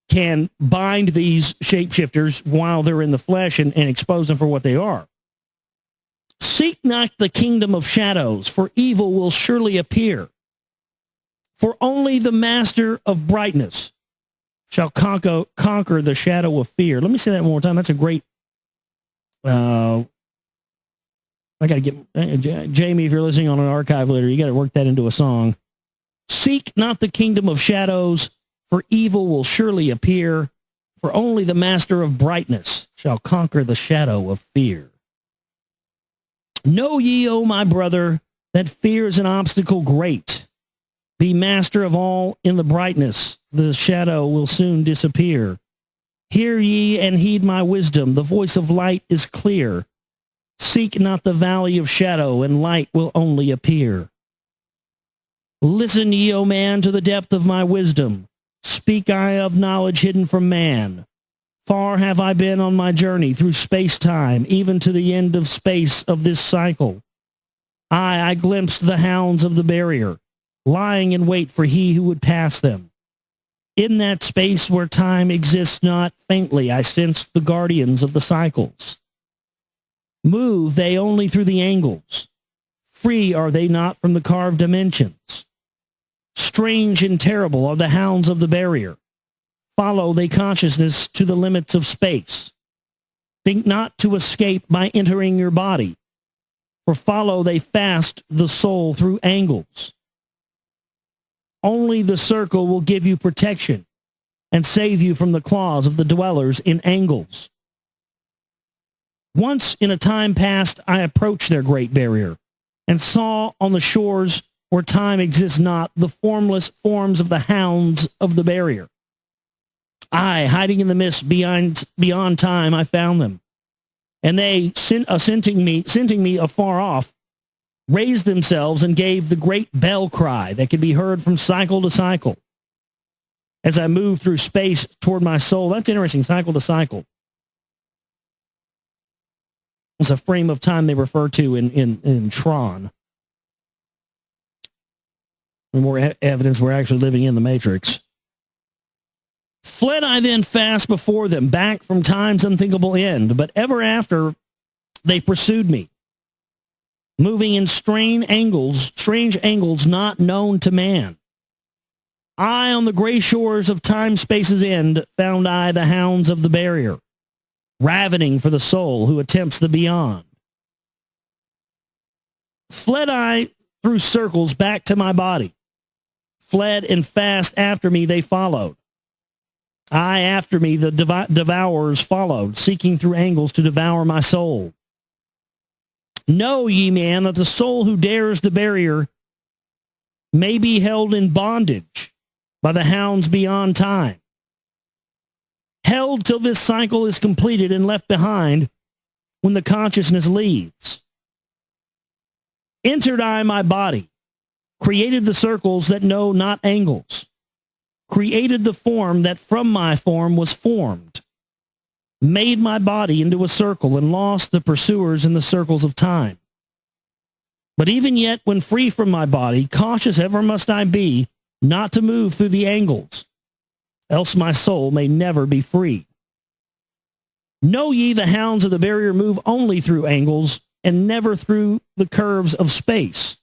can bind these shapeshifters while they're in the flesh and expose them for what they are. Seek not the kingdom of shadows, for evil will surely appear. For only the master of brightness shall conquer the shadow of fear. Let me say that one more time. That's a great... I got to get... Jamie, if you're listening on an archive later, you got to work that into a song. Seek not the kingdom of shadows, for evil will surely appear. For only the master of brightness shall conquer the shadow of fear. Know ye, O my brother, that fear is an obstacle great. Be master of all in the brightness. The shadow will soon disappear. Hear ye and heed my wisdom. The voice of light is clear. Seek not the valley of shadow, and light will only appear. Listen ye, O man, to the depth of my wisdom. Speak I of knowledge hidden from man. Far have I been on my journey through space-time, even to the end of space of this cycle. I glimpsed the hounds of the barrier, lying in wait for he who would pass them. In that space where time exists not, faintly I sensed the guardians of the cycles. Move they only through the angles. Free are they not from the carved dimensions. Strange and terrible are the hounds of the barrier. Follow they consciousness to the limits of space. Think not to escape by entering your body, for follow they fast the soul through angles. Only the circle will give you protection and save you from the claws of the dwellers in angles. Once in a time past, I approached their great barrier and saw on the shores where time exists not the formless forms of the hounds of the barrier. I, hiding in the mist beyond time, I found them. And they, scenting me afar off, raised themselves and gave the great bell cry that could be heard from cycle to cycle. As I moved through space toward my soul, that's interesting, cycle to cycle. It's a frame of time they refer to in Tron. And more evidence we're actually living in the Matrix. Fled I then fast before them, back from time's unthinkable end, but ever after they pursued me, moving in strange angles not known to man. I, on the gray shores of time-space's end, found I the hounds of the barrier, ravening for the soul who attempts the beyond. Fled I through circles back to my body. Fled and fast after me they followed. I after me the devourers followed, seeking through angles to devour my soul. Know ye, man, that the soul who dares the barrier may be held in bondage by the hounds beyond time. Held till this cycle is completed and left behind when the consciousness leaves. Entered I my body, created the circles that know not angles, created the form that from my form was formed, made my body into a circle and lost the pursuers in the circles of time. But even yet, when free from my body, cautious ever must I be not to move through the angles, else my soul may never be free. Know ye the hounds of the barrier move only through angles and never through the curves of space.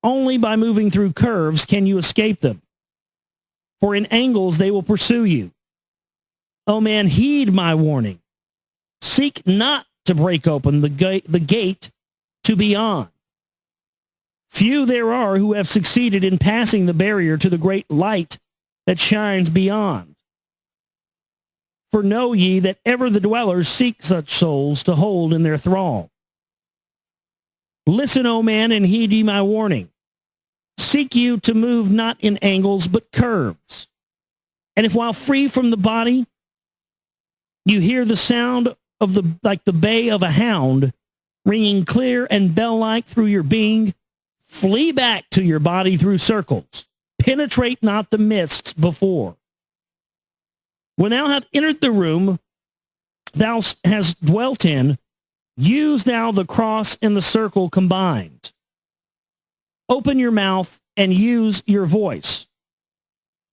Only by moving through curves can you escape them. For in angles they will pursue you. O man, heed my warning. Seek not to break open the gate to beyond. Few there are who have succeeded in passing the barrier to the great light that shines beyond. For know ye that ever the dwellers seek such souls to hold in their thrall. Listen, O man, and heed ye my warning. Seek you to move not in angles, but curves. And if while free from the body, you hear the sound of like the bay of a hound, ringing clear and bell-like through your being, flee back to your body through circles. Penetrate not the mists before. When thou hast entered the room thou hast dwelt in, use thou the cross and the circle combined. Open your mouth and use your voice.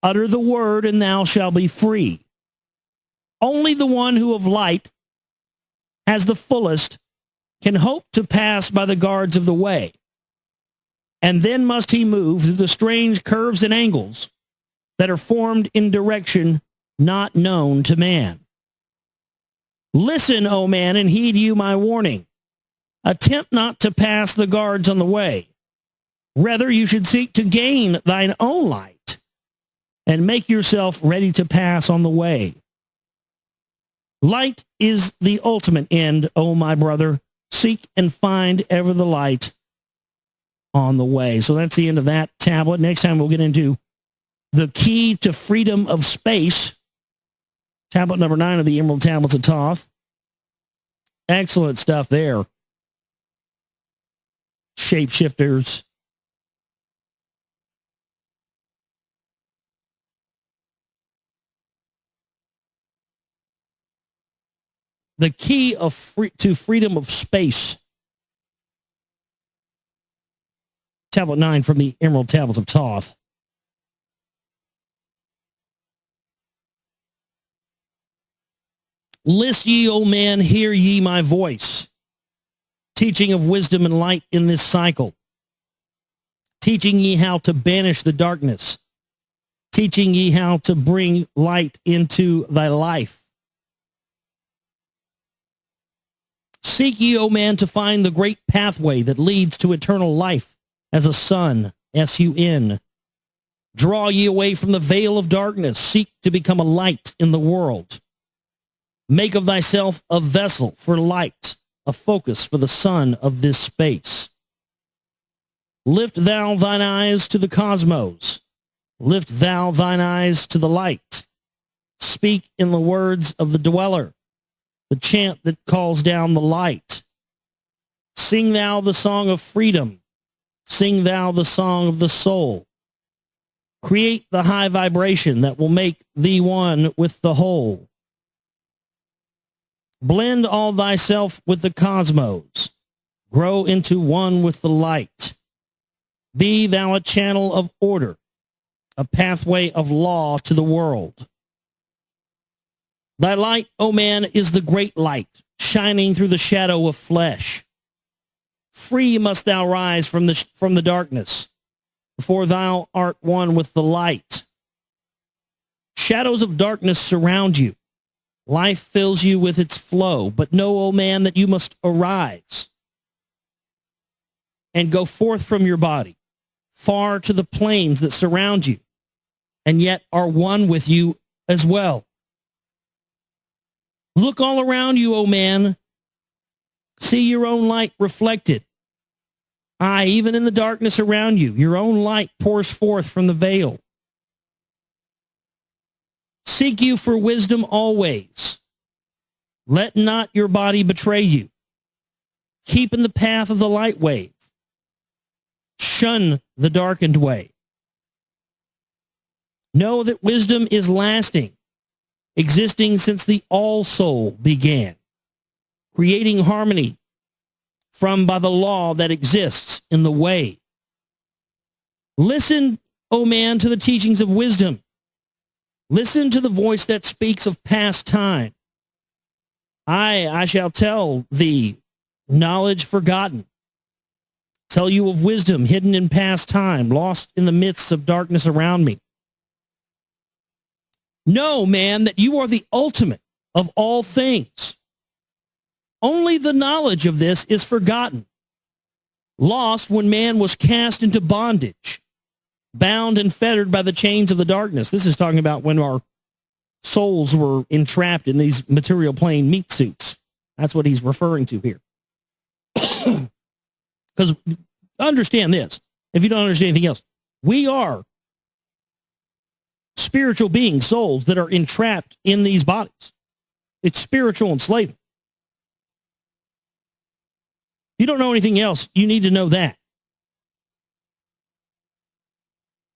Utter the word, and thou shalt be free. Only the one who of light has the fullest can hope to pass by the guards of the way. And then must he move through the strange curves and angles that are formed in direction not known to man. Listen, O man, and heed you my warning. Attempt not to pass the guards on the way. Rather, you should seek to gain thine own light and make yourself ready to pass on the way. Light is the ultimate end, O my brother. Seek and find ever the light on the way. So that's the end of that tablet. Next time we'll get into the key to freedom of space. Tablet number 9 of the Emerald Tablets of Thoth. Excellent stuff there. Shapeshifters. The key to freedom of space. Tablet 9 from the Emerald Tablets of Thoth. List ye, O man, hear ye my voice. Teaching of wisdom and light in this cycle. Teaching ye how to banish the darkness. Teaching ye how to bring light into thy life. Seek ye, O man, to find the great pathway that leads to eternal life as a sun, S-U-N. Draw ye away from the veil of darkness. Seek to become a light in the world. Make of thyself a vessel for light, a focus for the sun of this space. Lift thou thine eyes to the cosmos. Lift thou thine eyes to the light. Speak in the words of the dweller, the chant that calls down the light. Sing thou the song of freedom. Sing thou the song of the soul. Create the high vibration that will make thee one with the whole. Blend all thyself with the cosmos. Grow into one with the light. Be thou a channel of order, a pathway of law to the world. Thy light, O man, is the great light, shining through the shadow of flesh. Free must thou rise from the darkness, before thou art one with the light. Shadows of darkness surround you. Life fills you with its flow, but know, O man, that you must arise and go forth from your body, far to the plains that surround you, and yet are one with you as well. Look all around you, O man. See your own light reflected. Aye, even in the darkness around you, your own light pours forth from the veil. Seek you for wisdom always. Let not your body betray you. Keep in the path of the light wave. Shun the darkened way. Know that wisdom is lasting, existing since the all-soul began, creating harmony by the law that exists in the way. Listen, O man, to the teachings of wisdom. Listen to the voice that speaks of past time. I shall tell thee knowledge forgotten. Tell you of wisdom hidden in past time, lost in the midst of darkness around me. Know, man, that you are the ultimate of all things. Only the knowledge of this is forgotten, lost when man was cast into bondage, bound and fettered by the chains of the darkness. This is talking about when our souls were entrapped in these material plane meat suits. That's what he's referring to here. Because understand this, if you don't understand anything else, we are spiritual beings, souls that are entrapped in these bodies. It's spiritual enslavement. If you don't know anything else, you need to know that.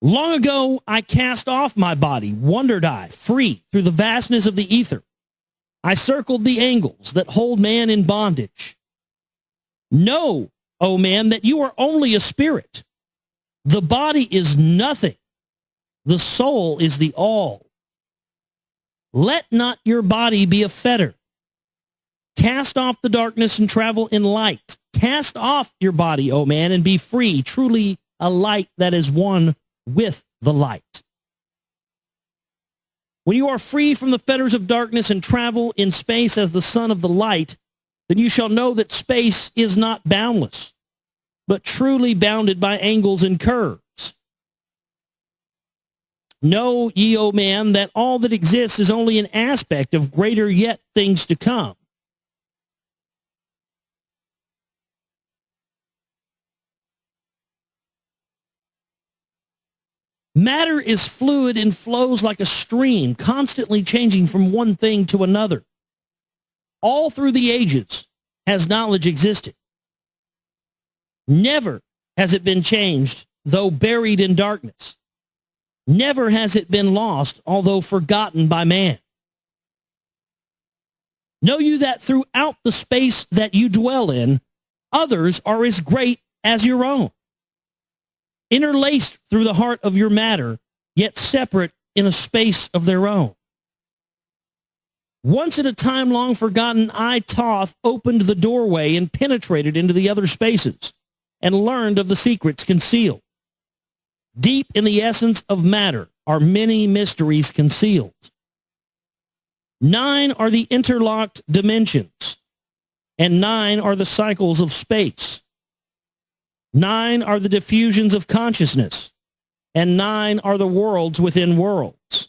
Long ago, I cast off my body, wandered I, free, through the vastness of the ether. I circled the angles that hold man in bondage. Know, O man, that you are only a spirit. The body is nothing. The soul is the all. Let not your body be a fetter. Cast off the darkness and travel in light. Cast off your body, O man, and be free, truly a light that is one with the light. When you are free from the fetters of darkness and travel in space as the son of the light, then you shall know that space is not boundless, but truly bounded by angles and curves. Know ye, O man, that all that exists is only an aspect of greater yet things to come. Matter is fluid and flows like a stream, constantly changing from one thing to another. All through the ages has knowledge existed. Never has it been changed, though buried in darkness. Never has it been lost, although forgotten by man. Know you that throughout the space that you dwell in, others are as great as your own, interlaced through the heart of your matter, yet separate in a space of their own. Once in a time long forgotten, I, Thoth, opened the doorway and penetrated into the other spaces and learned of the secrets concealed. Deep in the essence of matter are many mysteries concealed. 9 are the interlocked dimensions, and 9 are the cycles of space. 9 are the diffusions of consciousness, and 9 are the worlds within worlds.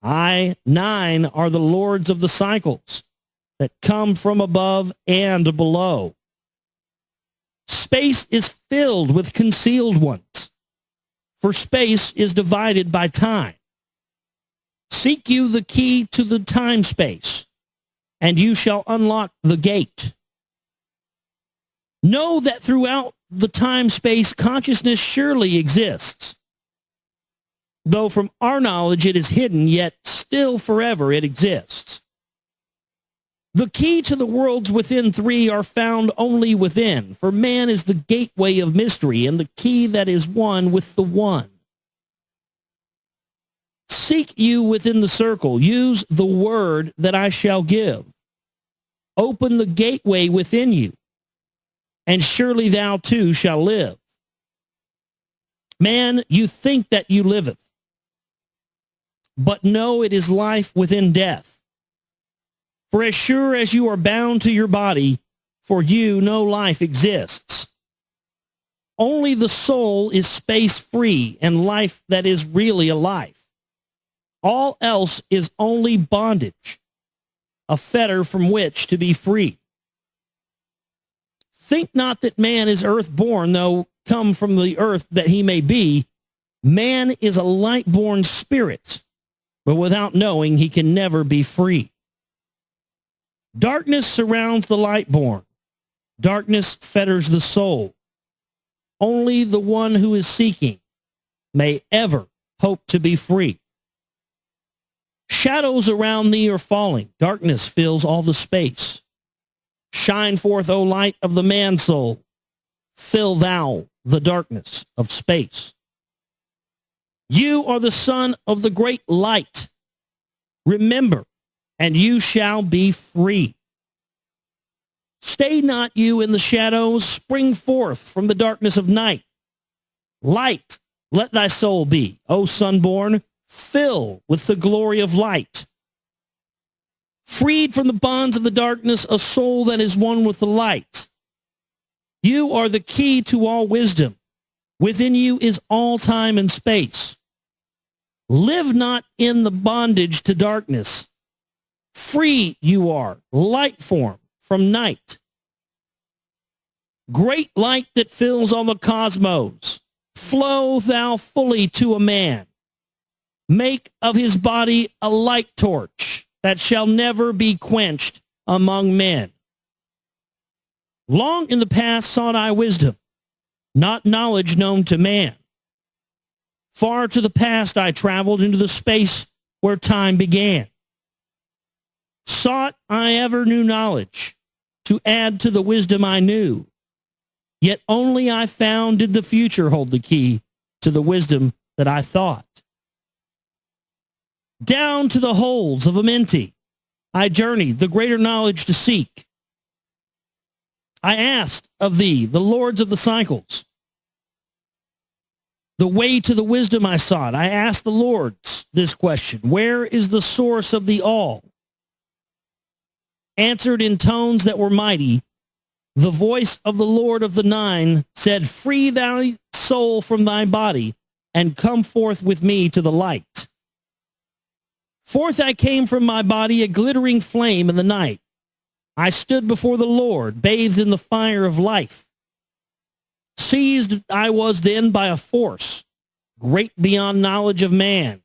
9 are the lords of the cycles that come from above and below. Space is filled with concealed ones, for space is divided by time. Seek you the key to the time-space, and you shall unlock the gate. Know that throughout the time-space, consciousness surely exists. Though from our knowledge it is hidden, yet still forever it exists. The key to the worlds within 3 are found only within, for man is the gateway of mystery and the key that is one with the one. Seek you within the circle. Use the word that I shall give. Open the gateway within you, and surely thou too shall live. Man, you think that you liveth, but know it is life within death. For as sure as you are bound to your body, for you no life exists. Only the soul is space-free and life that is really a life. All else is only bondage, a fetter from which to be free. Think not that man is earth-born, though come from the earth that he may be. Man is a light-born spirit, but without knowing he can never be free. Darkness surrounds the light-born. Darkness fetters the soul. Only the one who is seeking may ever hope to be free. Shadows around thee are falling. Darkness fills all the space. Shine forth, O light of the man-soul. Fill thou the darkness of space. You are the son of the great light. Remember, and you shall be free. Stay not you in the shadows. Spring forth from the darkness of night. Light, let thy soul be, O sunborn. fill with the glory of light. Freed from the bonds of the darkness, a soul that is one with the light. You are the key to all wisdom. Within you is all time and space. Live not in the bondage to darkness. Free you are, light form from night. Great light that fills all the cosmos. Flow thou fully to a man. Make of his body a light torch that shall never be quenched among men. Long in the past sought I wisdom, not knowledge known to man. Far to the past I traveled into the space where time began. Sought I ever new knowledge to add to the wisdom I knew. Yet only I found did the future hold the key to the wisdom that I thought. Down to the holds of Amenti I journeyed the greater knowledge to seek. I asked of thee, the lords of the cycles, the way to the wisdom I sought. I asked the lords this question: where is the source of the all? Answered in tones that were mighty, the voice of the Lord of the Nine said, free thy soul from thy body and come forth with me to the light. Forth I came from my body, a glittering flame in the night. I stood before the Lord, bathed in the fire of life. Seized I was then by a force, great beyond knowledge of man.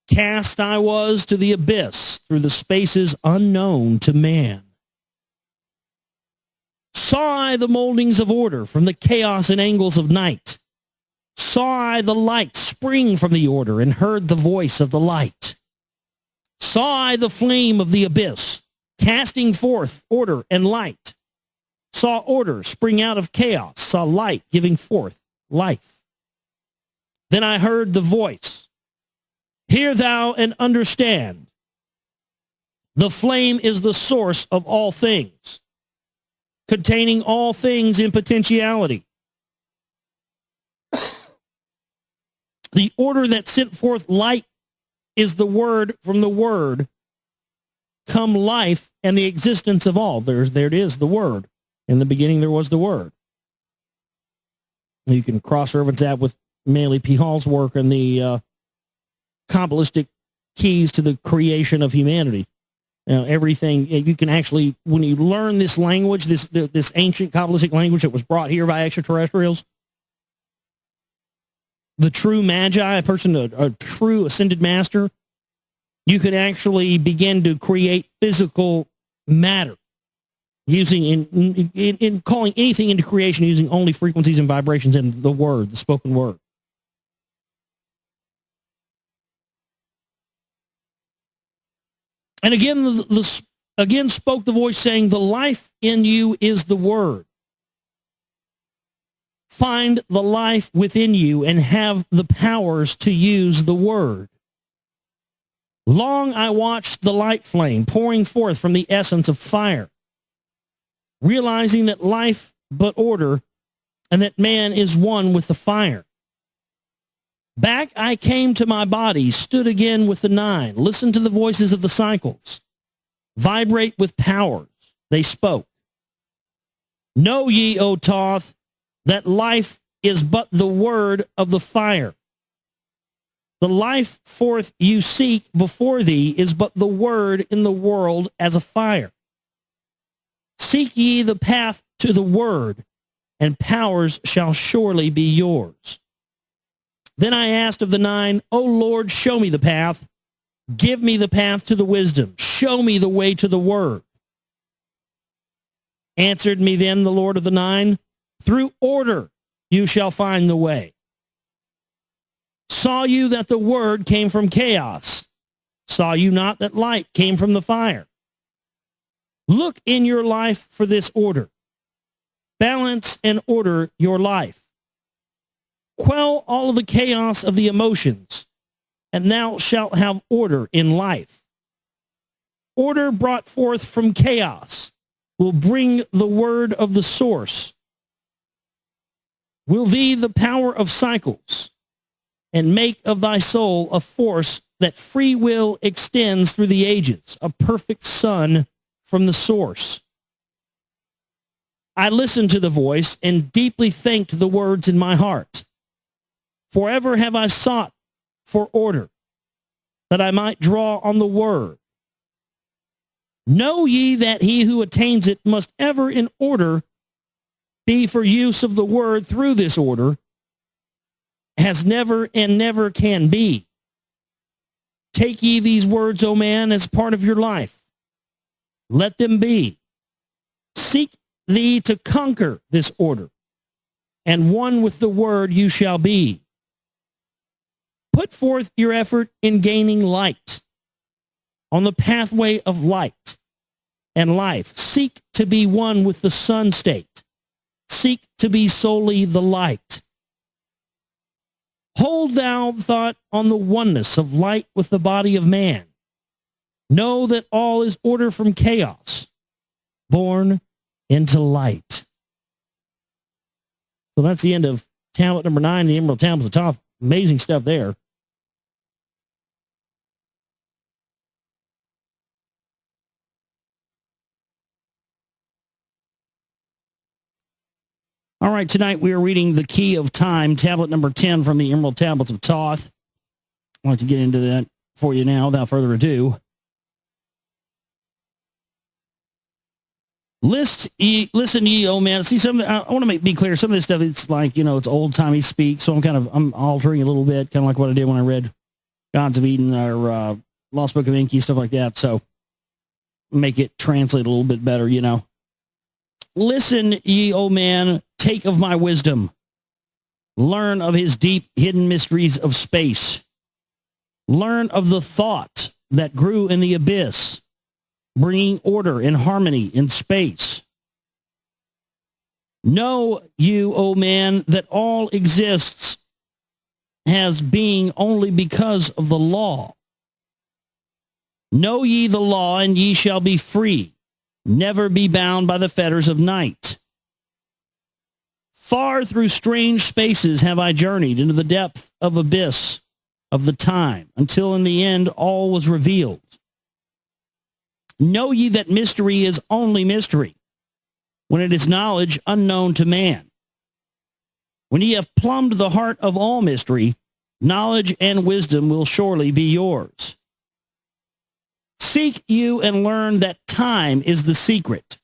Cast I was to the abyss, through the spaces unknown to man. Saw I the moldings of order from the chaos and angles of night. Saw I the light spring from the order and heard the voice of the light. Saw I the flame of the abyss, casting forth order and light. Saw order spring out of chaos, saw light giving forth life. Then I heard the voice, hear thou and understand. The flame is the source of all things, containing all things in potentiality. The order that sent forth light is the word from the word come life and the existence of all. There it is, the word. In the beginning there was the word. You can cross-reference that with Manly P. Hall's work and the Kabbalistic keys to the creation of humanity. Everything, you can actually, when you learn this language, this ancient Kabbalistic language that was brought here by extraterrestrials, the true magi, a person, a true ascended master, you could actually begin to create physical matter using, in calling anything into creation using only frequencies and vibrations in the word, the spoken word. And again spoke the voice saying, the life in you is the word. Find the life within you and have the powers to use the word. Long I watched the light flame pouring forth from the essence of fire, realizing that life but order and that man is one with the fire. Back I came to my body, stood again with the nine, listened to the voices of the cycles. Vibrate with powers, they spoke. Know ye, O Thoth, that life is but the word of the fire. The life forth you seek before thee is but the word in the world as a fire. Seek ye the path to the word, and powers shall surely be yours. Then I asked of the nine, O Lord, show me the path. Give me the path to the wisdom. Show me the way to the word. Answered me then the Lord of the Nine, through order you shall find the way. Saw you that the word came from chaos? Saw you not that light came from the fire? Look in your life for this order. Balance and order your life. Quell all of the chaos of the emotions, and thou shalt have order in life. Order brought forth from chaos will bring the word of the source. Will thee the power of cycles. and make of thy soul a force that free will extends through the ages, a perfect sun from the source. I listened to the voice and deeply thanked the words in my heart. Forever have I sought for order, that I might draw on the word. Know ye that he who attains it must ever in order be for use of the word through this order, has never and never can be. Take ye these words, O man, as part of your life. Let them be. Seek thee to conquer this order, and one with the word you shall be. Put forth your effort in gaining light on the pathway of light and life. Seek to be one with the sun state. Seek to be solely the light. Hold thou thought on the oneness of light with the body of man. Know that all is order from chaos, born into light. So that's the end of tablet number 9, the Emerald Tablets of Thoth. Amazing stuff there. All right, tonight we are reading The Key of Time, tablet number 10 from the Emerald Tablets of Thoth. I'd like to get into that for you now without further ado. Listen ye, oh man. See, I want to be clear. Some of this stuff, it's like, it's old-timey speak, so I'm altering a little bit, kind of like what I did when I read Gods of Eden or Lost Book of Enki, stuff like that, so make it translate a little bit better, Listen ye, O man, take of my wisdom. Learn of his deep hidden mysteries of space. Learn of the thought that grew in the abyss, bringing order and harmony in space. Know you, O man, that all exists has being only because of the law. Know ye the law, and ye shall be free. Never be bound by the fetters of night. Far through strange spaces have I journeyed into the depth of abyss of the time, until in the end all was revealed. Know ye that mystery is only mystery, when it is knowledge unknown to man. When ye have plumbed the heart of all mystery, knowledge and wisdom will surely be yours. Seek you and learn that time is the secret,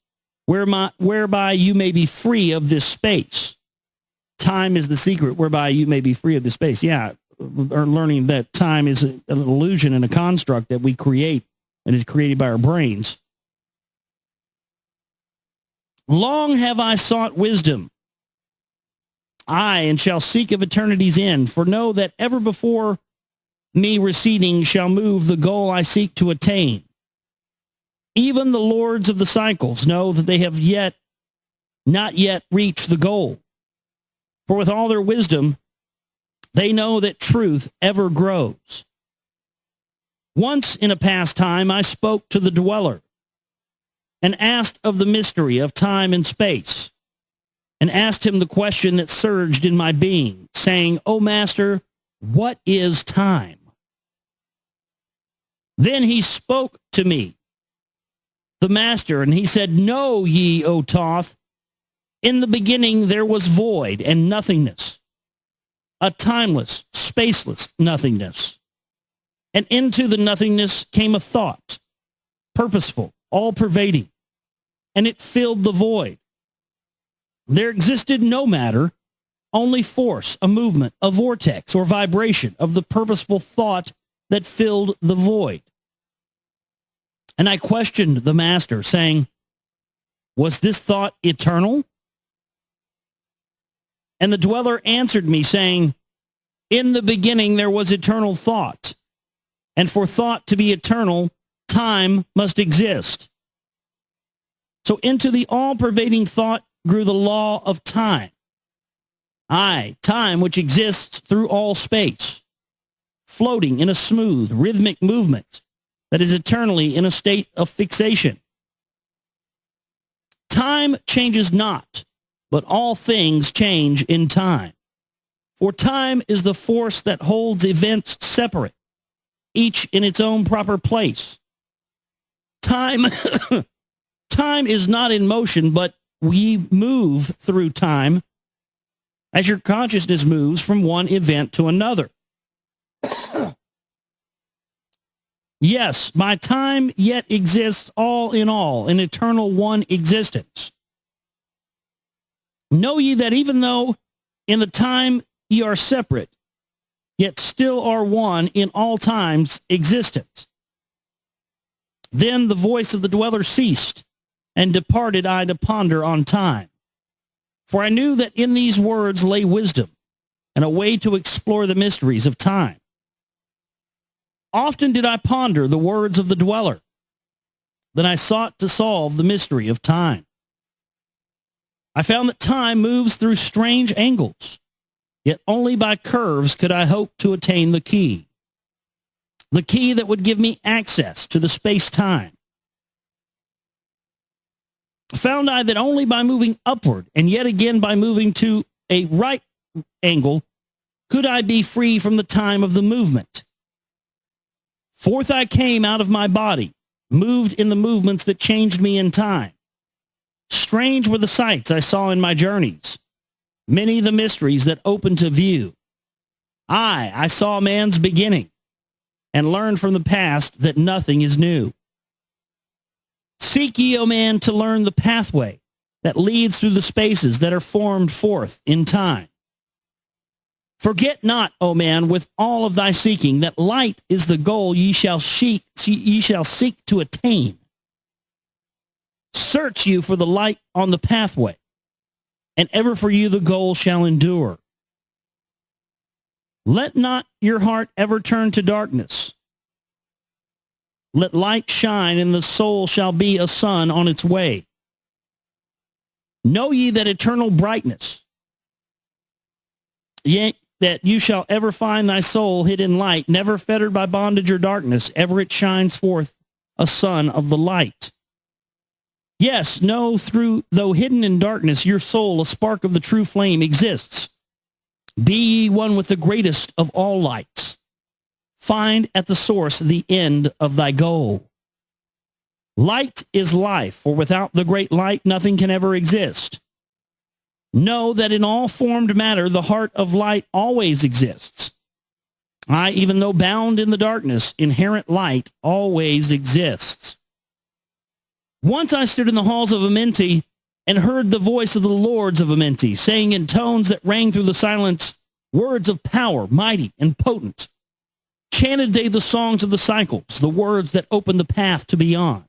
whereby you may be free of this space. Time is the secret whereby you may be free of this space. Yeah, or learning that time is an illusion and a construct that we create and is created by our brains. Long have I sought wisdom, and shall seek of eternity's end, for know that ever before me receding shall move the goal I seek to attain. Even the lords of the cycles know that they have not yet reached the goal. For with all their wisdom, they know that truth ever grows. Once in a past time, I spoke to the dweller and asked of the mystery of time and space, and asked him the question that surged in my being, saying, O Master, what is time? Then he spoke to me, the Master, and he said, Know ye, O Thoth, in the beginning there was void and nothingness, a timeless, spaceless nothingness. And into the nothingness came a thought, purposeful, all-pervading, and it filled the void. There existed no matter, only force, a movement, a vortex or vibration of the purposeful thought that filled the void. And I questioned the Master, saying, Was this thought eternal? And the dweller answered me, saying, In the beginning there was eternal thought, and for thought to be eternal, time must exist. So into the all-pervading thought grew the law of time. Time which exists through all space, floating in a smooth, rhythmic movement that is eternally in a state of fixation. Time changes not, but all things change in time. For time is the force that holds events separate, each in its own proper place. Time, time is not in motion, but we move through time as your consciousness moves from one event to another. Yes, my time yet exists all in all, in eternal one existence. Know ye that even though in the time ye are separate, yet still are one in all times existence. Then the voice of the dweller ceased, and departed I to ponder on time. For I knew that in these words lay wisdom, and a way to explore the mysteries of time. Often did I ponder the words of the dweller. Then I sought to solve the mystery of time. I found that time moves through strange angles, yet only by curves could I hope to attain the key that would give me access to the space-time. Found I that only by moving upward, and yet again by moving to a right angle, could I be free from the time of the movement. Forth I came out of my body, moved in the movements that changed me in time. Strange were the sights I saw in my journeys, many the mysteries that opened to view. I saw man's beginning, and learned from the past that nothing is new. Seek ye, O man, to learn the pathway that leads through the spaces that are formed forth in time. Forget not, O man, with all of thy seeking, that light is the goal ye shall seek to attain. Search you for the light on the pathway, and ever for you the goal shall endure. Let not your heart ever turn to darkness. Let light shine, and the soul shall be a sun on its way. Know ye that eternal brightness, yea, that you shall ever find thy soul hid in light, never fettered by bondage or darkness, ever it shines forth a sun of the light. Yes, know though hidden in darkness, your soul, a spark of the true flame, exists. Be ye one with the greatest of all lights. Find at the source the end of thy goal. Light is life, for without the great light nothing can ever exist. Know that in all formed matter the heart of light always exists. Even though bound in the darkness, inherent light always exists. Once I stood in the halls of Amenti and heard the voice of the lords of Amenti, saying in tones that rang through the silence, words of power, mighty and potent. Chanted they the songs of the cycles, the words that opened the path to beyond.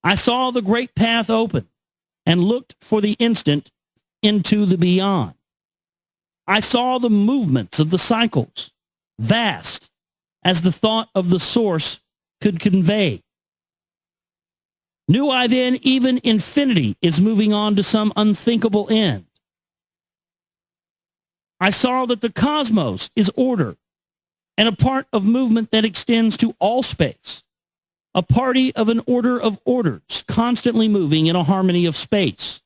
I saw the great path open and looked for the instant into the beyond. I saw the movements of the cycles, vast as the thought of the source could convey. Knew I then even infinity is moving on to some unthinkable end. I saw that the cosmos is order and a part of movement that extends to all space, a party of an order of orders constantly moving in a harmony of space.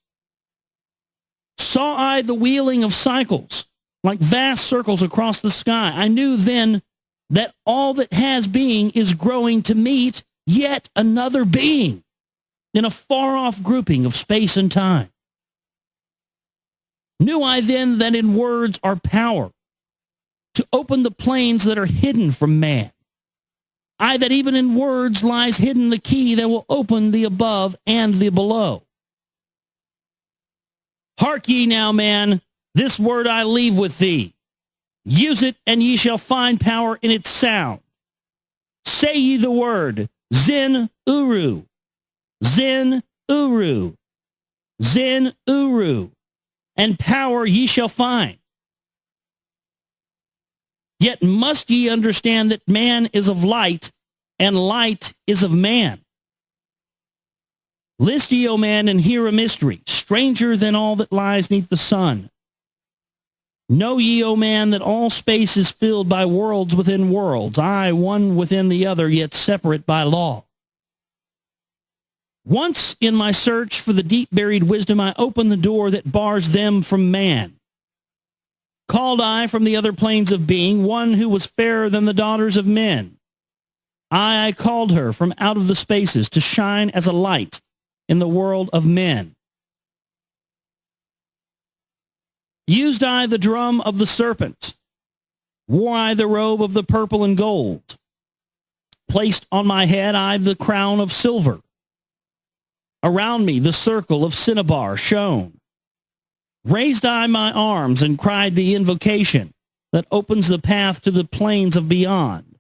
Saw I the wheeling of cycles like vast circles across the sky. I knew then that all that has being is growing to meet yet another being in a far-off grouping of space and time. Knew I then that in words are power to open the planes that are hidden from man. That even in words lies hidden the key that will open the above and the below. Hark ye now, man, this word I leave with thee. Use it, and ye shall find power in its sound. Say ye the word, Zen Uru, Zen Uru, Zen Uru, and power ye shall find. Yet must ye understand that man is of light, and light is of man. List ye, O man, and hear a mystery, stranger than all that lies neath the sun. Know ye, O man, that all space is filled by worlds within worlds, one within the other, yet separate by law. Once in my search for the deep-buried wisdom, I opened the door that bars them from man. Called I from the other planes of being one who was fairer than the daughters of men. I called her from out of the spaces to shine as a light in the world of men. Used I the drum of the serpent, wore I the robe of the purple and gold, placed on my head I the crown of silver. Around me the circle of cinnabar shone. Raised I my arms and cried the invocation that opens the path to the plains of beyond.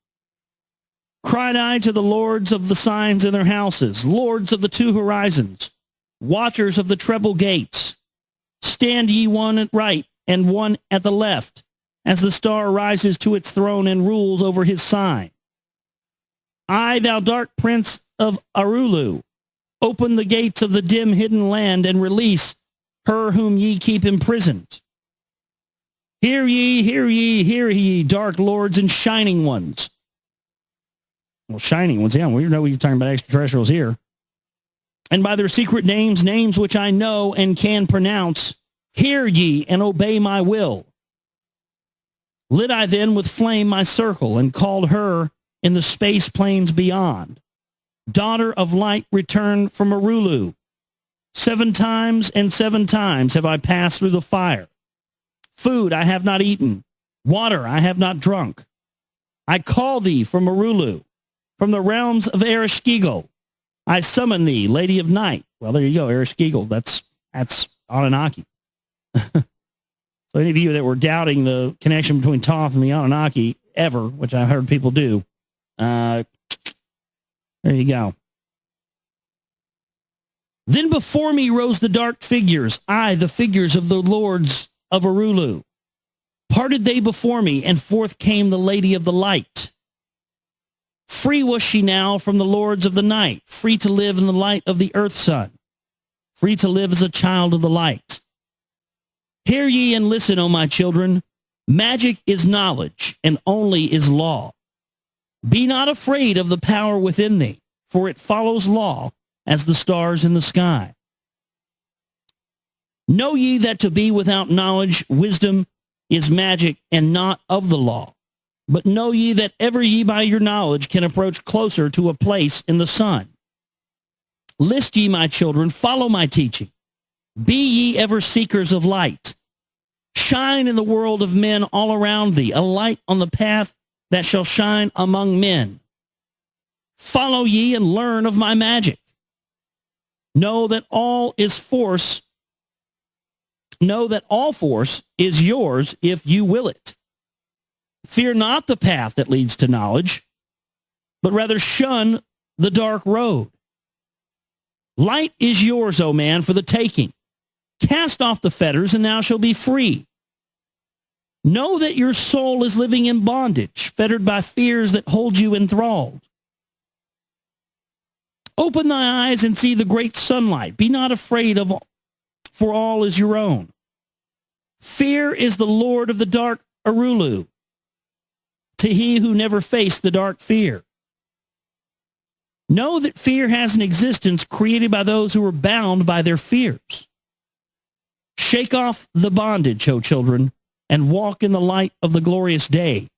Cried I to the lords of the signs in their houses, lords of the two horizons, watchers of the treble gates. Stand ye one at right and one at the left, as the star rises to its throne and rules over his sign. I, thou dark prince of Arulu, open the gates of the dim hidden land and release her whom ye keep imprisoned. Hear ye, hear ye, hear ye, dark lords and shining ones. Well, shining ones, yeah, we know you're talking about extraterrestrials here. And by their secret names, names which I know and can pronounce, hear ye and obey my will. Lit I then with flame my circle and called her in the space plains beyond. Daughter of light returned from Arulu. 7 times and 7 times have I passed through the fire. Food I have not eaten. Water I have not drunk. I call thee from Arulu, from the realms of Ereshkigal. I summon thee, Lady of Night. Well, there you go, Ereshkigal. That's Anunnaki. So any of you that were doubting the connection between Thoth and the Anunnaki ever, which I've heard people do, there you go. Then before me rose the dark figures, the figures of the lords of Arulu. Parted they before me, and forth came the Lady of the Light. Free was she now from the lords of the night, free to live in the light of the earth sun, free to live as a child of the light. Hear ye and listen, O my children. Magic is knowledge, and only is law. Be not afraid of the power within thee, for it follows law as the stars in the sky. Know ye that to be without knowledge, wisdom is magic and not of the law. But know ye that ever ye by your knowledge can approach closer to a place in the sun. List ye, my children, follow my teaching. Be ye ever seekers of light. Shine in the world of men all around thee, a light on the path that shall shine among men. Follow ye and learn of my magic. Know that all force is yours if you will it. Fear not the path that leads to knowledge, but rather shun the dark road. Light is yours, O man, for the taking. Cast off the fetters, and thou shalt be free. Know that your soul is living in bondage, fettered by fears that hold you enthralled. Open thy eyes and see the great sunlight. Be not afraid of all, for all is your own. Fear is the lord of the dark Arulu, to he who never faced the dark fear. Know that fear has an existence created by those who are bound by their fears. Shake off the bondage, O children, and walk in the light of the glorious day.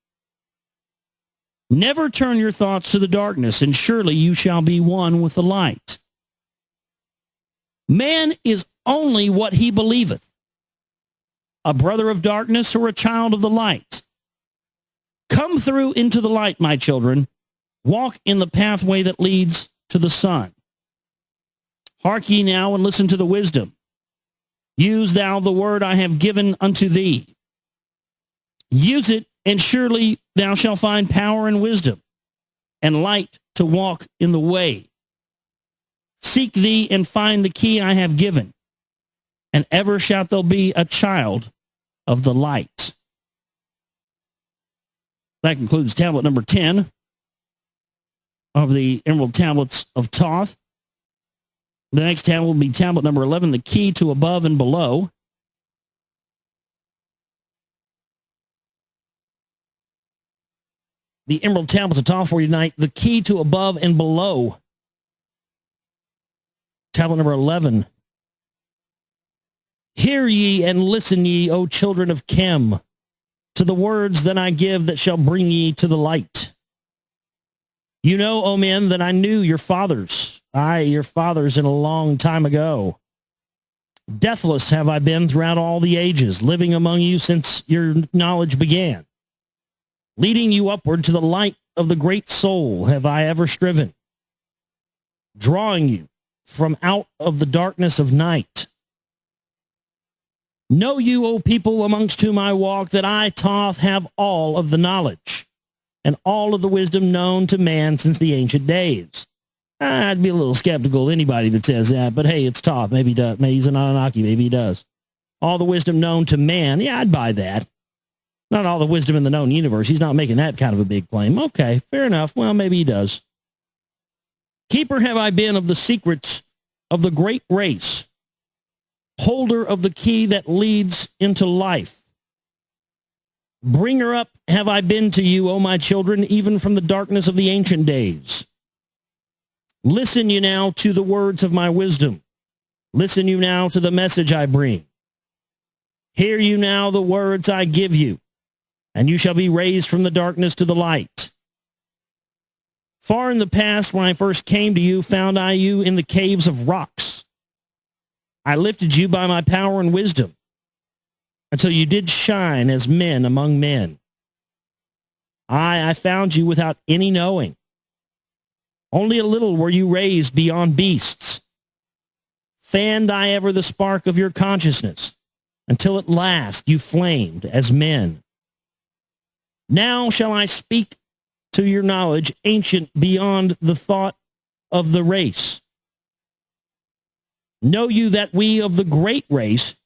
Never turn your thoughts to the darkness, and surely you shall be one with the light. Man is only what he believeth, a brother of darkness or a child of the light. Come through into the light, my children. Walk in the pathway that leads to the sun. Hark ye now and listen to the wisdom. Use thou the word I have given unto thee. Use it, and surely thou shalt find power and wisdom, and light to walk in the way. Seek thee and find the key I have given, and ever shalt thou be a child of the light. That concludes tablet number 10 of the Emerald Tablets of Thoth. The next tablet will be tablet number 11, the key to above and below. The Emerald Tablets of Thoth for you tonight, the key to above and below. Tablet number 11. Hear ye and listen ye, O children of Chem. to the words that I give that shall bring ye to the light. You know, O men, that I knew your fathers, your fathers in a long time ago. Deathless have I been throughout all the ages, living among you since your knowledge began. Leading you upward to the light of the great soul have I ever striven, drawing you from out of the darkness of night. Know you, O people amongst whom I walk, that I, Thoth, have all of the knowledge and all of the wisdom known to man since the ancient days. I'd be a little skeptical of anybody that says that, but hey, it's Thoth. Maybe he does. Maybe he's an Anunnaki. Maybe he does. All the wisdom known to man. Yeah, I'd buy that. Not all the wisdom in the known universe. He's not making that kind of a big claim. Okay, fair enough. Well, maybe he does. Keeper have I been of the secrets of the great race, holder of the key that leads into life. Bringer up have I been to you, O my children, even from the darkness of the ancient days. Listen you now to the words of my wisdom. Listen you now to the message I bring. Hear you now the words I give you, and you shall be raised from the darkness to the light. Far in the past, when I first came to you, found I you in the caves of rocks. I lifted you by my power and wisdom, until you did shine as men among men. I found you without any knowing. Only a little were you raised beyond beasts. Fanned I ever the spark of your consciousness, until at last you flamed as men. Now shall I speak to your knowledge, ancient beyond the thought of the race. Know you that we of the great race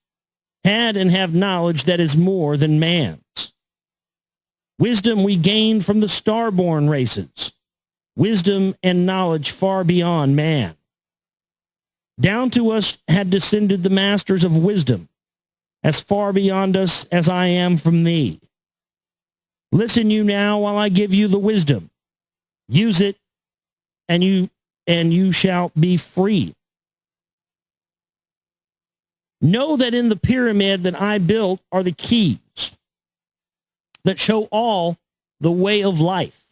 had and have knowledge that is more than man's. Wisdom we gained from the star-born races. Wisdom and knowledge far beyond man. Down to us had descended the masters of wisdom, as far beyond us as I am from thee. Listen you now while I give you the wisdom. Use it, and you shall be free. Know that in the pyramid that I built are the keys that show all the way of life.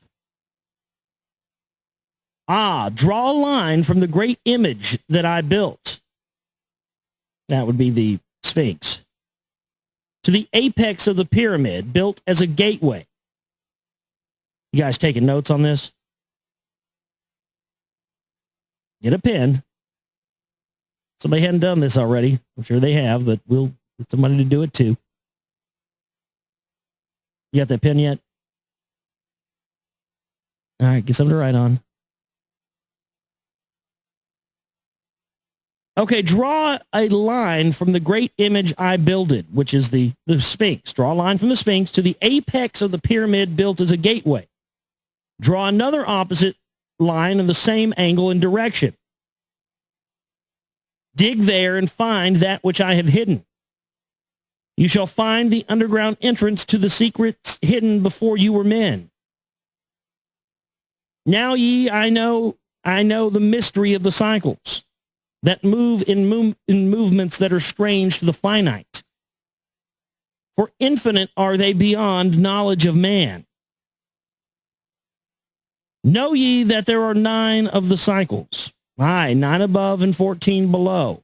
Draw a line from the great image that I built. That would be the Sphinx. To the apex of the pyramid, built as a gateway. You guys taking notes on this? Get a pen. Somebody hadn't done this already. I'm sure they have, but we'll get somebody to do it too. You got that pen yet? All right, get something to write on. Okay, draw a line from the great image I builded, which is the Sphinx. Draw a line from the Sphinx to the apex of the pyramid built as a gateway. Draw another opposite line in the same angle and direction. Dig there and find that which I have hidden. You shall find the underground entrance to the secrets hidden before you were men. Now ye, I know the mystery of the cycles that move in movements that are strange to the finite. For infinite are they beyond knowledge of man. Know ye that there are 9 of the cycles, 9 above and 14 below,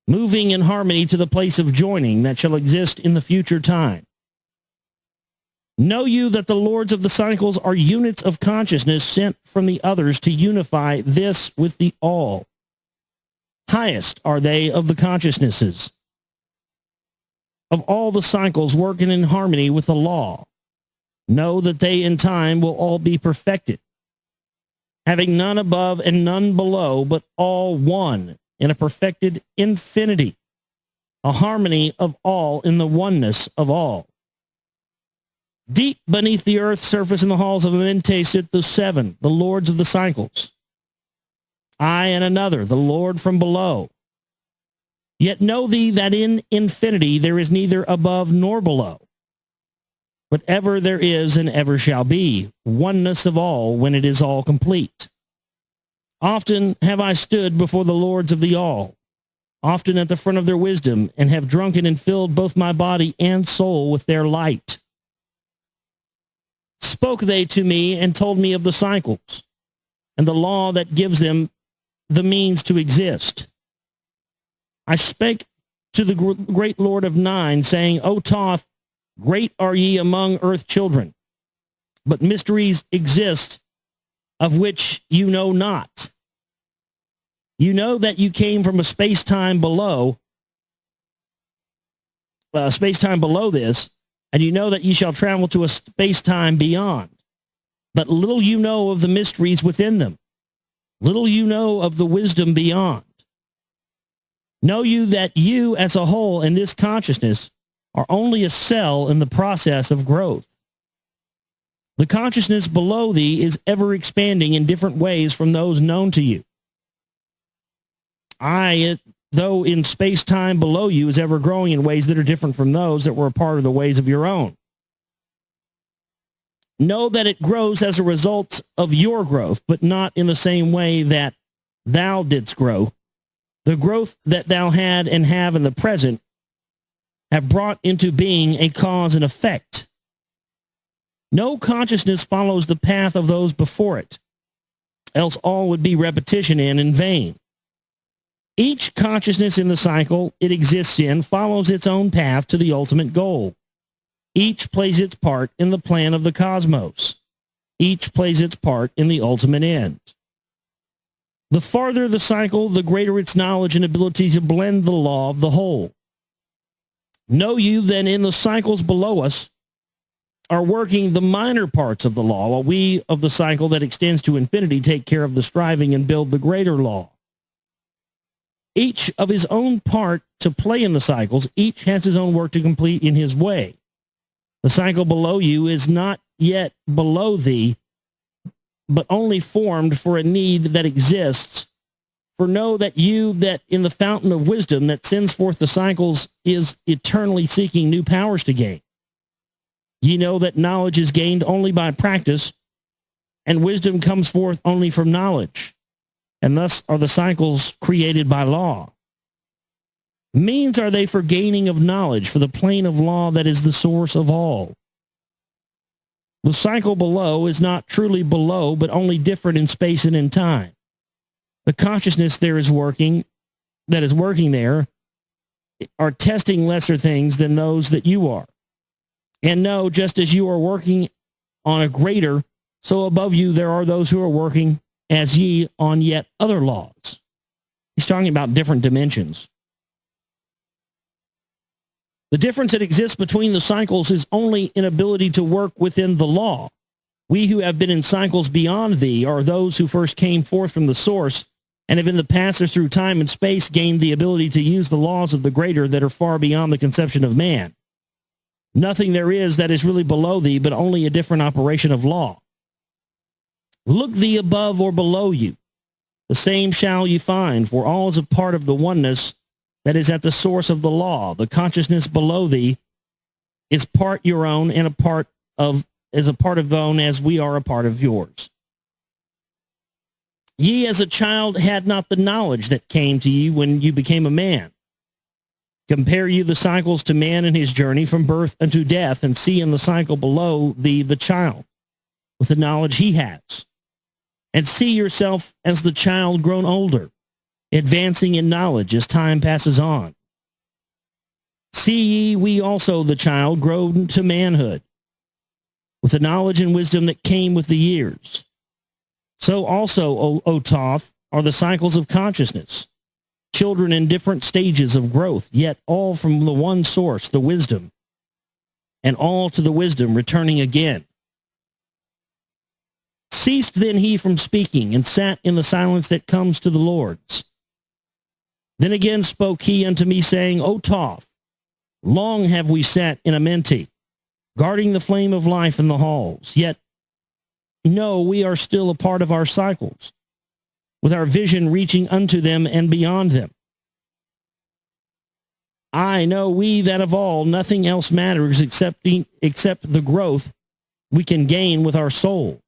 moving in harmony to the place of joining that shall exist in the future time. Know you that the lords of the cycles are units of consciousness sent from the others to unify this with the all. Highest are they of the consciousnesses of all the cycles working in harmony with the law. Know that they in time will all be perfected, having none above and none below, but all one in a perfected infinity, a harmony of all in the oneness of all. Deep beneath the earth's surface in the halls of Amente sit the 7, the lords of the cycles. I and another, the Lord from below. Yet know thee that in infinity there is neither above nor below, but ever there is and ever shall be, oneness of all when it is all complete. Often have I stood before the lords of the all, often at the front of their wisdom, and have drunken and filled both my body and soul with their light. spoke they to me and told me of the cycles and the law that gives them the means to exist. I spake to the great Lord of Nine, saying, O Thoth, great are ye among earth children, but mysteries exist of which you know not. You know that you came from a space-time below this, and you know that you shall travel to a space-time beyond. But little you know of the mysteries within them. Little you know of the wisdom beyond. Know you that you as a whole in this consciousness are only a cell in the process of growth. The consciousness below thee is ever expanding in different ways from those known to you. Though in space-time below you, is ever growing in ways that are different from those that were a part of the ways of your own. Know that it grows as a result of your growth, but not in the same way that thou didst grow. The growth that thou had and have in the present have brought into being a cause and effect. No consciousness follows the path of those before it, else all would be repetition and in vain. Each consciousness in the cycle it exists in follows its own path to the ultimate goal. Each plays its part in the plan of the cosmos. Each plays its part in the ultimate end. The farther the cycle, the greater its knowledge and ability to blend the law of the whole. Know you then in the cycles below us are working the minor parts of the law, while we of the cycle that extends to infinity take care of the striving and build the greater law. Each of his own part to play in the cycles, each has his own work to complete in his way. The cycle below you is not yet below thee, but only formed for a need that exists. For know that you that in the fountain of wisdom that sends forth the cycles is eternally seeking new powers to gain. Ye know that knowledge is gained only by practice, and wisdom comes forth only from knowledge. And thus are the cycles created by law. Means are they for gaining of knowledge, for the plane of law that is the source of all. The cycle below is not truly below, but only different in space and in time. The consciousness that is working there are testing lesser things than those that you are. And know, just as you are working on a greater, so above you there are those who are working as ye on yet other laws. He's talking about different dimensions. The difference that exists between the cycles is only inability to work within the law. We who have been in cycles beyond thee are those who first came forth from the source and have in the past or through time and space gained the ability to use the laws of the greater that are far beyond the conception of man. Nothing there is that is really below thee, but only a different operation of law. Look thee above or below you. The same shall you find, for all is a part of the oneness that is at the source of the law. The consciousness below thee is part your own and a part of own as we are a part of yours. Ye as a child had not the knowledge that came to you when you became a man. Compare you the cycles to man and his journey from birth unto death, and see in the cycle below thee the child with the knowledge he has. And see yourself as the child grown older, advancing in knowledge as time passes on. See ye we also the child grown to manhood, with the knowledge and wisdom that came with the years. So also, O Thoth, are the cycles of consciousness, children in different stages of growth, yet all from the one source, the wisdom, and all to the wisdom returning again. Ceased then he from speaking, and sat in the silence that comes to the Lord's. Then again spoke he unto me, saying, O Thoth, long have we sat in Amenti, guarding the flame of life in the halls, yet no, we are still a part of our cycles, with our vision reaching unto them and beyond them. I know we that of all nothing else matters except the growth we can gain with our soul.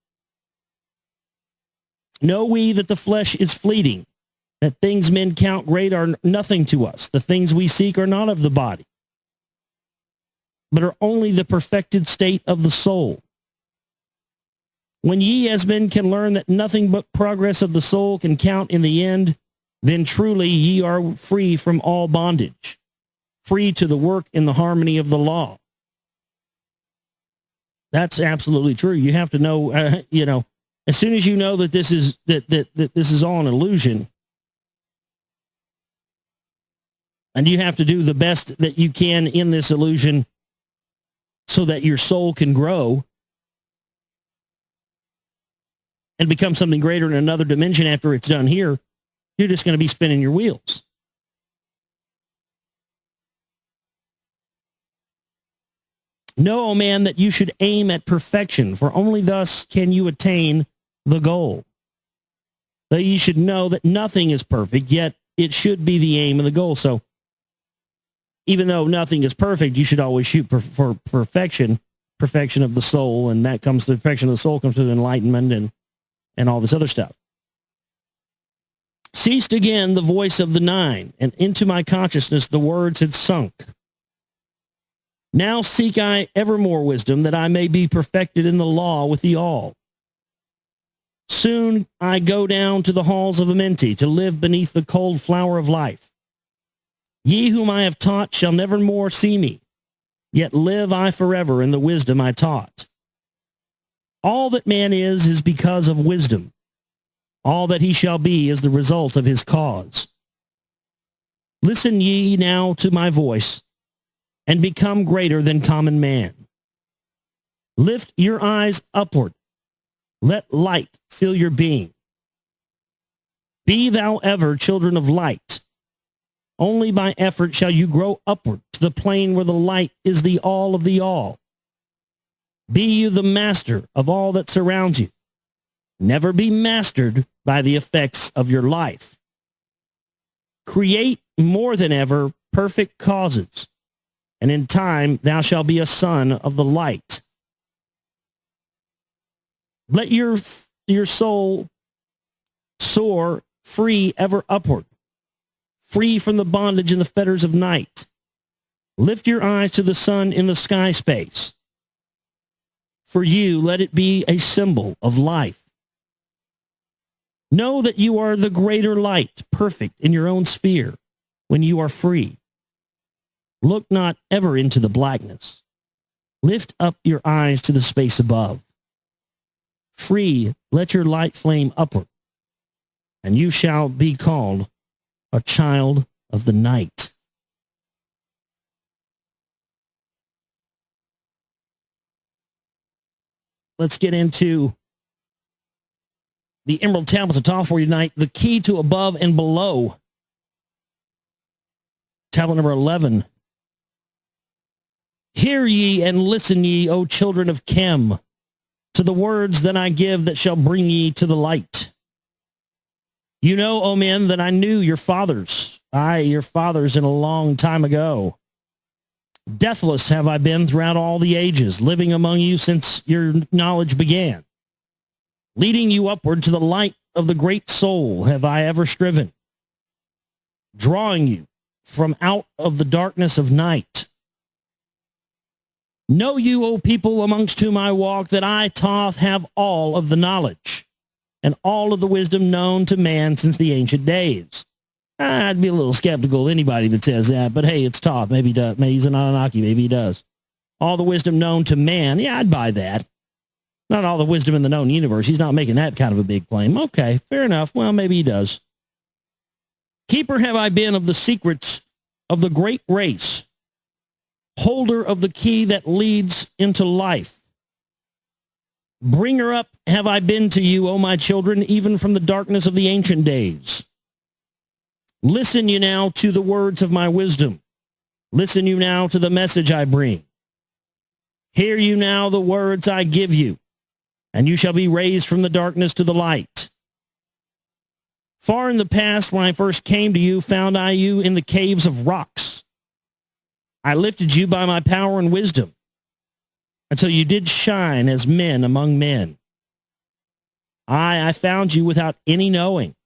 Know we that the flesh is fleeting, that things men count great are nothing to us. The things we seek are not of the body, but are only the perfected state of the soul. When ye as men can learn that nothing but progress of the soul can count in the end, then truly ye are free from all bondage, free to the work in the harmony of the law. That's absolutely true. You have to know, as soon as you know that this is that this is all an illusion, and you have to do the best that you can in this illusion so that your soul can grow and become something greater in another dimension after it's done here, you're just going to be spinning your wheels. Know, O man, that you should aim at perfection, for only thus can you attain the goal. That you should know that nothing is perfect, yet it should be the aim of the goal. So even though nothing is perfect, you should always shoot for perfection of the soul, and that comes to perfection of the soul comes to enlightenment and all this other stuff. Ceased again the voice of the nine, and into my consciousness the words had sunk. Now seek I evermore wisdom, that I may be perfected in the law with the all. Soon I go down to the halls of Amenti, to live beneath the cold flower of life. Ye whom I have taught shall never more see me, yet live I forever in the wisdom I taught. All that man is because of wisdom. All that he shall be is the result of his cause. Listen ye now to my voice, and become greater than common man. Lift your eyes upward. Let light fill your being. Be thou ever children of light. Only by effort shall you grow upward to the plane where the light is the all of the all. Be you the master of all that surrounds you. Never be mastered by the effects of your life. Create more than ever perfect causes, and in time thou shalt be a son of the light. Let your soul soar free ever upward, free from the bondage and the fetters of night. Lift your eyes to the sun in the sky space. For you, let it be a symbol of life. Know that you are the greater light, perfect in your own sphere, when you are free. Look not ever into the blackness. Lift up your eyes to the space above. Free, let your light flame upward, and you shall be called a child of the night. Let's get into the Emerald Tablets of Thoth for you tonight. The key to above and below. Tablet number 11. Hear ye and listen ye, O children of Chem, to the words that I give that shall bring ye to the light. You know, O men, that I knew your fathers, your fathers in a long time ago. Deathless have I been throughout all the ages, living among you since your knowledge began. Leading you upward to the light of the great soul have I ever striven, drawing you from out of the darkness of night. Know you, O people amongst whom I walk, that I, Thoth, have all of the knowledge and all of the wisdom known to man since the ancient days. I'd be a little skeptical of anybody that says that, but hey, it's Thoth. Maybe he does. Maybe he's an Anunnaki. Maybe he does. All the wisdom known to man. Yeah, I'd buy that. Not all the wisdom in the known universe. He's not making that kind of a big claim. Okay, fair enough. Well, maybe he does. Keeper have I been of the secrets of the great race, holder of the key that leads into life. Bringer up have I been to you, O my children, even from the darkness of the ancient days. Listen you now to the words of my wisdom. Listen you now to the message I bring. Hear you now the words I give you, and you shall be raised from the darkness to the light. Far in the past, when I first came to you, found I you in the caves of rocks. I lifted you by my power and wisdom, until you did shine as men among men. I found you without any knowing.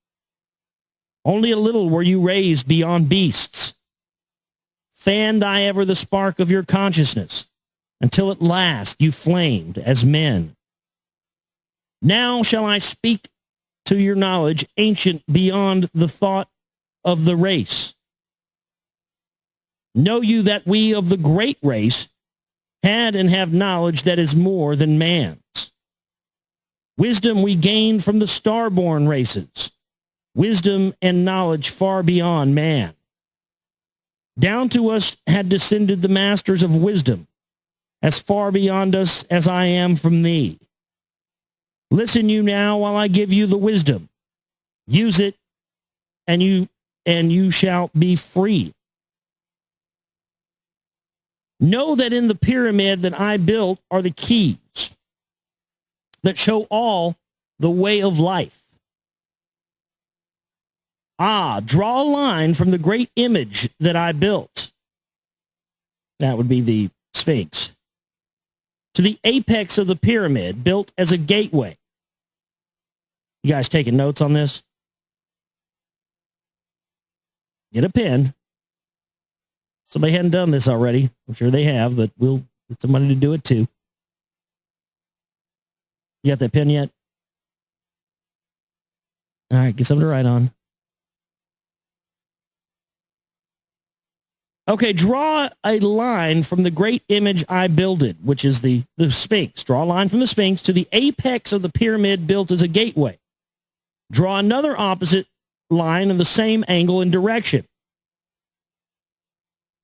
Only a little were you raised beyond beasts. Fanned I ever the spark of your consciousness, until at last you flamed as men. Now shall I speak to your knowledge, ancient beyond the thought of the race. Know you that we of the great race had and have knowledge that is more than man's. Wisdom we gained from the star-born races, wisdom and knowledge far beyond man. Down to us had descended the masters of wisdom, as far beyond us as I am from thee. Listen you now while I give you the wisdom. Use it, and you shall be free. Know that in the pyramid that I built are the keys that show all the way of life. Draw a line from the great image that I built. That would be the Sphinx. To the apex of the pyramid, built as a gateway. You guys taking notes on this? Get a pen. Somebody hadn't done this already. I'm sure they have, but we'll get somebody to do it too. You got that pen yet? All right, get something to write on. Okay, draw a line from the great image I builded, which is the Sphinx. Draw a line from the Sphinx to the apex of the pyramid built as a gateway. Draw another opposite line in the same angle and direction.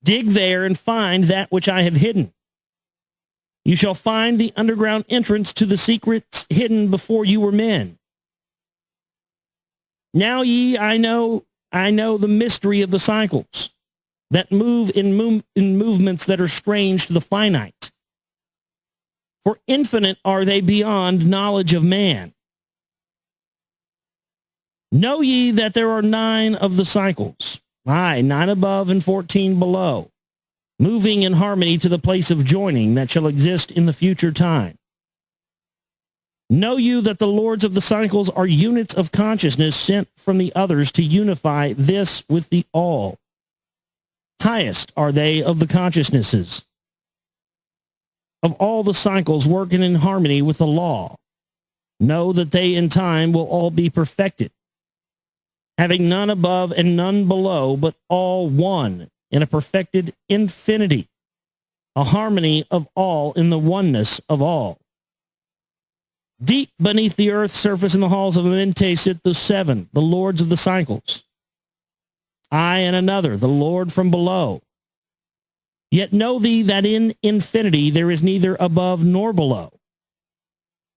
Dig there and find that which I have hidden. You shall find the underground entrance to the secrets hidden before you were men. Now ye, I know the mystery of the cycles that move in movements that are strange to the finite. For infinite are they beyond knowledge of man. Know ye that there are 9 of the cycles, 9 above and 14 below, moving in harmony to the place of joining that shall exist in the future time. Know you that the lords of the cycles are units of consciousness sent from the others to unify this with the all. Highest are they of the consciousnesses of all the cycles working in harmony with the law. Know that they in time will all be perfected, having none above and none below, but all one in a perfected infinity, a harmony of all in the oneness of all. Deep beneath the earth's surface in the halls of Amente sit the 7, the lords of the cycles. I and another, the Lord from below. Yet know thee that in infinity there is neither above nor below,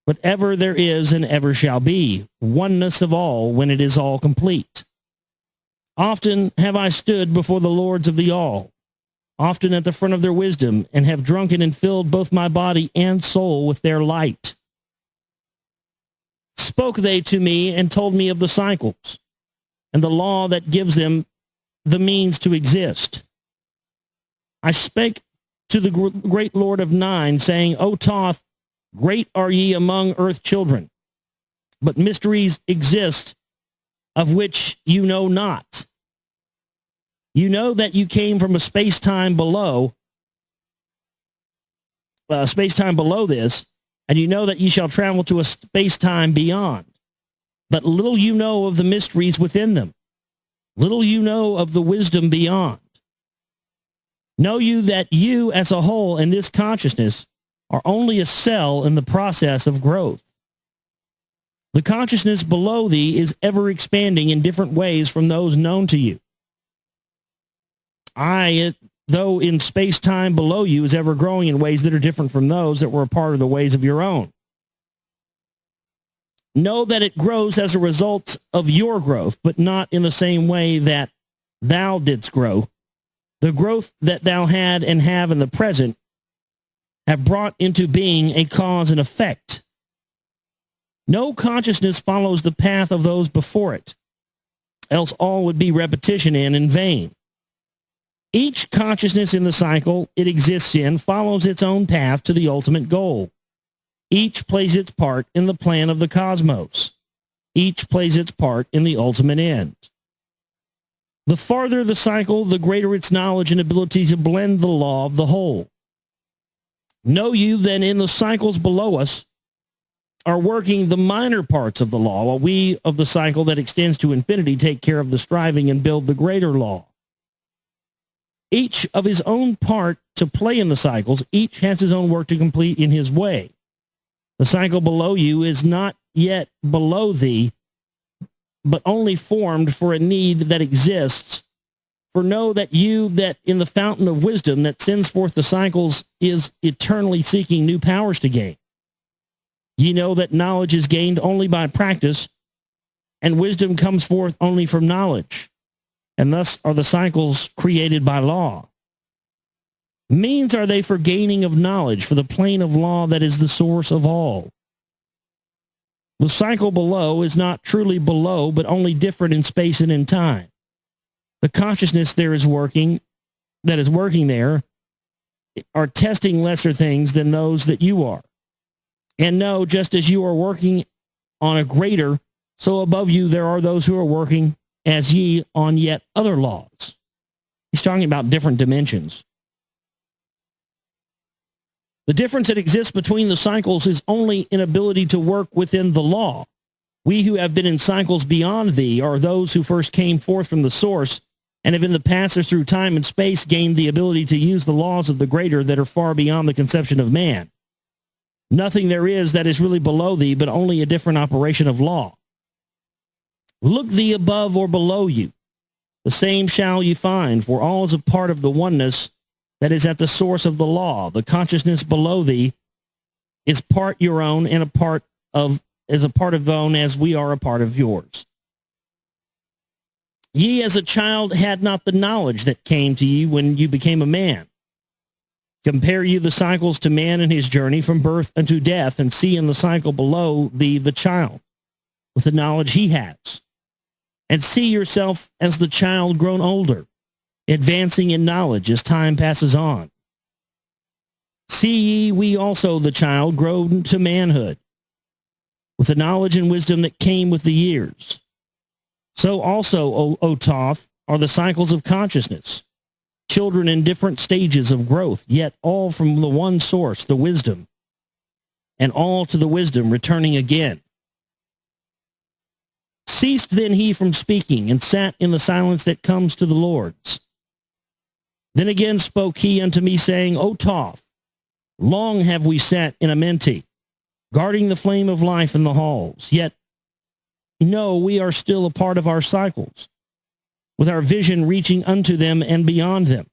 but ever there is and ever shall be, oneness of all when it is all complete. Often have I stood before the lords of the all, often at the front of their wisdom, and have drunken and filled both my body and soul with their light. Spoke they to me and told me of the cycles, and the law that gives them the means to exist. I spake to the great Lord of 9, saying, O Thoth, great are ye among earth children, but mysteries exist of which you know not. You know that you came from a space-time below this, and you know that you shall travel to a space-time beyond. But little you know of the mysteries within them. Little you know of the wisdom beyond. Know you that you as a whole in this consciousness are only a cell in the process of growth. The consciousness below thee is ever expanding in different ways from those known to you. I, though in space-time below you, is ever growing in ways that are different from those that were a part of the ways of your own. Know that it grows as a result of your growth, but not in the same way that thou didst grow. The growth that thou had and have in the present have brought into being a cause and effect. No consciousness follows the path of those before it, else all would be repetition and in vain. Each consciousness in the cycle it exists in follows its own path to the ultimate goal. Each plays its part in the plan of the cosmos. Each plays its part in the ultimate end. The farther the cycle, the greater its knowledge and ability to blend the law of the whole. Know you that in the cycles below us are working the minor parts of the law, while we of the cycle that extends to infinity take care of the striving and build the greater law. Each of his own part to play in the cycles, each has his own work to complete in his way. The cycle below you is not yet below thee, but only formed for a need that exists. For know that you that in the fountain of wisdom that sends forth the cycles is eternally seeking new powers to gain. Ye know that knowledge is gained only by practice, and wisdom comes forth only from knowledge, and thus are the cycles created by law. Means are they for gaining of knowledge, for the plane of law that is the source of all. The cycle below is not truly below, but only different in space and in time. The consciousness that is working there are testing lesser things than those that you are. And know, just as you are working on a greater, so above you there are those who are working as ye on yet other laws. He's talking about different dimensions. The difference that exists between the cycles is only inability to work within the law. We who have been in cycles beyond thee are those who first came forth from the source and have in the passage through time and space gained the ability to use the laws of the greater that are far beyond the conception of man. Nothing there is that is really below thee, but only a different operation of law. Look thee above or below you. The same shall you find, for all is a part of the oneness that is at the source of the law. The consciousness below thee is part your own and a part of own as we are a part of yours. Ye as a child had not the knowledge that came to you when you became a man. Compare you the cycles to man and his journey from birth unto death, and see in the cycle below thee the child with the knowledge he has. And see yourself as the child grown older, advancing in knowledge as time passes on. See ye we also the child grown to manhood, with the knowledge and wisdom that came with the years. So also, O Thoth, are the cycles of consciousness, children in different stages of growth, yet all from the one source, the wisdom, and all to the wisdom returning again. Ceased then he from speaking, and sat in the silence that comes to the Lord's. Then again spoke he unto me, saying, O Thoth, long have we sat in Amenti, guarding the flame of life in the halls, yet no, we are still a part of our cycles, with our vision reaching unto them and beyond them.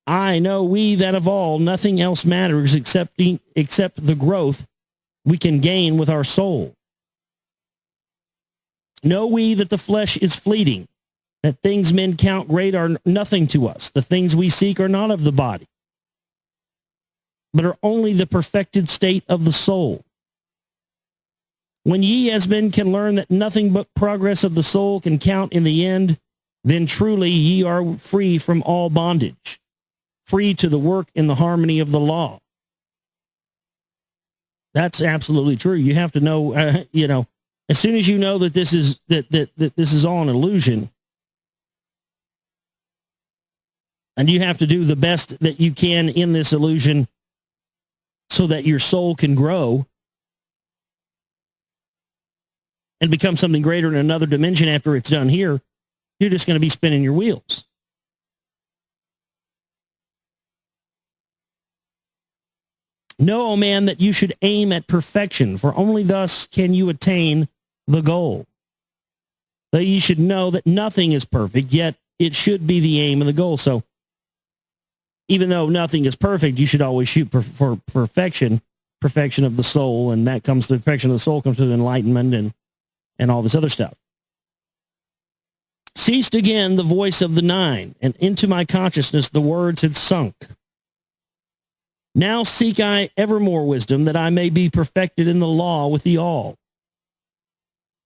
I know we that of all nothing else matters except the growth we can gain with our soul. Know we that the flesh is fleeting, that things men count great are nothing to us. The things we seek are not of the body, but are only the perfected state of the soul. When ye as men can learn that nothing but progress of the soul can count in the end, then truly ye are free from all bondage, free to the work in the harmony of the law. That's absolutely true. You have to know, as soon as you know that this is that this is all an illusion, and you have to do the best that you can in this illusion so that your soul can grow and become something greater in another dimension after it's done here, you're just going to be spinning your wheels. Know, O man, that you should aim at perfection, for only thus can you attain the goal. That you should know that nothing is perfect, yet it should be the aim and the goal. So even though nothing is perfect, you should always shoot for perfection of the soul, and that comes to perfection of the soul comes to enlightenment and all this other stuff. Ceased again the voice of the nine, and into my consciousness the words had sunk. Now seek I ever more wisdom, that I may be perfected in the law with the all.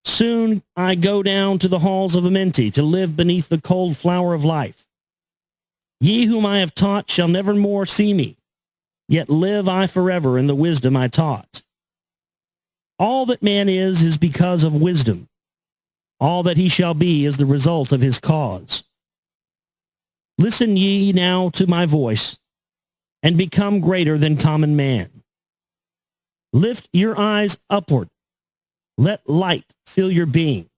Soon I go down to the halls of Amenti, to live beneath the cold flower of life. Ye whom I have taught shall never more see me, yet live I forever in the wisdom I taught. All that man is because of wisdom. All that he shall be is the result of his cause. Listen ye now to my voice, and become greater than common man. Lift your eyes upward. Let light fill your being.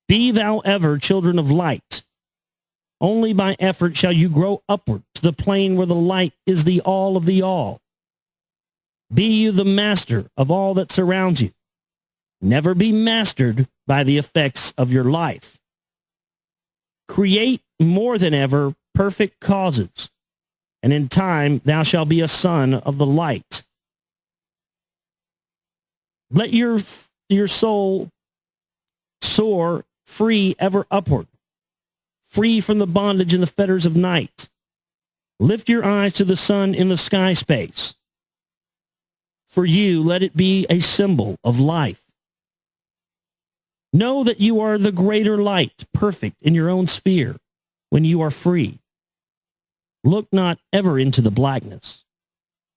Be thou ever children of light. Only by effort shall you grow upward to the plane where the light is the all of the all. Be you the master of all that surrounds you. Never be mastered by the effects of your life. Create more than ever perfect causes, and in time thou shalt be a son of the light. Let your soul soar free ever upward, free from the bondage and the fetters of night. Lift your eyes to the sun in the sky space. For you, let it be a symbol of life. Know that you are the greater light, perfect in your own sphere, when you are free. Look not ever into the blackness.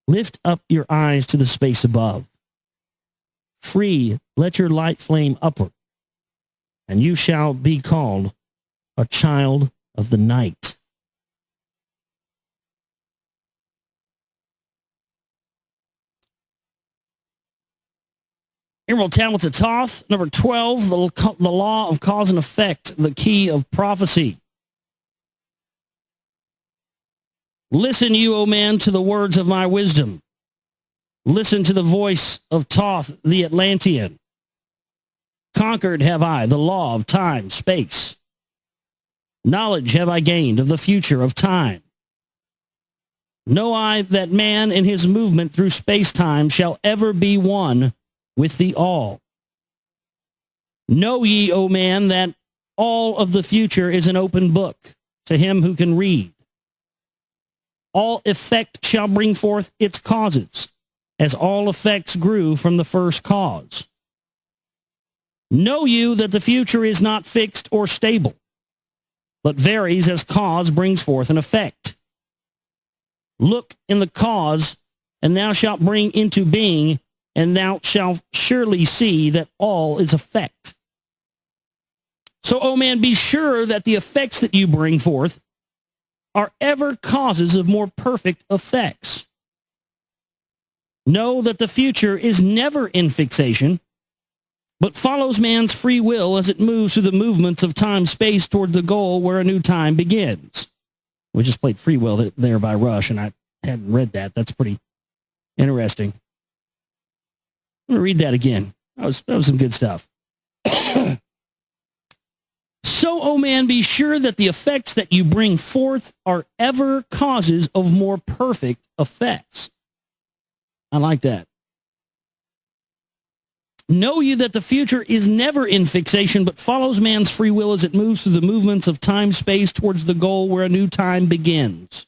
Lift up your eyes to the space above. Free, let your light flame upward, and you shall be called a child of the night. Emerald Tablets of Thoth, number 12, the law of cause and effect, the key of prophecy. Listen, you, O man, to the words of my wisdom. Listen to the voice of Thoth the Atlantean. Conquered have I the law of time, space. Knowledge have I gained of the future of time. Know I that man in his movement through space-time shall ever be one with the all. Know ye, O man, that all of the future is an open book to him who can read. All effect shall bring forth its causes, as all effects grew from the first cause. Know you that the future is not fixed or stable, but varies as cause brings forth an effect. Look in the cause, and thou shalt bring into being, and thou shalt surely see that all is effect. So, O man, be sure that the effects that you bring forth are ever causes of more perfect effects. Know that the future is never in fixation, but follows man's free will as it moves through the movements of time-space toward the goal where a new time begins. We just played Free Will there by Rush, and I hadn't read that. That's pretty interesting. I'm going to read that again. That was some good stuff. So, O man, be sure that the effects that you bring forth are ever causes of more perfect effects. I like that. Know you that the future is never in fixation, but follows man's free will as it moves through the movements of time-space towards the goal where a new time begins.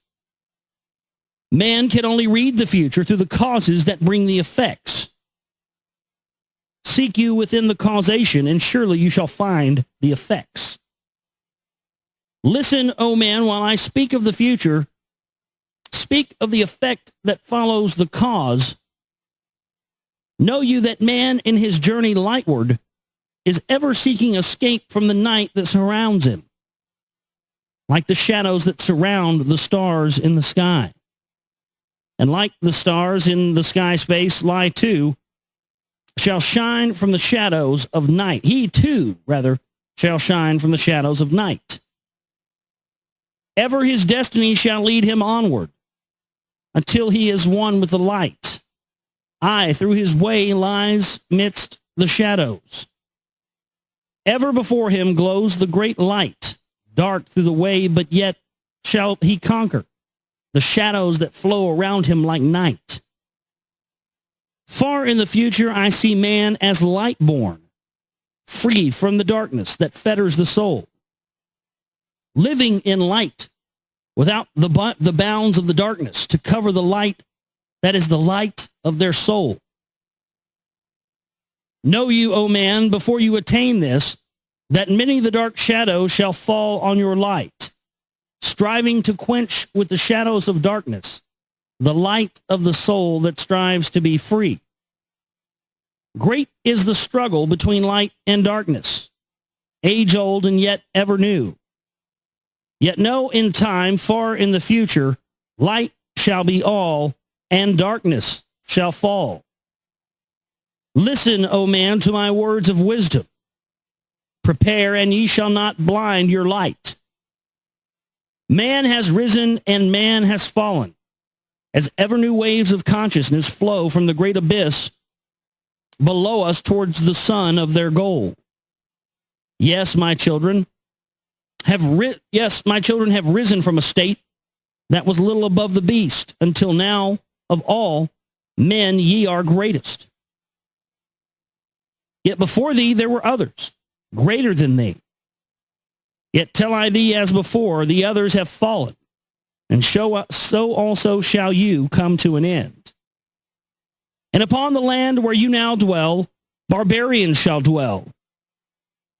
Man can only read the future through the causes that bring the effects. Seek you within the causation, and surely you shall find the effects. Listen, O man, while I speak of the future, speak of the effect that follows the cause. Know you that man in his journey lightward is ever seeking escape from the night that surrounds him, like the shadows that surround the stars in the sky. And like the stars in the sky space lie too, shall shine from the shadows of night. He too, rather, shall shine from the shadows of night. Ever his destiny shall lead him onward until he is one with the light. Aye, through his way lies midst the shadows. Ever before him glows the great light, dark through the way, but yet shall he conquer the shadows that flow around him like night. Far in the future I see man as light-born, free from the darkness that fetters the soul, living in light without the bounds of the darkness to cover the light that is the light of their soul. Know you, O man, before you attain this, that many the dark shadows shall fall on your light, striving to quench with the shadows of darkness the light of the soul that strives to be free. Great is the struggle between light and darkness, age-old and yet ever new. Yet know in time, far in the future, light shall be all, and darkness shall fall. Listen, O man, to my words of wisdom. Prepare, and ye shall not blind your light. Man has risen, and man has fallen, as ever new waves of consciousness flow from the great abyss below us towards the sun of their goal. Yes, my children have risen from a state that was little above the beast, until now of all men ye are greatest. Yet before thee there were others, greater than thee. Yet tell I thee as before, the others have fallen, and so also shall you come to an end. And upon the land where you now dwell, barbarians shall dwell,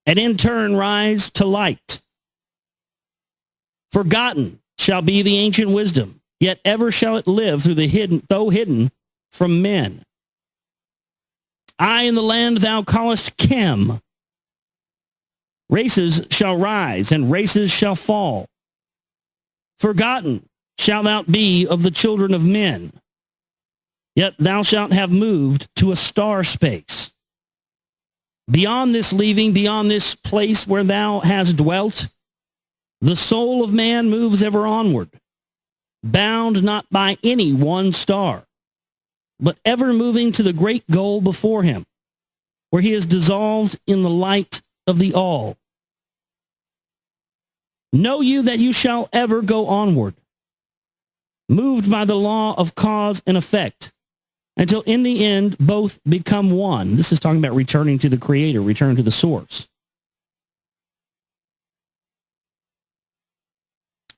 and in turn rise to light. Forgotten shall be the ancient wisdom, yet ever shall it live through the hidden, though hidden from men. I in the land thou callest Chem. Races shall rise, and races shall fall. Forgotten shalt thou be of the children of men, yet thou shalt have moved to a star space. Beyond this leaving, beyond this place where thou hast dwelt, the soul of man moves ever onward, bound not by any one star, but ever moving to the great goal before him, where he is dissolved in the light of the all. Know you that you shall ever go onward, moved by the law of cause and effect, until in the end both become one. This is talking about returning to the Creator, returning to the source.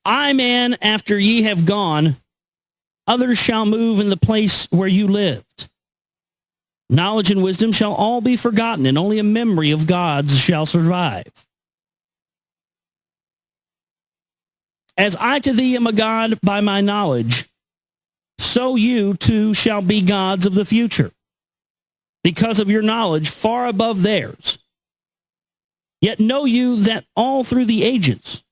I, man, after ye have gone, others shall move in the place where you lived. Knowledge and wisdom shall all be forgotten, and only a memory of God's shall survive. As I to thee am a God by my knowledge, so you too shall be gods of the future, because of your knowledge far above theirs. Yet know you that all through the ages,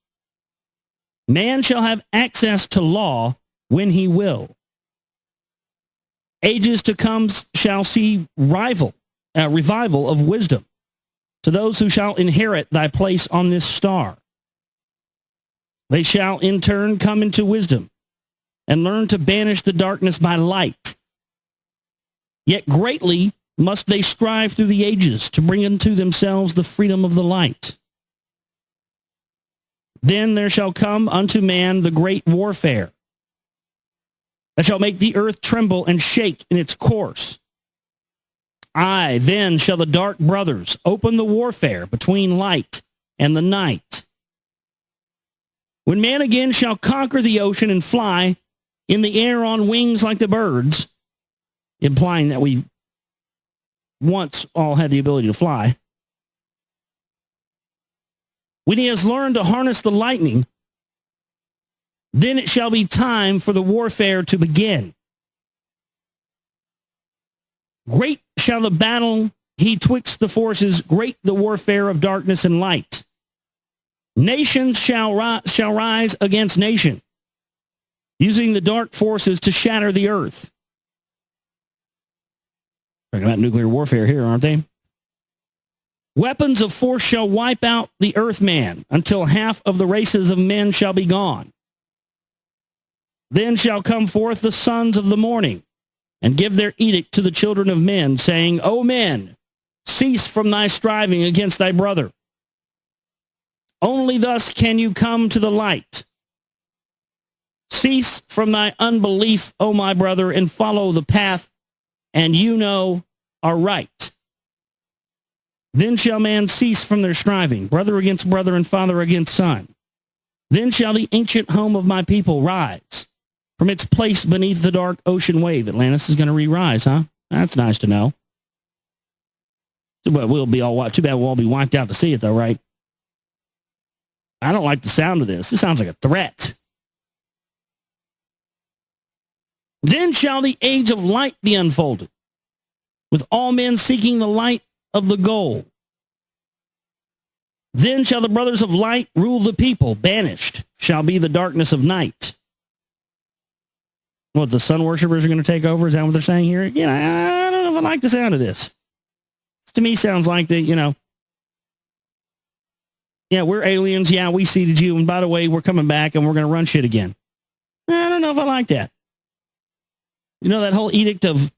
man shall have access to law when he will. Ages to come shall see revival of wisdom to those who shall inherit thy place on this star. They shall in turn come into wisdom and learn to banish the darkness by light. Yet greatly must they strive through the ages to bring unto themselves the freedom of the light. Then there shall come unto man the great warfare that shall make the earth tremble and shake in its course. Aye, then shall the dark brothers open the warfare between light and the night. When man again shall conquer the ocean and fly in the air on wings like the birds, implying that we once all had the ability to fly, when he has learned to harness the lightning, then it shall be time for the warfare to begin. Great shall the battle he twixt the forces, great the warfare of darkness and light. Nations shall rise against nation, using the dark forces to shatter the earth. Talking about nuclear warfare here, aren't they? Weapons of force shall wipe out the earthman until half of the races of men shall be gone. Then shall come forth the sons of the morning and give their edict to the children of men, saying, O men, cease from thy striving against thy brother. Only thus can you come to the light. Cease from thy unbelief, O my brother, and follow the path, and you know are right. Then shall man cease from their striving, brother against brother and father against son. Then shall the ancient home of my people rise from its place beneath the dark ocean wave. Atlantis is going to re-rise, huh? That's nice to know. But we'll be all too bad we'll all be wiped out to see it, though, right? I don't like the sound of this. This sounds like a threat. Then shall the age of light be unfolded, with all men seeking the light of the goal. Then shall the brothers of light rule the people. Banished shall be the darkness of night. What, the sun worshippers are going to take over? Is that what they're saying here? Yeah, I don't know if I like the sound of this. This to me sounds like the, yeah, we're aliens. Yeah, we seeded you. And by the way, we're coming back and we're going to run shit again. I don't know if I like that. That whole edict of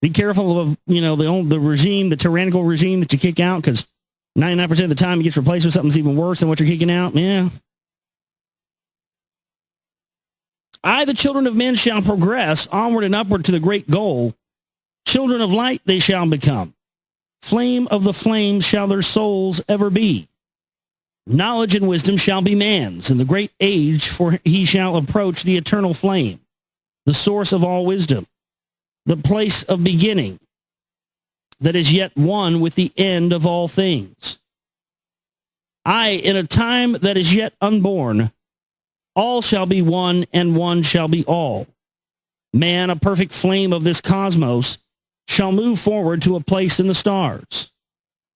be careful of, the regime, the tyrannical regime that you kick out, because 99% of the time it gets replaced with something that's even worse than what you're kicking out. Yeah. I, the children of men, shall progress onward and upward to the great goal. Children of light they shall become. Flame of the flames shall their souls ever be. Knowledge and wisdom shall be man's in the great age, for he shall approach the eternal flame, the source of all wisdom, the place of beginning that is yet one with the end of all things. I, in a time that is yet unborn, all shall be one and one shall be all. Man, a perfect flame of this cosmos, shall move forward to a place in the stars.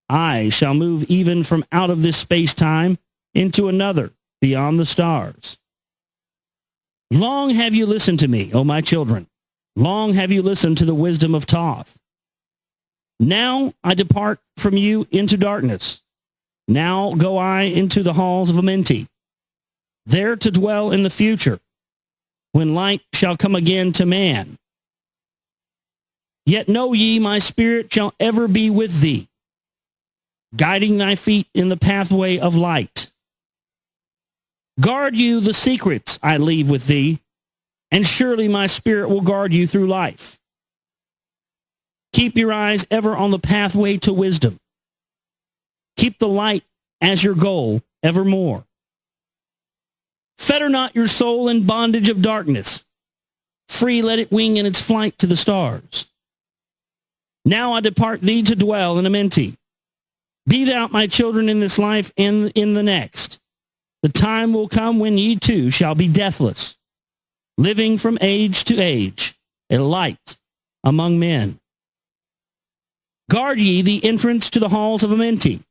I shall move even from out of this space-time into another beyond the stars. Long have you listened to me, O my children. Long have you listened to the wisdom of Thoth. Now I depart from you into darkness. Now go I into the halls of Amenti, there to dwell in the future, when light shall come again to man. Yet know ye, my spirit shall ever be with thee, guiding thy feet in the pathway of light. Guard you the secrets I leave with thee, and surely my spirit will guard you through life. Keep your eyes ever on the pathway to wisdom. Keep the light as your goal evermore. Fetter not your soul in bondage of darkness. Free let it wing in its flight to the stars. Now I depart thee to dwell in Amenti. Be thou my children in this life and in the next. The time will come when ye too shall be deathless, living from age to age, a light among men. Guard ye the entrance to the halls of Amenti.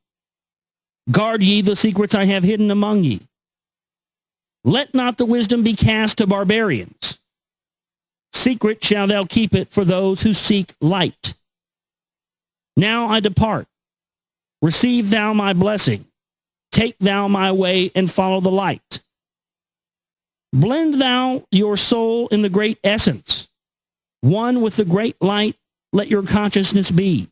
Guard ye the secrets I have hidden among ye. Let not the wisdom be cast to barbarians. Secret shall thou keep it for those who seek light. Now I depart. Receive thou my blessing. Take thou my way and follow the light. Blend thou your soul in the great essence. One with the great light, let your consciousness be.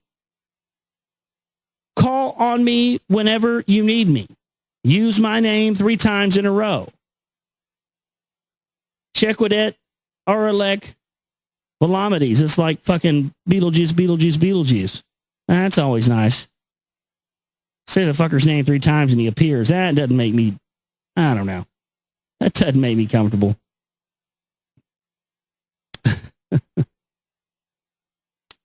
Call on me whenever you need me. Use my name 3 times in a row. Chequadet, Aralek, Velamides. It's like fucking Beetlejuice, Beetlejuice, Beetlejuice. That's always nice. Say the fucker's name 3 times and he appears. That doesn't make me, I don't know. That doesn't make me comfortable.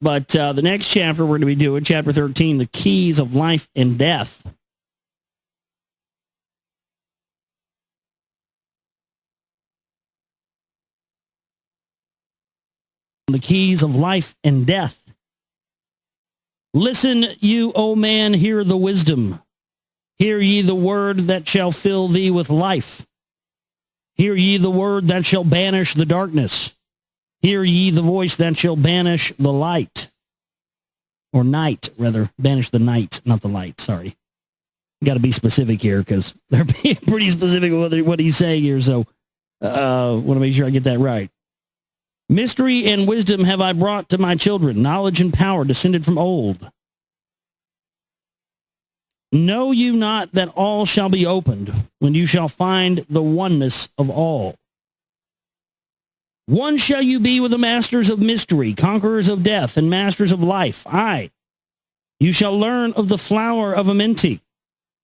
But the next chapter we're going to be doing, chapter 13, the keys of life and death. The keys of life and death. Listen, you, O man, hear the wisdom. Hear ye the word that shall fill thee with life. Hear ye the word that shall banish the darkness. Hear ye the voice that shall banish the light. Or night, rather. Banish the night, not the light, sorry. Got to be specific here because they're being pretty specific with what he's saying here, so want to make sure I get that right. Mystery and wisdom have I brought to my children, knowledge and power descended from old. Know you not that all shall be opened when you shall find the oneness of all? One shall you be with the masters of mystery, conquerors of death, and masters of life. Aye, you shall learn of the flower of Amenti,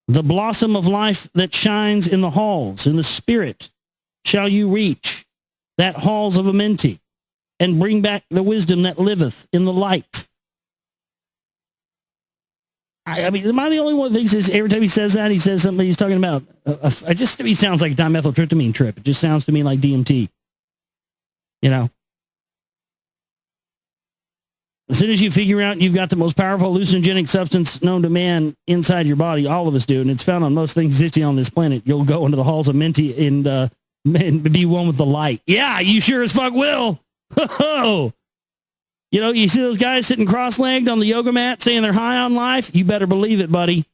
the blossom of life that shines in the halls. In the spirit shall you reach that halls of Amenti, and bring back the wisdom that liveth in the light. I mean, am I the only one that thinks every time he says that, he says something he's talking about? It just to me sounds like a dimethyltryptamine trip. It just sounds to me like DMT. You know? As soon as you figure out you've got the most powerful hallucinogenic substance known to man inside your body, all of us do, and it's found on most things existing on this planet, you'll go into the halls of Menti and and be one with the light. Yeah, you sure as fuck will. Ho-ho. You know, you see those guys sitting cross-legged on the yoga mat saying they're high on life? You better believe it, buddy.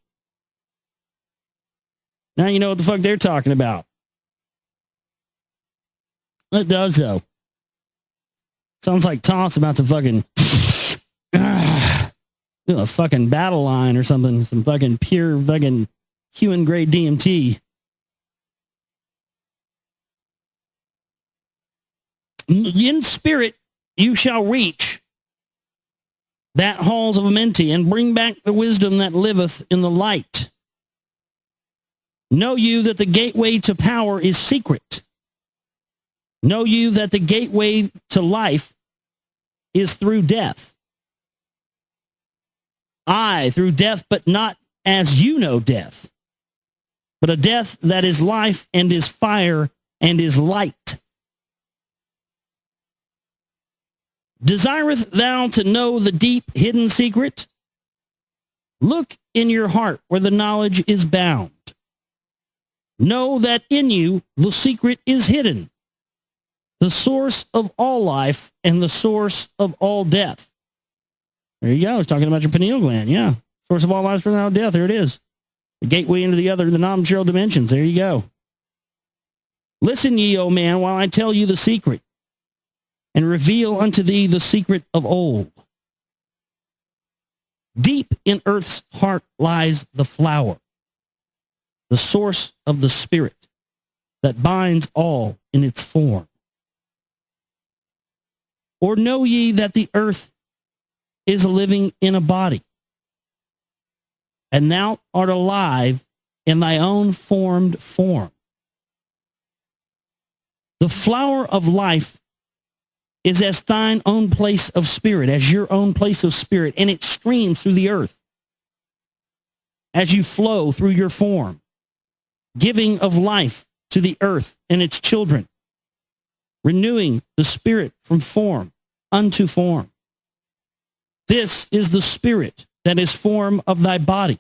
Now you know what the fuck they're talking about. It does, though. Sounds like Thoth's about to fucking do a fucking battle line or something. Some fucking pure fucking human grade DMT. In spirit, you shall reach that halls of Amenti and bring back the wisdom that liveth in the light. Know you that the gateway to power is secret. Know you that the gateway to life is through death. Aye, through death, but not as you know death, but a death that is life and is fire and is light. Desireth thou to know the deep hidden secret? Look in your heart where the knowledge is bound. Know that in you the secret is hidden, the source of all life and the source of all death. There you go. It's talking about your pineal gland. Yeah. Source of all life and all death. There it is. The gateway into the non-material dimensions. There you go. Listen ye, O man, while I tell you the secret, and reveal unto thee the secret of old. Deep in earth's heart lies the flower, the source of the spirit that binds all in its form. Or know ye that the earth is living in a body, and thou art alive in thy own formed form. The flower of life is as thine own place of spirit, as your own place of spirit, and it streams through the earth as you flow through your form, giving of life to the earth and its children, renewing the spirit from form unto form. This is the spirit that is form of thy body,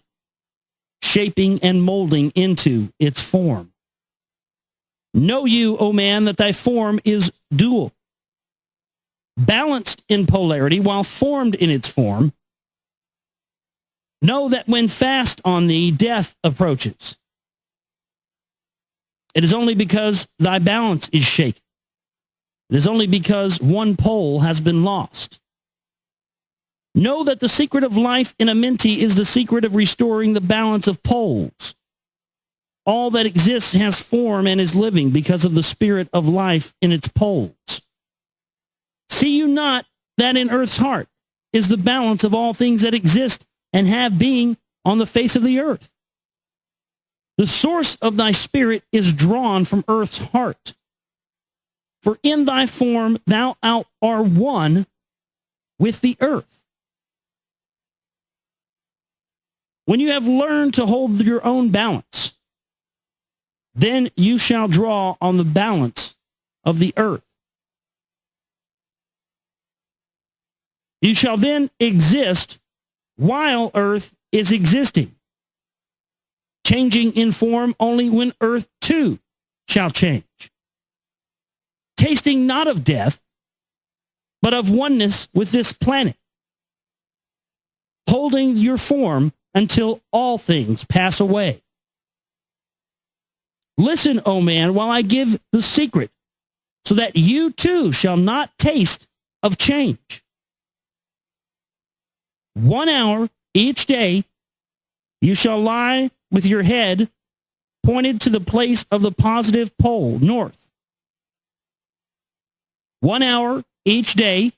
shaping and molding into its form. Know you, O man, that thy form is dual, balanced in polarity while formed in its form. Know that when fast on thee death approaches, it is only because thy balance is shaken. It is only because one pole has been lost. Know that the secret of life in Amenti is the secret of restoring the balance of poles. All that exists has form and is living because of the spirit of life in its poles. See you not that in earth's heart is the balance of all things that exist and have being on the face of the earth? The source of thy spirit is drawn from earth's heart. For in thy form thou art one with the earth. When you have learned to hold your own balance, then you shall draw on the balance of the earth. You shall then exist while earth is existing, changing in form only when earth too shall change. Tasting not of death, but of oneness with this planet, holding your form until all things pass away. Listen, O man, while I give the secret, so that you too shall not taste of change. 1 hour each day, you shall lie with your head pointed to the place of the positive pole, north. 1 hour each day,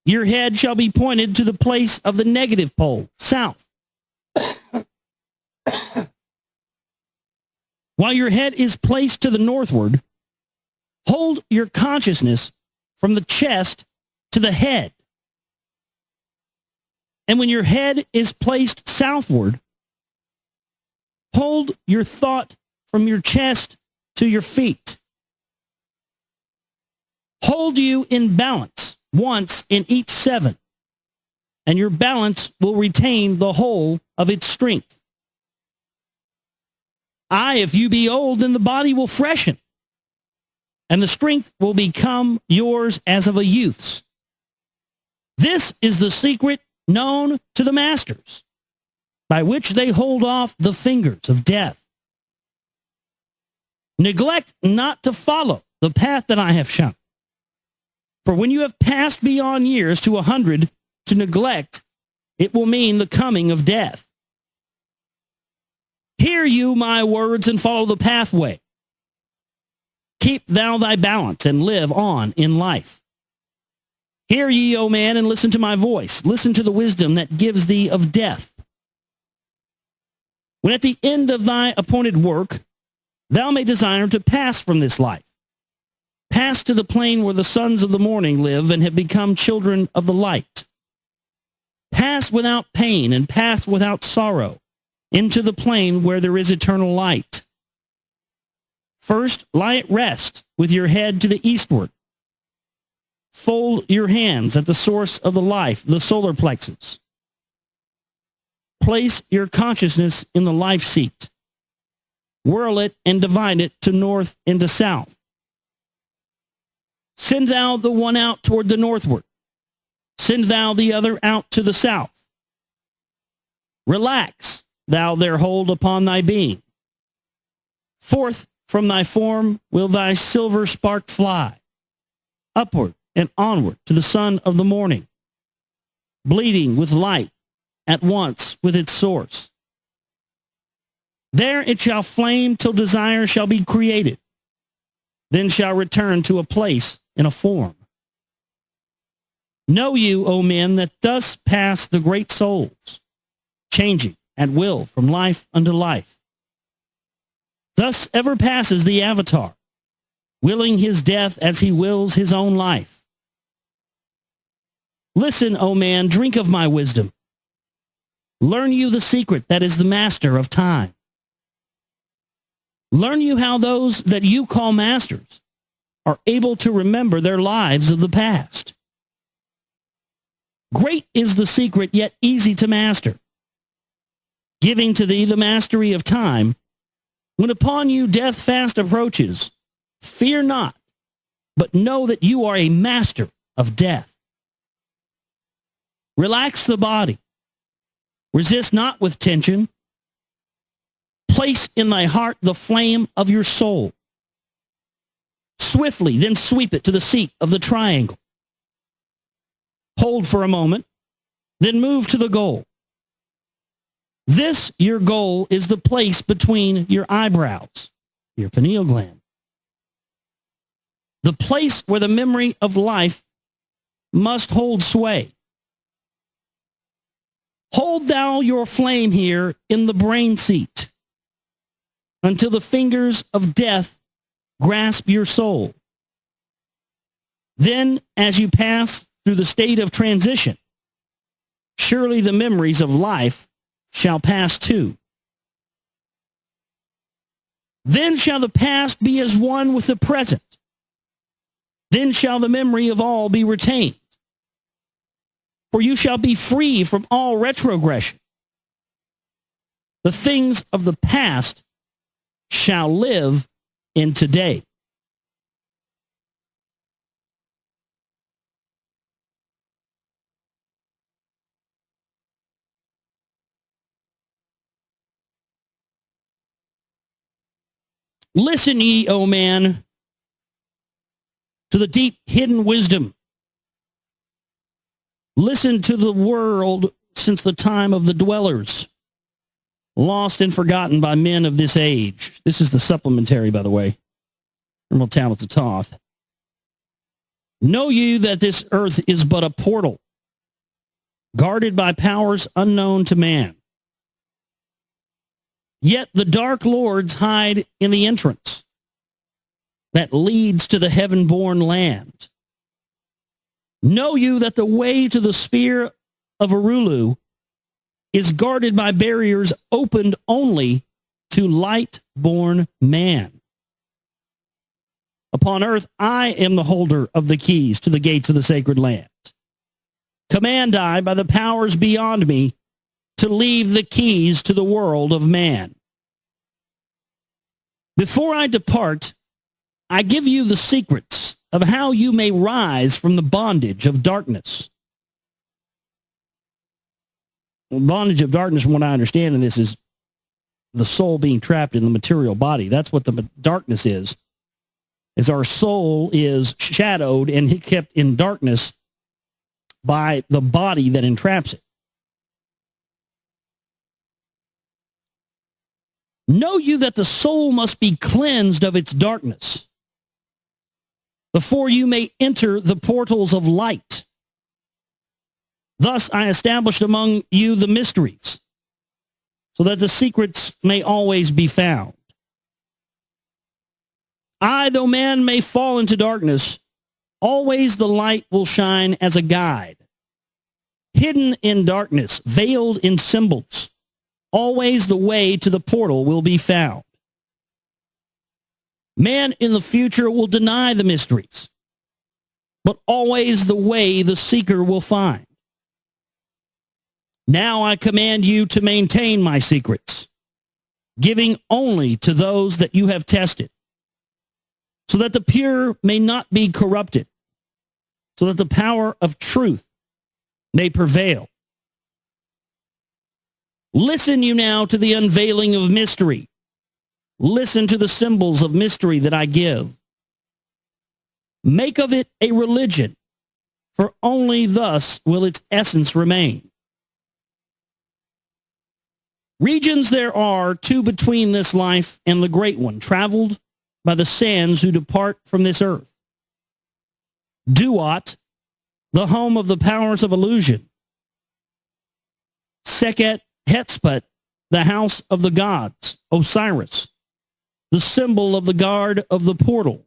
your head shall be pointed to the place of the negative pole, south. While your head is placed to the northward, hold your consciousness from the chest to the head. And when your head is placed southward, hold your thought from your chest to your feet. Hold you in balance once in each 7, and your balance will retain the whole of its strength. If you be old, then the body will freshen, and the strength will become yours as of a youth's. This is the secret known to the masters, by which they hold off the fingers of death. Neglect not to follow the path that I have shown. For when you have passed beyond years to 100, to neglect, it will mean the coming of death. Hear you my words and follow the pathway. Keep thou thy balance and live on in life. Hear ye, O man, and listen to my voice. Listen to the wisdom that gives thee of death. When at the end of thy appointed work, thou may desire to pass from this life. Pass to the plain where the sons of the morning live and have become children of the light. Pass without pain and pass without sorrow into the plain where there is eternal light. First, lie at rest with your head to the eastward. Fold your hands at the source of the life, the solar plexus. Place your consciousness in the life seat. Whirl it and divide it to north and to south. Send thou the one out toward the northward. Send thou the other out to the south. Relax thou their hold upon thy being. Forth from thy form will thy silver spark fly, upward and onward to the sun of the morning, bleeding with light at once with its source. There it shall flame till desire shall be created, then shall return to a place and a form. Know you, O men, that thus pass the great souls, changing at will from life unto life. Thus ever passes the avatar, willing his death as he wills his own life. Listen, O man, drink of my wisdom. Learn you the secret that is the master of time. Learn you how those that you call masters are able to remember their lives of the past. Great is the secret, yet easy to master, giving to thee the mastery of time. When upon you death fast approaches, fear not, but know that you are a master of death. Relax the body. Resist not with tension. Place in thy heart the flame of your soul. Swiftly, then sweep it to the seat of the triangle. Hold for a moment, then move to the goal. This, your goal, is the place between your eyebrows, your pineal gland. The place where the memory of life must hold sway. Hold thou your flame here in the brain seat until the fingers of death grasp your soul. Then, as you pass through the state of transition, surely the memories of life shall pass too. Then shall the past be as one with the present. Then shall the memory of all be retained. For you shall be free from all retrogression. The things of the past shall live in today. Listen ye, O man, to the deep hidden wisdom. Listen to the world since the time of the dwellers, lost and forgotten by men of this age. This is the supplementary, by the way. Emerald Tablets of Thoth. Know you that this earth is but a portal, guarded by powers unknown to man. Yet the dark lords hide in the entrance that leads to the heaven-born land. Know you that the way to the sphere of Arulu is guarded by barriers opened only to light-born man. Upon earth, I am the holder of the keys to the gates of the sacred land. Command I by the powers beyond me to leave the keys to the world of man. Before I depart, I give you the secrets of how you may rise from the bondage of darkness. The bondage of darkness, from what I understand in this, is the soul being trapped in the material body. That's what the darkness is our soul is shadowed and kept in darkness by the body that entraps it. Know you that the soul must be cleansed of its darkness before you may enter the portals of light. Thus I established among you the mysteries, so that the secrets may always be found. Though man may fall into darkness, always the light will shine as a guide. Hidden in darkness, veiled in symbols, always the way to the portal will be found. Man in the future will deny the mysteries, but always the way the seeker will find. Now I command you to maintain my secrets, giving only to those that you have tested, so that the pure may not be corrupted, so that the power of truth may prevail. Listen you now to the unveiling of mystery. Listen to the symbols of mystery that I give. Make of it a religion, for only thus will its essence remain. Regions there are, two between this life and the great one, traveled by the sands who depart from this earth. Duat, the home of the powers of illusion. Sekhet Hetspet, the house of the gods. Osiris, the symbol of the guard of the portal,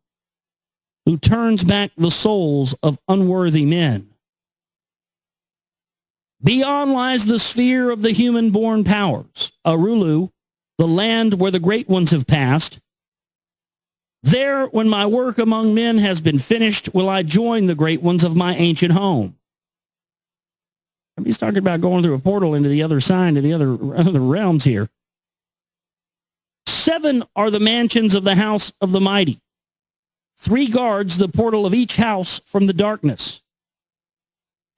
who turns back the souls of unworthy men. Beyond lies the sphere of the human-born powers. Arulu, the land where the great ones have passed. There, when my work among men has been finished, will I join the great ones of my ancient home. He's talking about going through a portal into the other side, to the other realms here. 7 are the mansions of the house of the mighty. 3 guards the portal of each house from the darkness.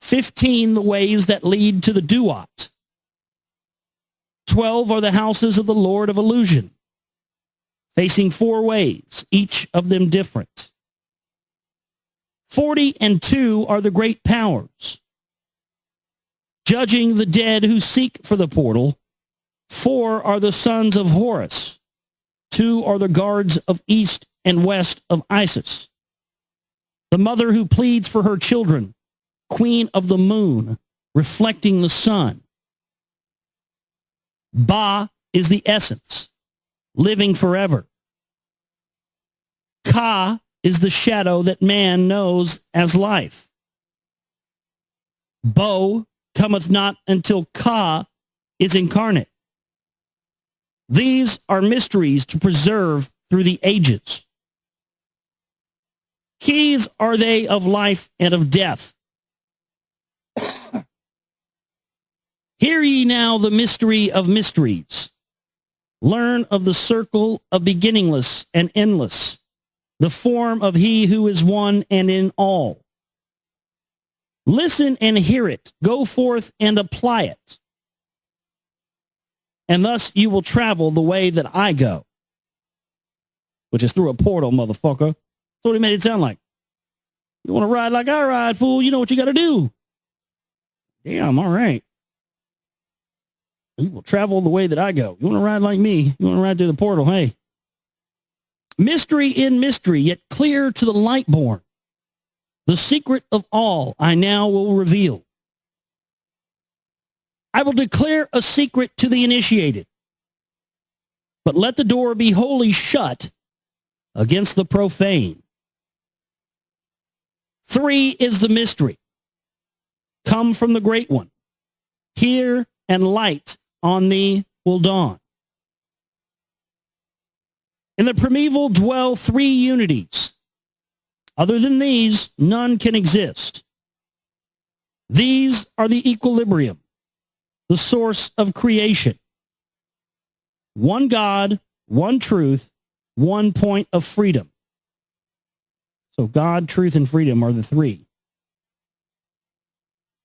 15 the ways that lead to the Duat. 12 are the houses of the Lord of Illusion, facing 4 ways, each of them different. 42 are the great powers, judging the dead who seek for the portal. 4 are the sons of Horus. 2 are the guards of east and west of Isis. The mother who pleads for her children, queen of the moon, reflecting the sun. Ba is the essence, living forever. Ka is the shadow that man knows as life. Bo cometh not until Ka is incarnate. These are mysteries to preserve through the ages. Keys are they of life and of death. Hear ye now the mystery of mysteries. Learn of the circle of beginningless and endless, the form of he who is one and in all. Listen and hear it. Go forth and apply it. And thus you will travel the way that I go, which is through a portal, motherfucker. That's what he made it sound like. You want to ride like I ride, fool? You know what you got to do. Damn, all right. You will travel the way that I go. You want to ride like me? You want to ride through the portal? Hey. Mystery in mystery, yet clear to the light born. The secret of all I now will reveal. I will declare a secret to the initiated, but let the door be wholly shut against the profane. 3 is the mystery. Come from the great one. Hear and light on thee will dawn. In the primeval dwell 3 unities. Other than these, none can exist. These are the equilibrium, the source of creation. One God, one truth, one point of freedom. So God, truth, and freedom are the three.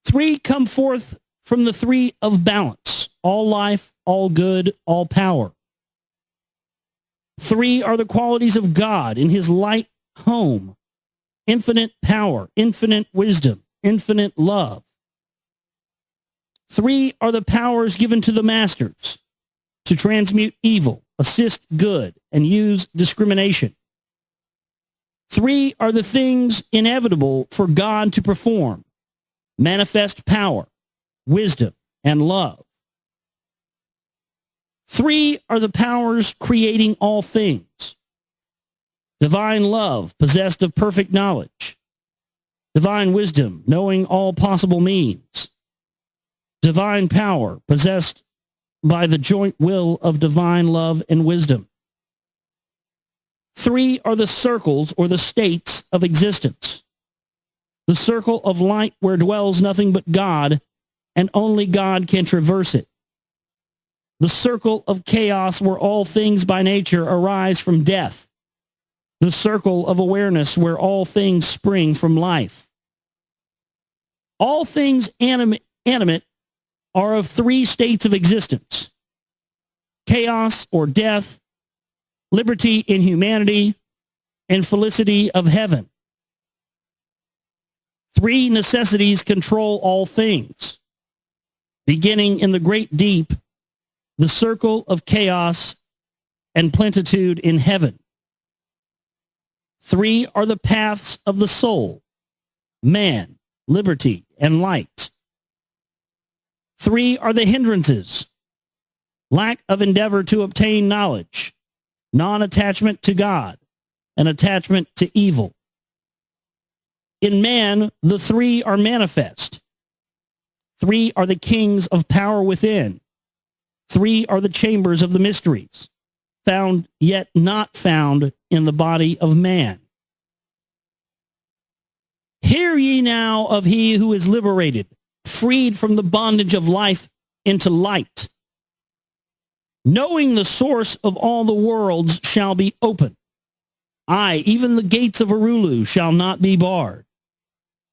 Three come forth from the three of balance, all life, all good, all power. Three are the qualities of God in his light home, infinite power, infinite wisdom, infinite love. Three are the powers given to the masters to transmute evil, assist good, and use discrimination. Three are the things inevitable for God to perform: manifest power, wisdom, and love. Three are the powers creating all things: divine love, possessed of perfect knowledge; divine wisdom, knowing all possible means; divine power, possessed by the joint will of divine love and wisdom. Three are the circles or the states of existence: the circle of light where dwells nothing but God, and only God can traverse it; the circle of chaos where all things by nature arise from death; the circle of awareness where all things spring from life. All things animate are of three states of existence: chaos or death, liberty in humanity, and felicity of heaven. Three necessities control all things, beginning in the great deep, the circle of chaos, and plenitude in heaven. Three are the paths of the soul: man, liberty, and light. Three are the hindrances: lack of endeavor to obtain knowledge, non-attachment to God, and attachment to evil. In man, the three are manifest. Three are the kings of power within. Three are the chambers of the mysteries, found yet not found in the body of man. Hear ye now of he who is liberated, freed from the bondage of life into light. Knowing the source of all the worlds shall be open. Aye, even the gates of Arulu shall not be barred.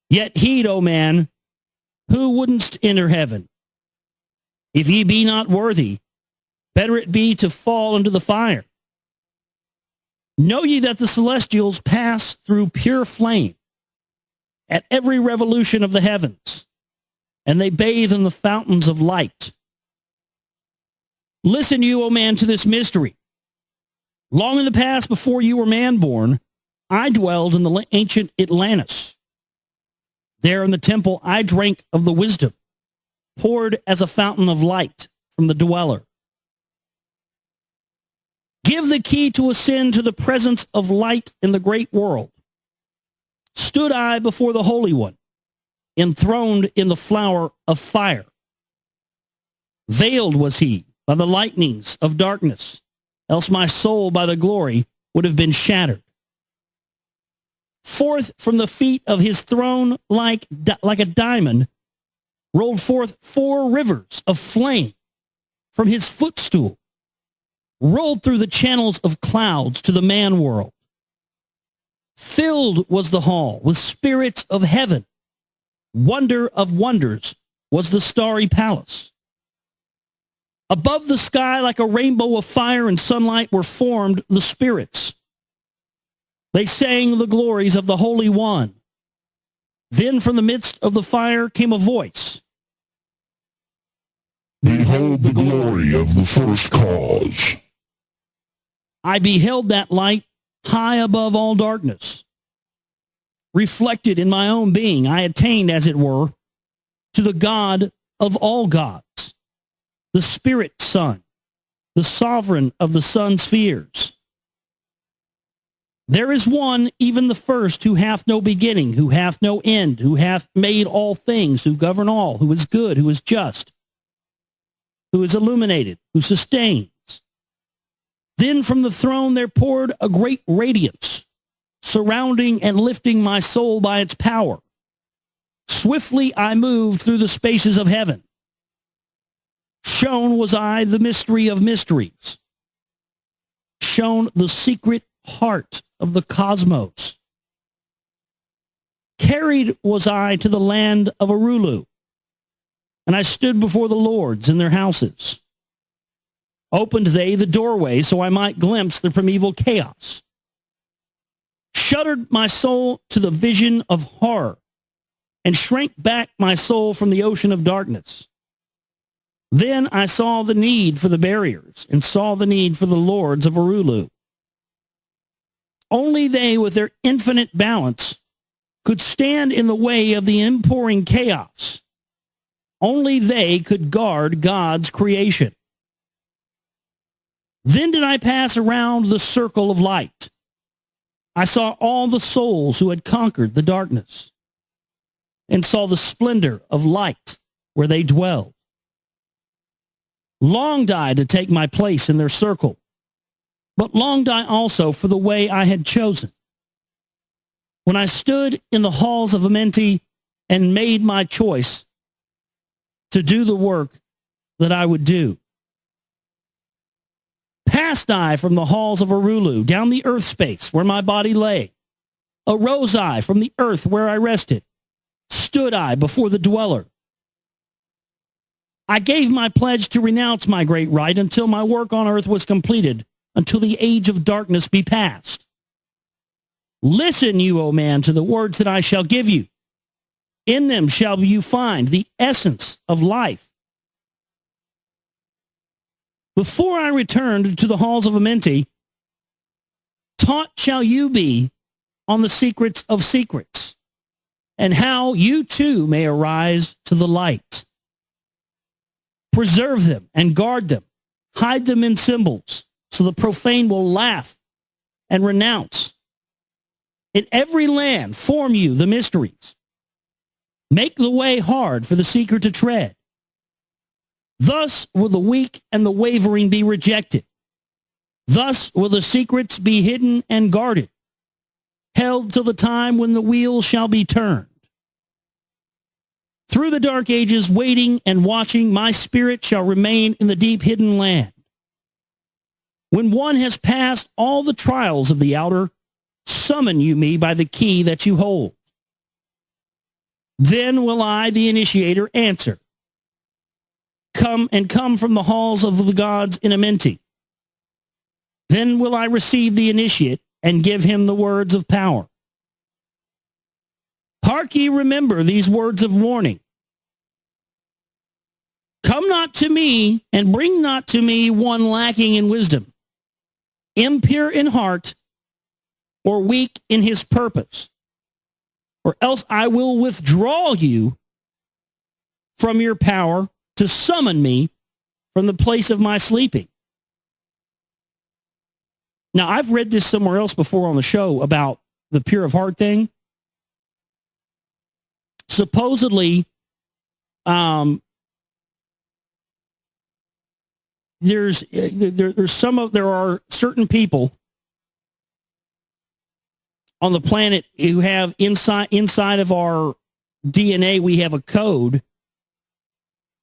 Yet heed, O man, who wouldn't enter heaven? If ye be not worthy, better it be to fall into the fire. Know ye that the celestials pass through pure flame at every revolution of the heavens, and they bathe in the fountains of light. Listen you, O man, to this mystery. Long in the past, before you were man-born, I dwelled in the ancient Atlantis. There in the temple I drank of the wisdom, poured as a fountain of light from the dweller. Give the key to ascend to the presence of light in the great world. Stood I before the Holy One, enthroned in the flower of fire. Veiled was he by the lightnings of darkness, else my soul by the glory would have been shattered. Forth from the feet of his throne like a diamond rolled forth 4 rivers of flame from his footstool, rolled through the channels of clouds to the man world. Filled was the hall with spirits of heaven. Wonder of wonders was the starry palace. Above the sky, like a rainbow of fire and sunlight, were formed the spirits. They sang the glories of the Holy One. Then from the midst of the fire came a voice. Behold the glory of the first cause. I beheld that light high above all darkness. Reflected in my own being, I attained, as it were, to the God of all gods, the Spirit Son, the sovereign of the sun spheres. There is one, even the first, who hath no beginning, who hath no end, who hath made all things, who govern all, who is good, who is just, who is illuminated, who sustains. Then from the throne there poured a great radiance, surrounding and lifting my soul by its power. Swiftly I moved through the spaces of heaven. Shown was I the mystery of mysteries. shown the secret heart of the cosmos. Carried was I to the land of Arulu, and I stood before the lords in their houses. Opened they the doorway so I might glimpse the primeval chaos. Shuddered my soul to the vision of horror, and shrank back my soul from the ocean of darkness. Then I saw the need for the barriers, and saw the need for the lords of Arulu. Only they, with their infinite balance, could stand in the way of the inpouring chaos. Only they could guard God's creation. Then did I pass around the circle of light. I saw all the souls who had conquered the darkness, and saw the splendor of light where they dwelled. Longed I to take my place in their circle, but longed I also for the way I had chosen. When I stood in the halls of Amenti and made my choice to do the work that I would do. Passed I from the halls of Arulu down the earth space where my body lay. Arose I from the earth where I rested. Stood I before the dweller. I gave my pledge to renounce my great right until my work on earth was completed, until the age of darkness be past. Listen, you, O man, to the words that I shall give you. In them shall you find the essence of life. Before I returned to the halls of Amenti, taught shall you be on the secrets of secrets, and how you too may arise to the light. Preserve them and guard them. Hide them in symbols, so the profane will laugh and renounce. In every land form you the mysteries. Make the way hard for the seeker to tread. Thus will the weak and the wavering be rejected. Thus will the secrets be hidden and guarded, held till the time when the wheel shall be turned. Through the dark ages, waiting and watching, my spirit shall remain in the deep hidden land. When one has passed all the trials of the outer, summon you me by the key that you hold. Then will I, the initiator, answer. Come from the halls of the gods in Amenti. Then will I receive the initiate and give him the words of power. Hark ye, remember these words of warning. Come not to me, and bring not to me one lacking in wisdom, impure in heart, or weak in his purpose, or else I will withdraw you from your power to summon me from the place of my sleeping. Now, I've read this somewhere else before on the show about the pure of heart thing. Supposedly, there are certain people on the planet who have inside of our DNA, we have a code,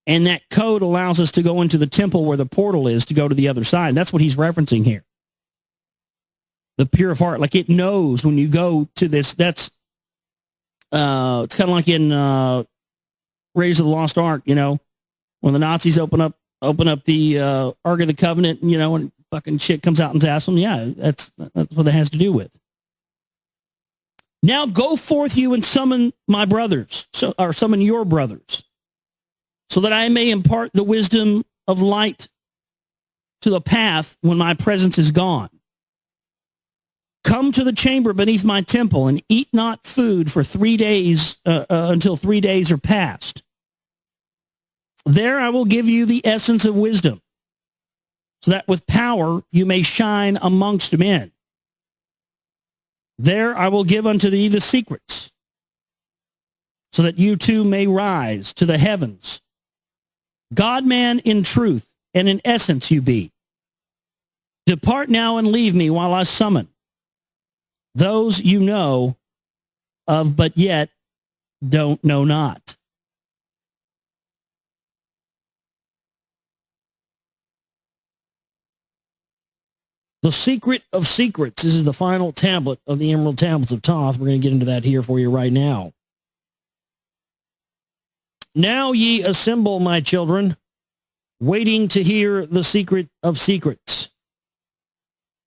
and that code allows us to go into the temple where the portal is to go to the other side. That's what he's referencing here. The pure of heart, like it knows when you go to this. That's it's kind of like in Raiders of the Lost Ark, you know, when the Nazis open up the Ark of the Covenant, you know, and fucking shit comes out and asks them. Yeah, that's what it has to do with. Now go forth you and summon my brothers, or summon your brothers, so that I may impart the wisdom of light to the path when my presence is gone. Come to the chamber beneath my temple and eat not food for 3 days until 3 days are past. There I will give you the essence of wisdom, so that with power you may shine amongst men. There I will give unto thee the secrets, so that you too may rise to the heavens. God-man in truth and in essence you be. Depart now and leave me while I summon those you know of, but yet don't know not. The secret of secrets. This is the final tablet of the Emerald Tablets of Thoth. We're going to get into that here for you right now. Now ye assemble, my children, waiting to hear the secret of secrets,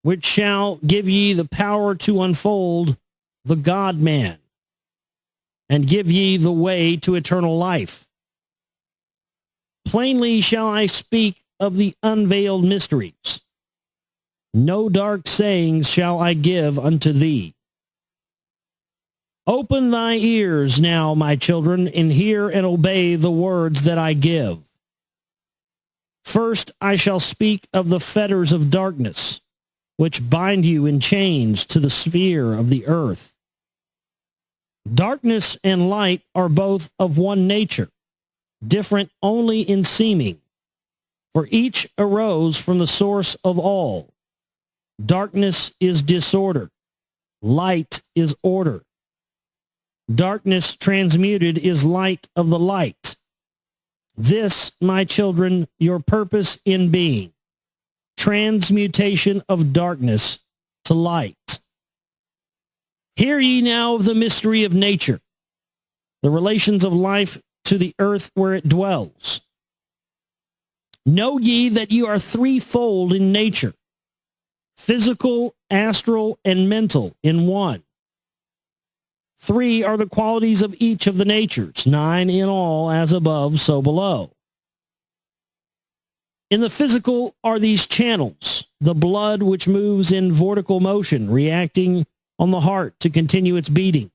which shall give ye the power to unfold the God-man, and give ye the way to eternal life. Plainly shall I speak of the unveiled mysteries. No dark sayings shall I give unto thee. Open thy ears now, my children, and hear and obey the words that I give. First I shall speak of the fetters of darkness, which bind you in chains to the sphere of the earth. Darkness and light are both of one nature, different only in seeming, for each arose from the source of all. Darkness is disorder. Light is order. Darkness transmuted is light of the light. This, my children, your purpose in being, transmutation of darkness to light. Hear ye now of the mystery of nature, the relations of life to the earth where it dwells. Know ye that you are threefold in nature, physical, astral, and mental in one. 3 are the qualities of each of the natures, 9 in all, as above, so below. In the physical are these channels, the blood which moves in vortical motion, reacting on the heart to continue its beating.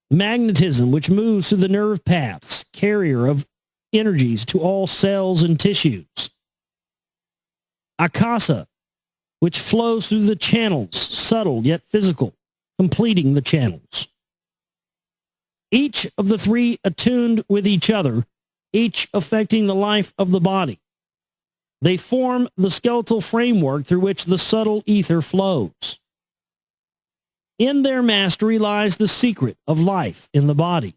Magnetism, which moves through the nerve paths, carrier of energies to all cells and tissues. Akasa, which flows through the channels, subtle yet physical, completing the channels. Each of the 3 attuned with each other, each affecting the life of the body. They form the skeletal framework through which the subtle ether flows. In their mastery lies the secret of life in the body,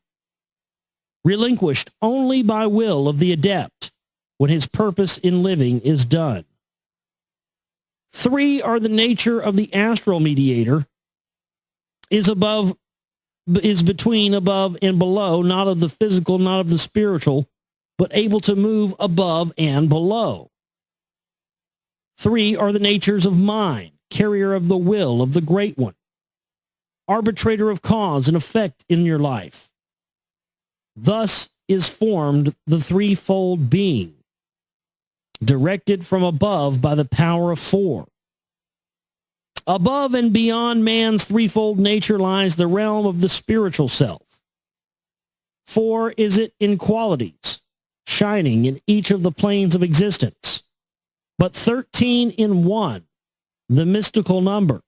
relinquished only by will of the adept when his purpose in living is done. 3 are the nature of the astral mediator, is between above and below, not of the physical, not of the spiritual, but able to move above and below. 3 are the natures of mind, carrier of the will of the Great One, arbitrator of cause and effect in your life. Thus is formed the threefold being, directed from above by the power of 4. Above and beyond man's threefold nature lies the realm of the spiritual self. 4 is it in qualities, shining in each of the planes of existence, but 13 in 1, the mystical number.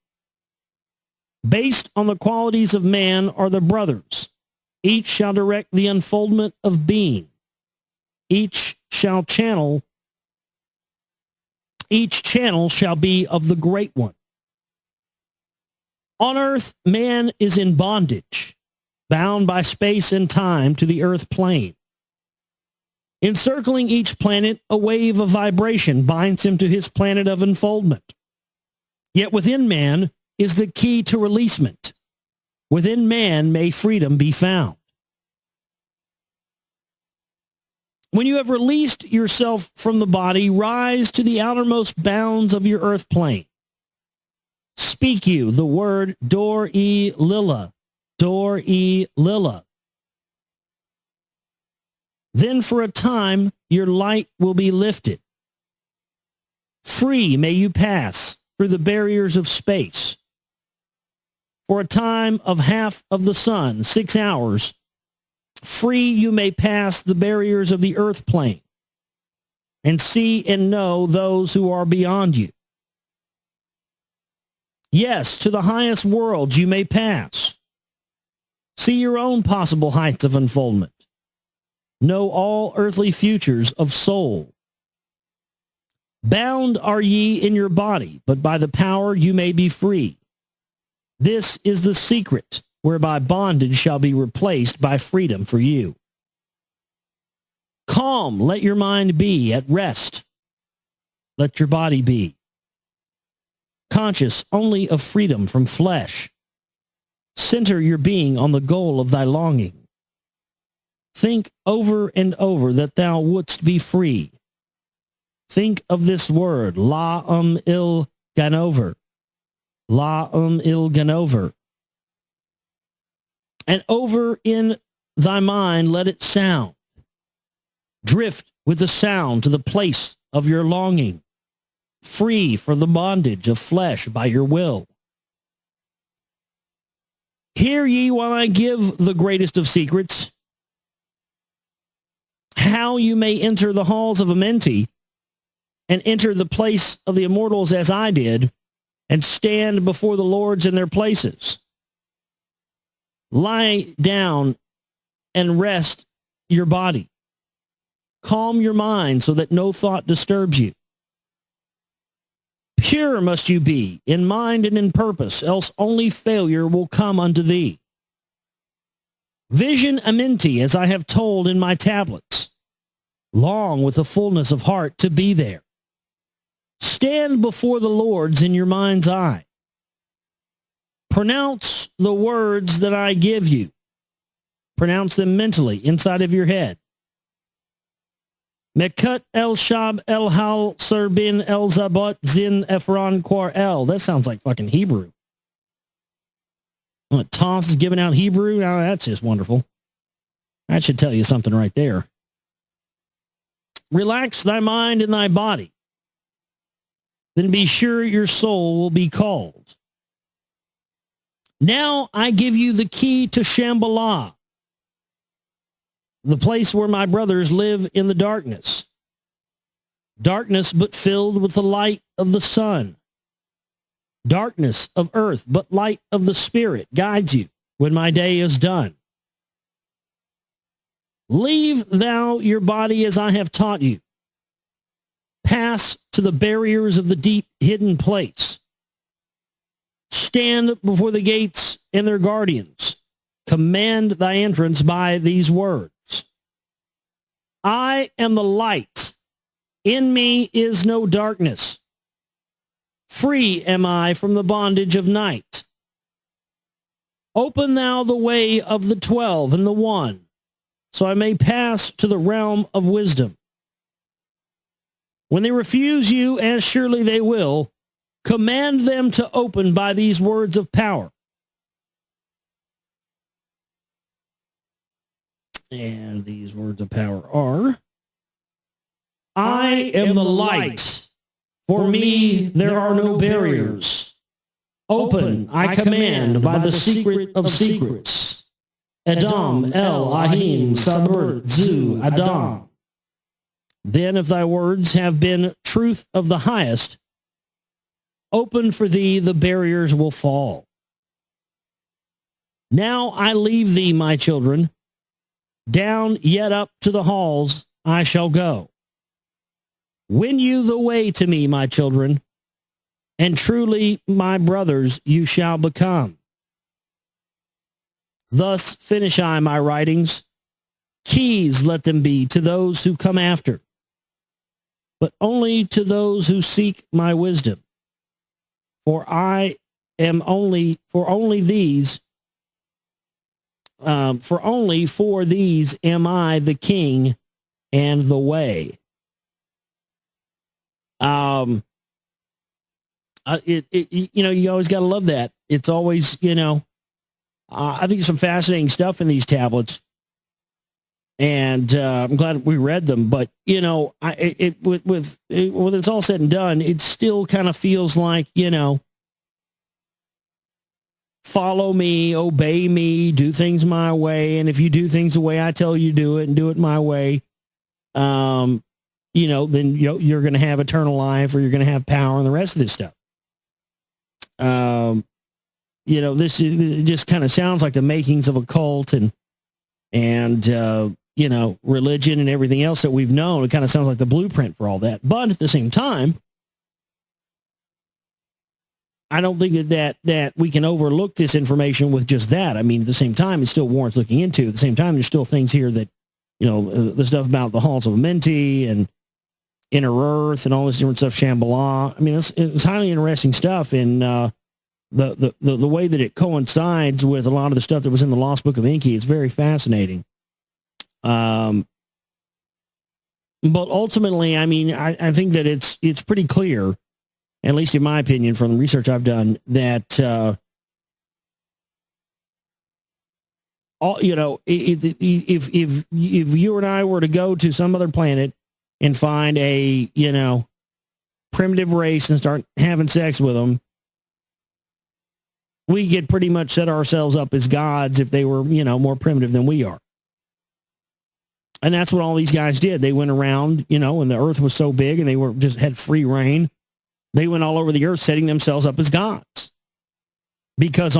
Based on the qualities of man are the brothers. Each shall direct the unfoldment of being. Each channel shall be of the Great One. On earth, man is in bondage, bound by space and time to the earth plane. Encircling each planet, a wave of vibration binds him to his planet of unfoldment. Yet within man is the key to releasement. Within man may freedom be found. When you have released yourself from the body, rise to the outermost bounds of your earth plane. Speak you the word Dor-e-Lila, Dor-e-Lila. Then for a time your light will be lifted. Free may you pass through the barriers of space. For a time of half of the sun, 6 hours, free you may pass the barriers of the earth plane and see and know those who are beyond you. Yes, to the highest worlds you may pass. See your own possible heights of unfoldment. Know all earthly futures of soul. Bound are ye in your body, but by the power you may be free. This is the secret whereby bondage shall be replaced by freedom for you. Calm, let your mind be. At rest, let your body be. conscious only of freedom from flesh. Center your being on the goal of thy longing. Think over and over that thou wouldst be free. Think of this word, la il ganover. La il ganover. And over in thy mind let it sound. Drift with the sound to the place of your longing, free from the bondage of flesh by your will. Hear ye while I give the greatest of secrets, how you may enter the halls of Amenti and enter the place of the immortals as I did, and stand before the lords in their places. Lie down and rest your body. Calm your mind so that no thought disturbs you. Pure must you be in mind and in purpose, else only failure will come unto thee. Vision Amenti as I have told in my tablets. Long with the fullness of heart to be there. Stand before the lords in your mind's eye. Pronounce the words that I give you. Pronounce them mentally inside of your head. Mekut el Shab el Hal Serbin el Zabot Zin Ephron Quar el. That sounds like fucking Hebrew. Thoth is giving out Hebrew. Now that's just wonderful. That should tell you something right there. Relax thy mind and thy body. Then be sure your soul will be called. Now I give you the key to Shambhala, the place where my brothers live in the darkness. Darkness but filled with the light of the sun. Darkness of earth but light of the spirit guides you when my day is done. Leave thou your body as I have taught you. Pass to the barriers of the deep hidden place. Stand before the gates and their guardians. Command thy entrance by these words. I am the light. In me is no darkness. Free am I from the bondage of night. Open thou the way of the 12 and the 1, so I may pass to the realm of wisdom. When they refuse you, as surely they will, command them to open by these words of power. And these words of power are, I am the light. For me, there are no barriers. Open, I command, by the secret of secrets. Adam, El, Ahim, Sabur, Zu, Adam. Then if thy words have been truth of the highest, open for thee the barriers will fall. Now I leave thee, my children. Down yet up to the halls I shall go. Win you the way to me, my children, and truly my brothers you shall become. Thus finish I my writings. Keys let them be to those who come after, but only to those who seek my wisdom. For I am only for these am I the king and the way. You always got to love that. It's always, I think some fascinating stuff in these tablets, and I'm glad we read them. But when it's all said and done, it still kind of feels like follow me, obey me, do things my way, and if you do things the way I tell you to do it and do it my way, then you're going to have eternal life, or you're going to have power, and the rest of this stuff. This it just kind of sounds like the makings of a cult and religion and everything else that we've known. It kind of sounds like the blueprint for all that. But at the same time, I don't think that we can overlook this information with just that. I mean, at the same time, it still warrants looking into. At the same time, there's still things here that, the stuff about the halls of Amenti and inner earth and all this different stuff, Shambhala. I mean, it's highly interesting stuff, and the way that it coincides with a lot of the stuff that was in the Lost Book of Enki, it's very fascinating. But ultimately, I mean, I think that it's pretty clear, at least in my opinion, from the research I've done, that if you and I were to go to some other planet and find a primitive race and start having sex with them, we could pretty much set ourselves up as gods if they were more primitive than we are. And that's what all these guys did. They went around, when the earth was so big and they were just had free reign. They went all over the earth setting themselves up as gods. Because